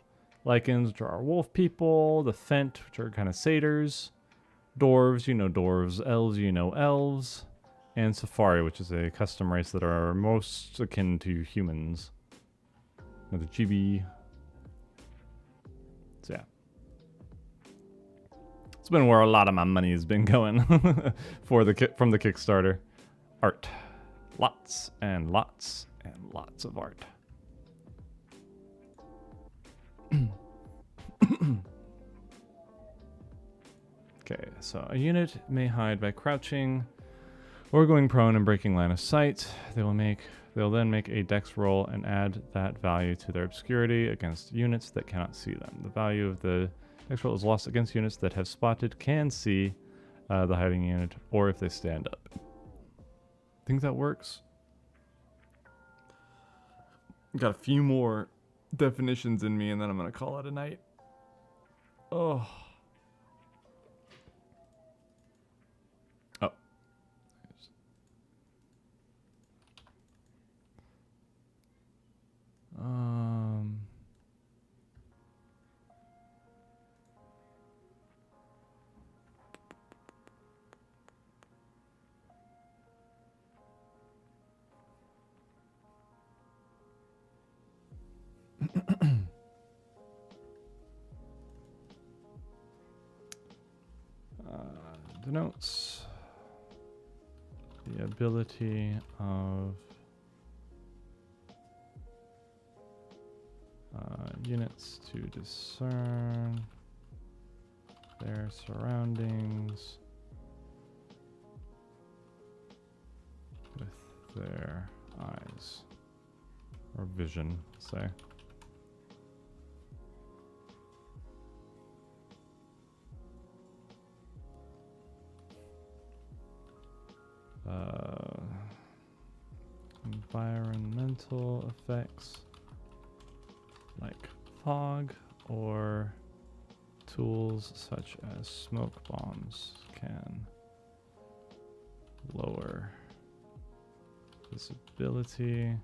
Lycans, which are our wolf people. The Fent, which are kind of satyrs. Dwarves, you know dwarves. Elves, you know elves. And Safari, which is a custom race that are most akin to humans. Another chibi. So yeah. It's been where a lot of my money has been going from the Kickstarter. Art. Lots and lots and lots of art. Okay, so a unit may hide by crouching or going prone and breaking line of sight. They'll then make a dex roll and add that value to their obscurity against units that cannot see them. The value of the dex roll is lost against units that have spotted can see the hiding unit, or if they stand up. Think that works? Got a few more definitions in me, and then I'm gonna call it a night. Oh. Denotes the ability of units to discern their surroundings with their eyes, or vision, say. Environmental effects like fog or tools such as smoke bombs can lower visibility.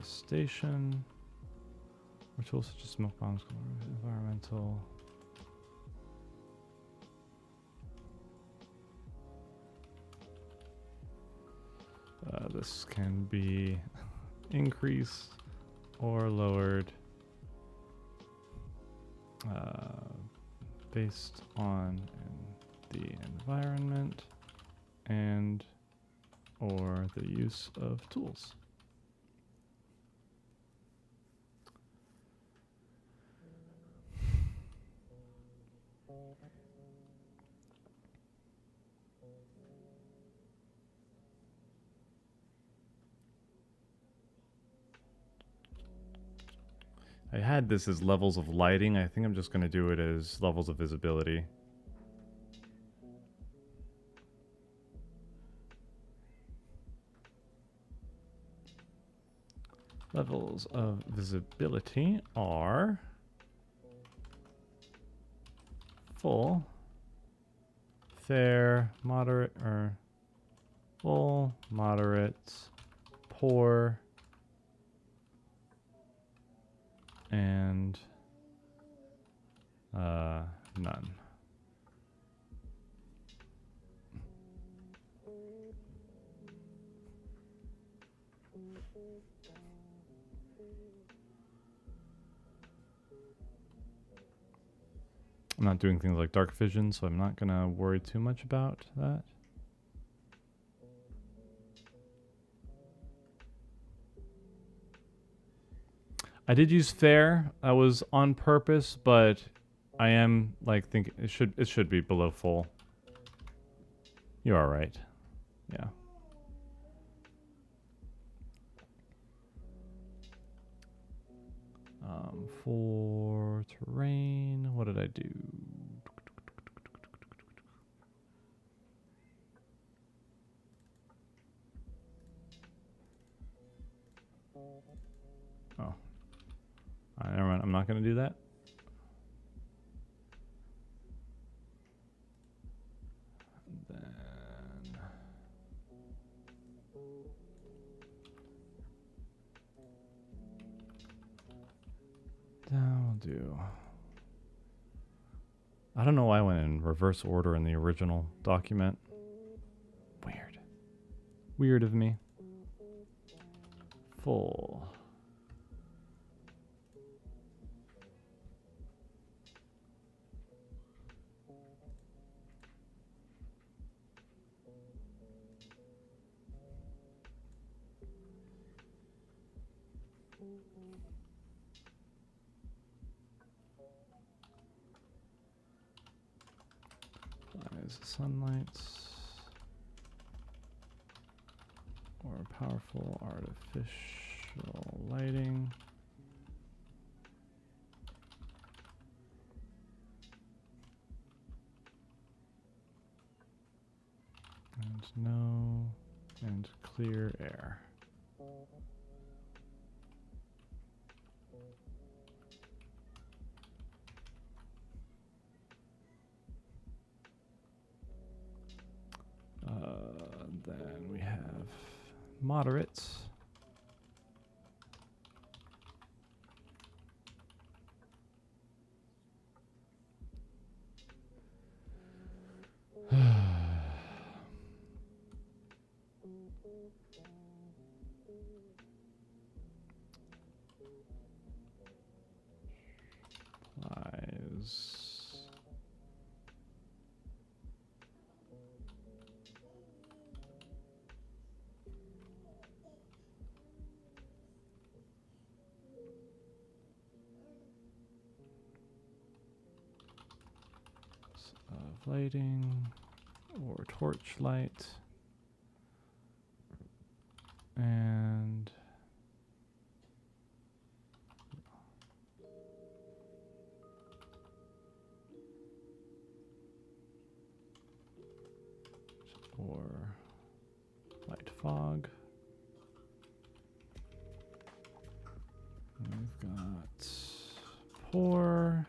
Station or tools such as smoke bombs, environmental. This can be increased or lowered based on the environment and or the use of tools. I had this as levels of lighting. I think I'm just going to do it as levels of visibility. Levels of visibility are full, fair, moderate, or full, moderate, poor, and none. I'm not doing things like dark vision, so I'm not going to worry too much about that. I did use fair. That was on purpose, but I am like think it should be below full. You're all right. Yeah. For terrain, what did I do? Oh. Never mind. I'm not going to do that. Then we'll do. I don't know why I went in reverse order in the original document. Weird. Weird of me. Full. Applies sunlight or powerful artificial lighting. And no, and clear air. Then we have moderates. Applies. Of lighting or torch light. And or light fog. And we've got pour.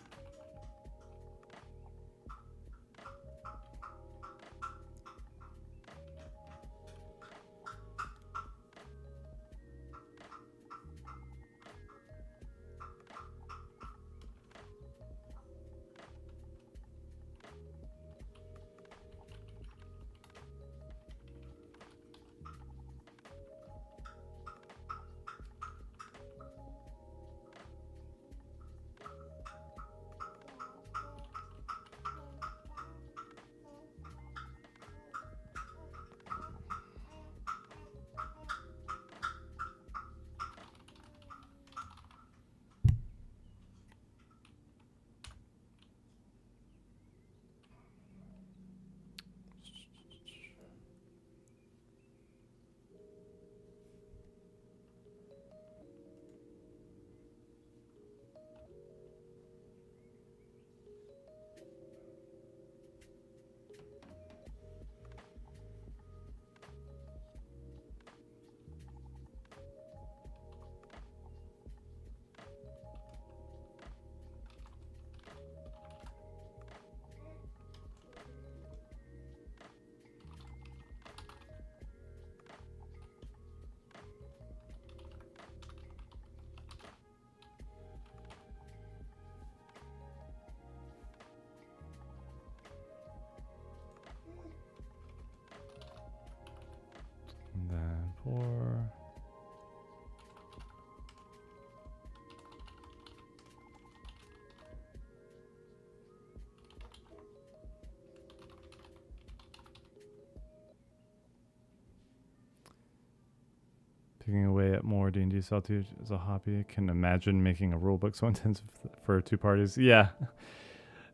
more D&D solitude as a hobby. I can imagine making a rulebook so intensive for 2 parties. Yeah.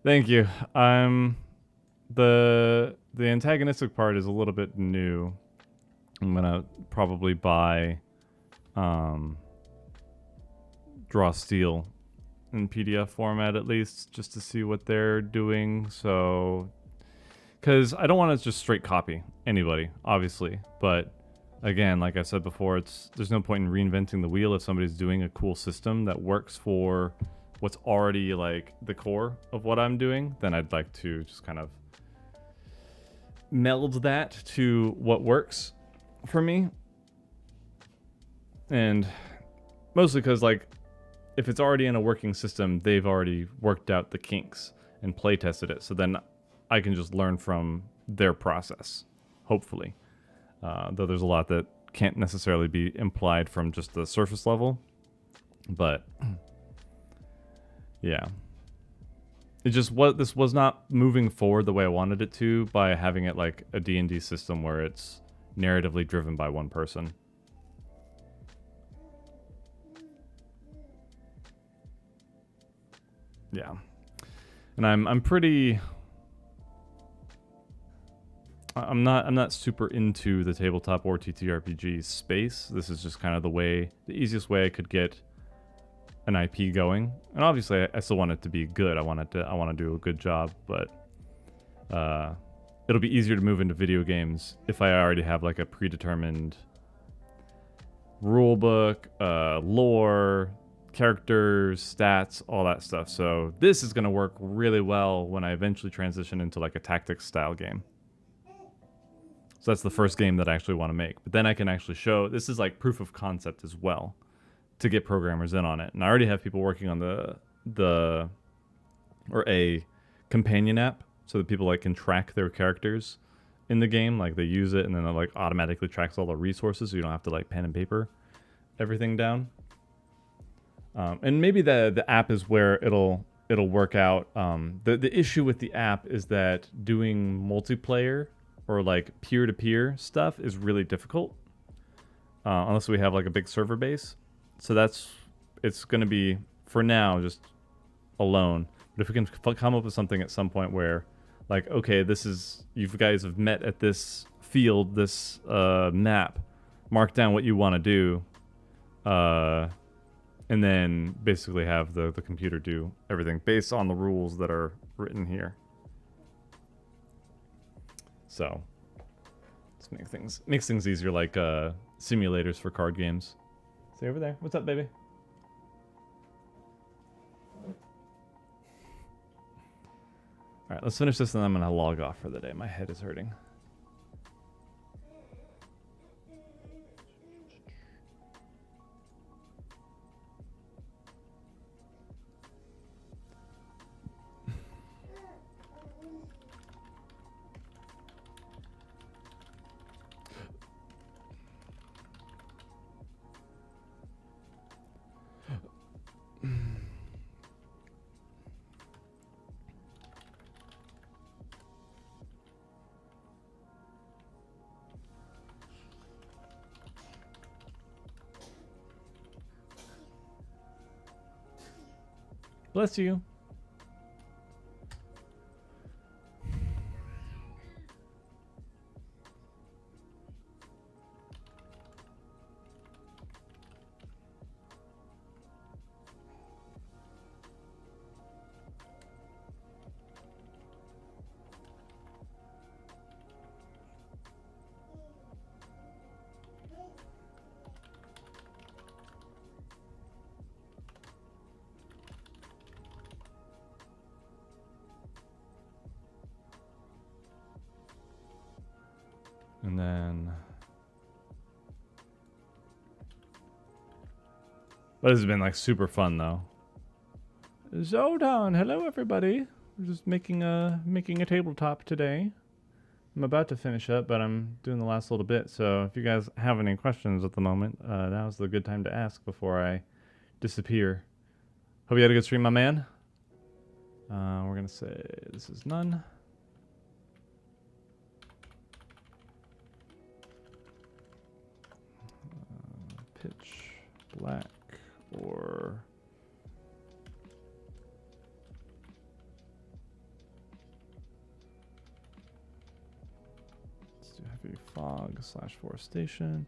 Thank you. The antagonistic part is a little bit new. I'm gonna probably buy Draw Steel in PDF format at least, just to see what they're doing. So, because I don't want to just straight copy anybody, obviously, but again, like I said before, there's no point in reinventing the wheel if somebody's doing a cool system that works for what's already like the core of what I'm doing. Then I'd like to just kind of meld that to what works for me, and mostly because like if it's already in a working system, they've already worked out the kinks and play tested it, so then I can just learn from their process, hopefully. Though there's a lot that can't necessarily be implied from just the surface level, but yeah, this was not moving forward the way I wanted it to by having it like a D&D system where it's narratively driven by one person. Yeah. And I'm pretty I'm not super into the tabletop or TTRPG space. This is just kind of the easiest way I could get an IP going. And obviously I still want it to be good. I want to do a good job, but it'll be easier to move into video games if I already have like a predetermined rule book, lore, characters, stats, all that stuff. So this is going to work really well when I eventually transition into like a tactics style game. So that's the first game that I actually want to make. But then I can actually show, this is like proof of concept as well to get programmers in on it. And I already have people working on a companion app so that people like can track their characters in the game. Like they use it and then it like automatically tracks all the resources so you don't have to like pen and paper everything down. And maybe the app is where it'll work out. The issue with the app is that doing multiplayer or like peer-to-peer stuff is really difficult unless we have like a big server base. So it's going to be for now just alone. But if we can come up with something at some point where like, okay, you guys have met at this field, this map, mark down what you want to do, and then basically have the computer do everything based on the rules that are written here. So let's makes things easier, like simulators for card games. See over there? What's up, baby? All right, let's finish this and then I'm gonna log off for the day. My head is hurting. Bless you. And then... But this has been like super fun though. Zodan, hello everybody. We're just making a tabletop today. I'm about to finish up, but I'm doing the last little bit. So if you guys have any questions at the moment, now's the good time to ask before I disappear. Hope you had a good stream, my man. We're gonna say this is none. Pitch. black or let's do heavy fog / forestation.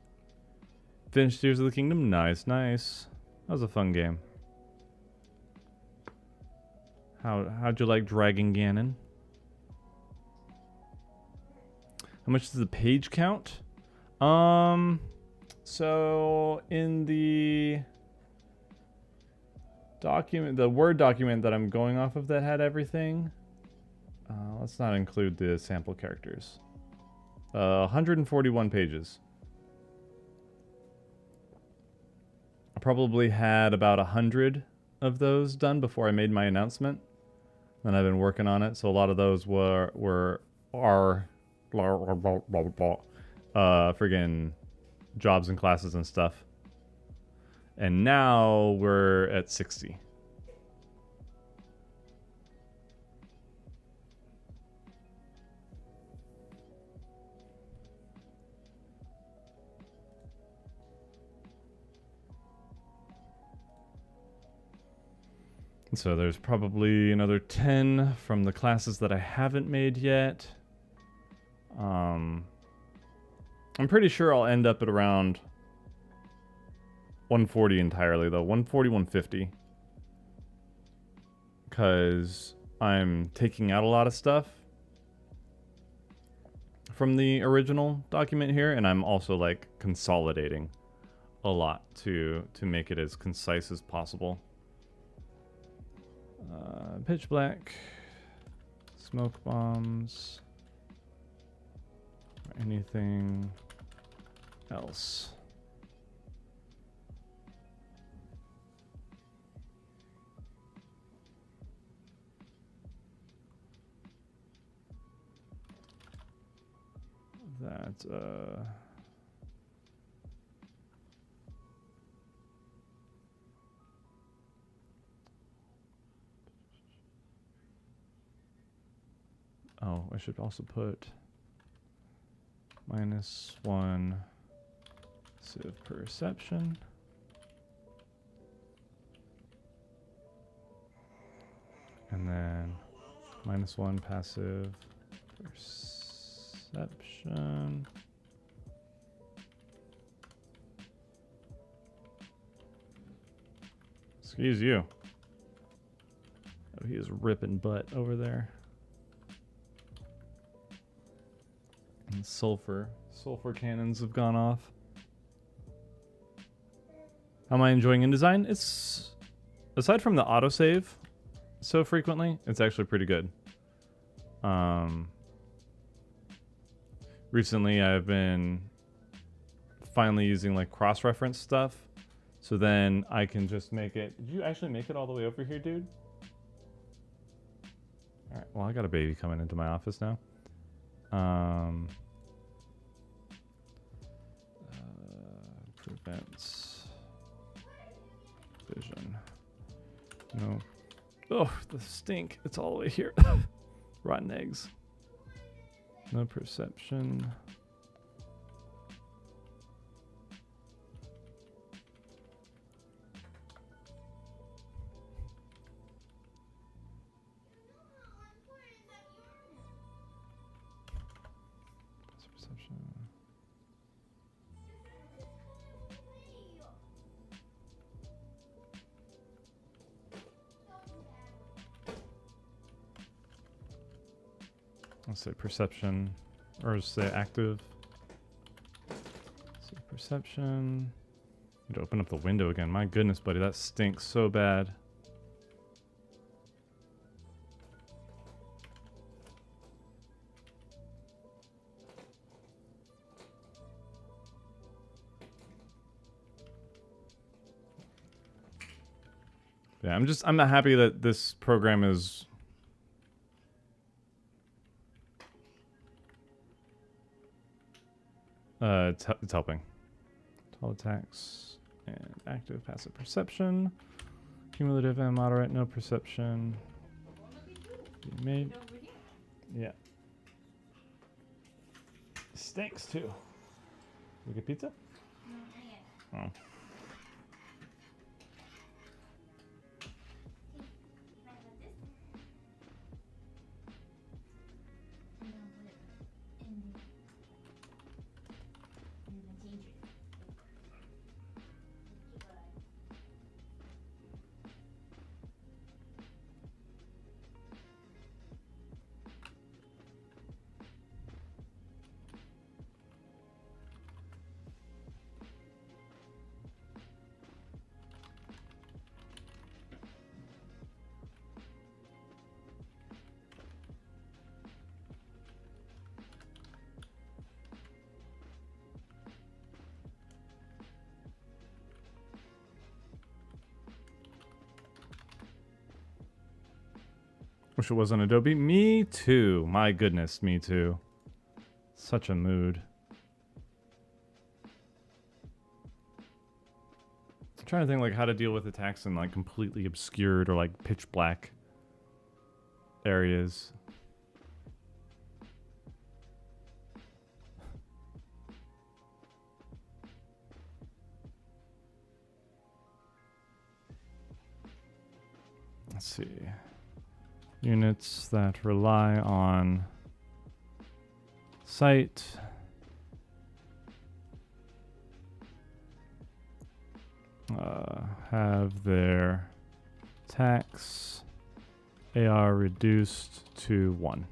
Finished Tears of the Kingdom. Nice, nice. That was a fun game. How'd you like Dragon Ganon? How much is the page count? So in the document, the Word document that I'm going off of that had everything. Let's not include the sample characters. 141 pages. I probably had about 100 of those done before I made my announcement. And I've been working on it, so a lot of those are friggin' jobs and classes and stuff. And now we're at 60. So there's probably another 10 from the classes that I haven't made yet. I'm pretty sure I'll end up at around 140 entirely, though. 140, 150. Because I'm taking out a lot of stuff from the original document here, and I'm also like consolidating a lot to make it as concise as possible. Pitch black, smoke bombs, anything else. That oh, I should also put -1 civ perception. And then -1 passive perception. Excuse you. Oh, he is ripping butt over there. And sulfur cannons have gone off. How am I enjoying InDesign? It's, aside from the autosave so frequently, it's actually pretty good. Recently I've been finally using like cross-reference stuff, so then I can just make it. Did you actually make it all the way over here, dude? All right, well, I got a baby coming into my office now. Prevents vision. No. Oh, the stink. It's all the way here. Rotten eggs. No perception. Perception. Let's say perception, or say active. So perception. Need to open up the window again. My goodness, buddy, that stinks so bad. Yeah, I'm not happy that this program is it's helping. Tall attacks and active passive perception. Cumulative and moderate, no perception. Made. Yeah. Stinks too. We get pizza? No, not yet. Oh. Wish it wasn't Adobe. Me too. My goodness, me too. Such a mood. I'm trying to think like how to deal with attacks in like completely obscured or like pitch black areas. Let's see. Units that rely on sight. Have their attacks AR reduced to 1.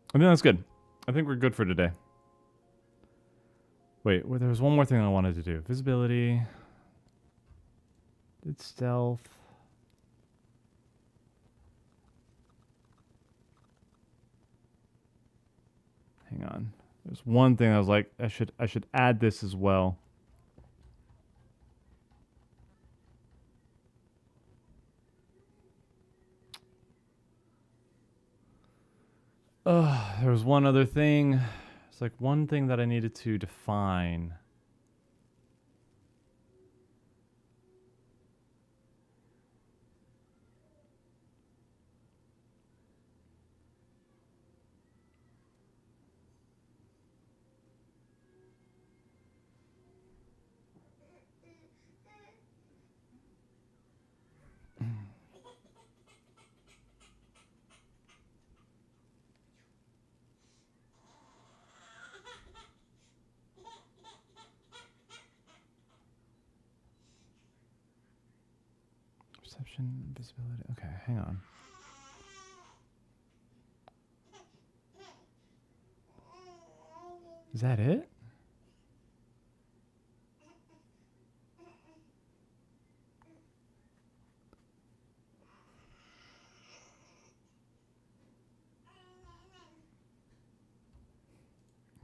I think that's good. I think we're good for today. Wait, there was one more thing I wanted to do. Visibility. Did stealth. Hang on. There's one thing I was like, I should add this as well. There was one other thing. It's like one thing that I needed to define. Perception, visibility. Okay, hang on. Is that it?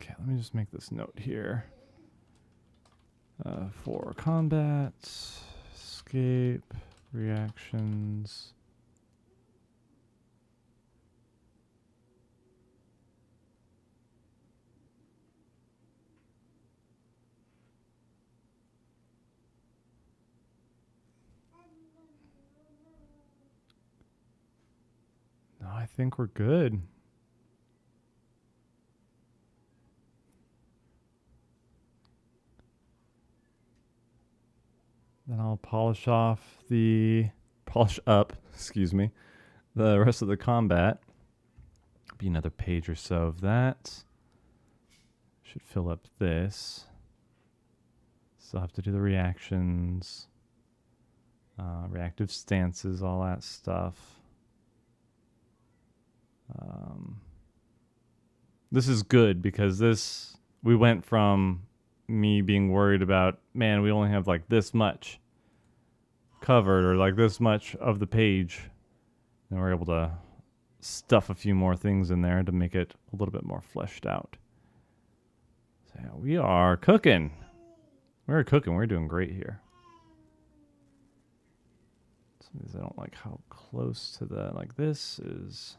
Okay, let me just make this note here. For combat, escape, reactions. No, I think we're good. Then I'll polish up, excuse me, the rest of the combat. Be another page or so of that. Should fill up this. Still have to do the reactions, reactive stances, all that stuff. This is good because we went from me being worried about, man, we only have like this much covered or like this much of the page, and we're able to stuff a few more things in there to make it a little bit more fleshed out. So yeah, we are cooking. We're cooking. We're doing great here. Some of these I don't like how close to the, like this is.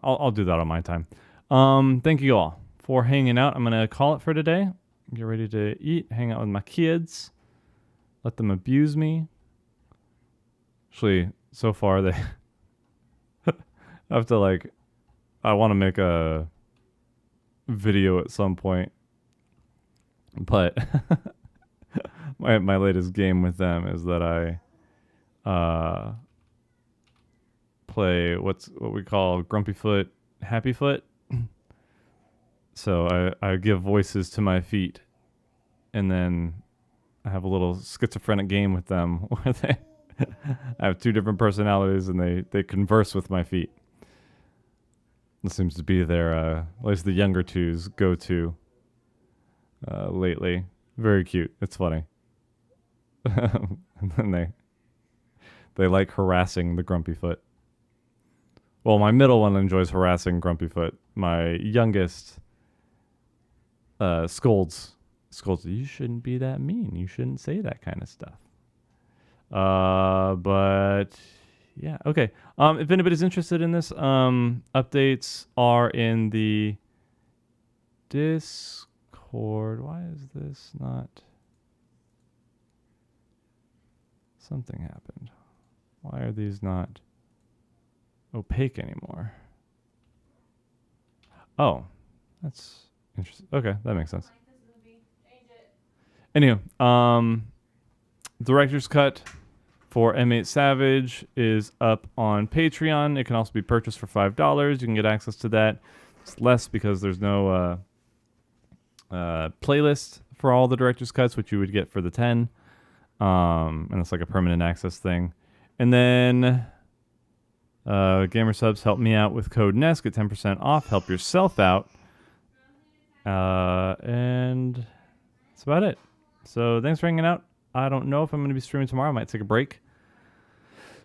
I'll do that on my time. Thank you all for hanging out. I'm gonna call it for today. Get ready to eat, hang out with my kids, let them abuse me. Actually, so far they have to like. I want to make a video at some point, but my latest game with them is that I play what we call Grumpy Foot, Happy Foot. So I give voices to my feet, and then I have a little schizophrenic game with them where I have two different personalities and they converse with my feet. This seems to be their, at least the younger two's go-to lately. Very cute. It's funny. And then they like harassing the Grumpyfoot. Well, my middle one enjoys harassing Grumpyfoot. My youngest scolds, you shouldn't be that mean. You shouldn't say that kind of stuff. But yeah, okay. If anybody's interested in this, updates are in the Discord. Why is this not? Something happened. Why are these not opaque anymore? Oh, that's interesting. Okay, that makes sense. Anyway, director's cut for M8 Savage is up on Patreon. It can also be purchased for $5. You can get access to that. It's less because there's no playlist for all the director's cuts, which you would get for the 10. And it's like a permanent access thing. And then Gamer Subs, help me out with code NEST, get 10% off, help yourself out. And that's about it. So thanks for hanging out. I don't know if I'm going to be streaming tomorrow. I might take a break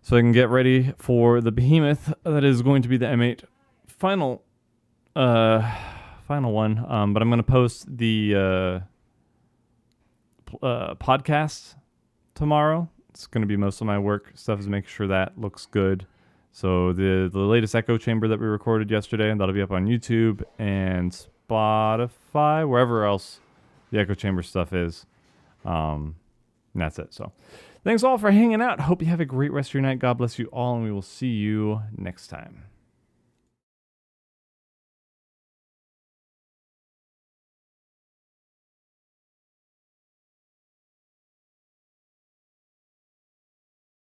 so I can get ready for the behemoth that is going to be the M8 final one. But I'm going to post the podcast tomorrow. It's going to be most of my work stuff is making sure that looks good. So the latest echo chamber that we recorded yesterday, and that'll be up on YouTube and Spotify, wherever else the echo chamber stuff is. And that's it. So thanks all for hanging out. Hope you have a great rest of your night. God bless you all, and we will see you next time.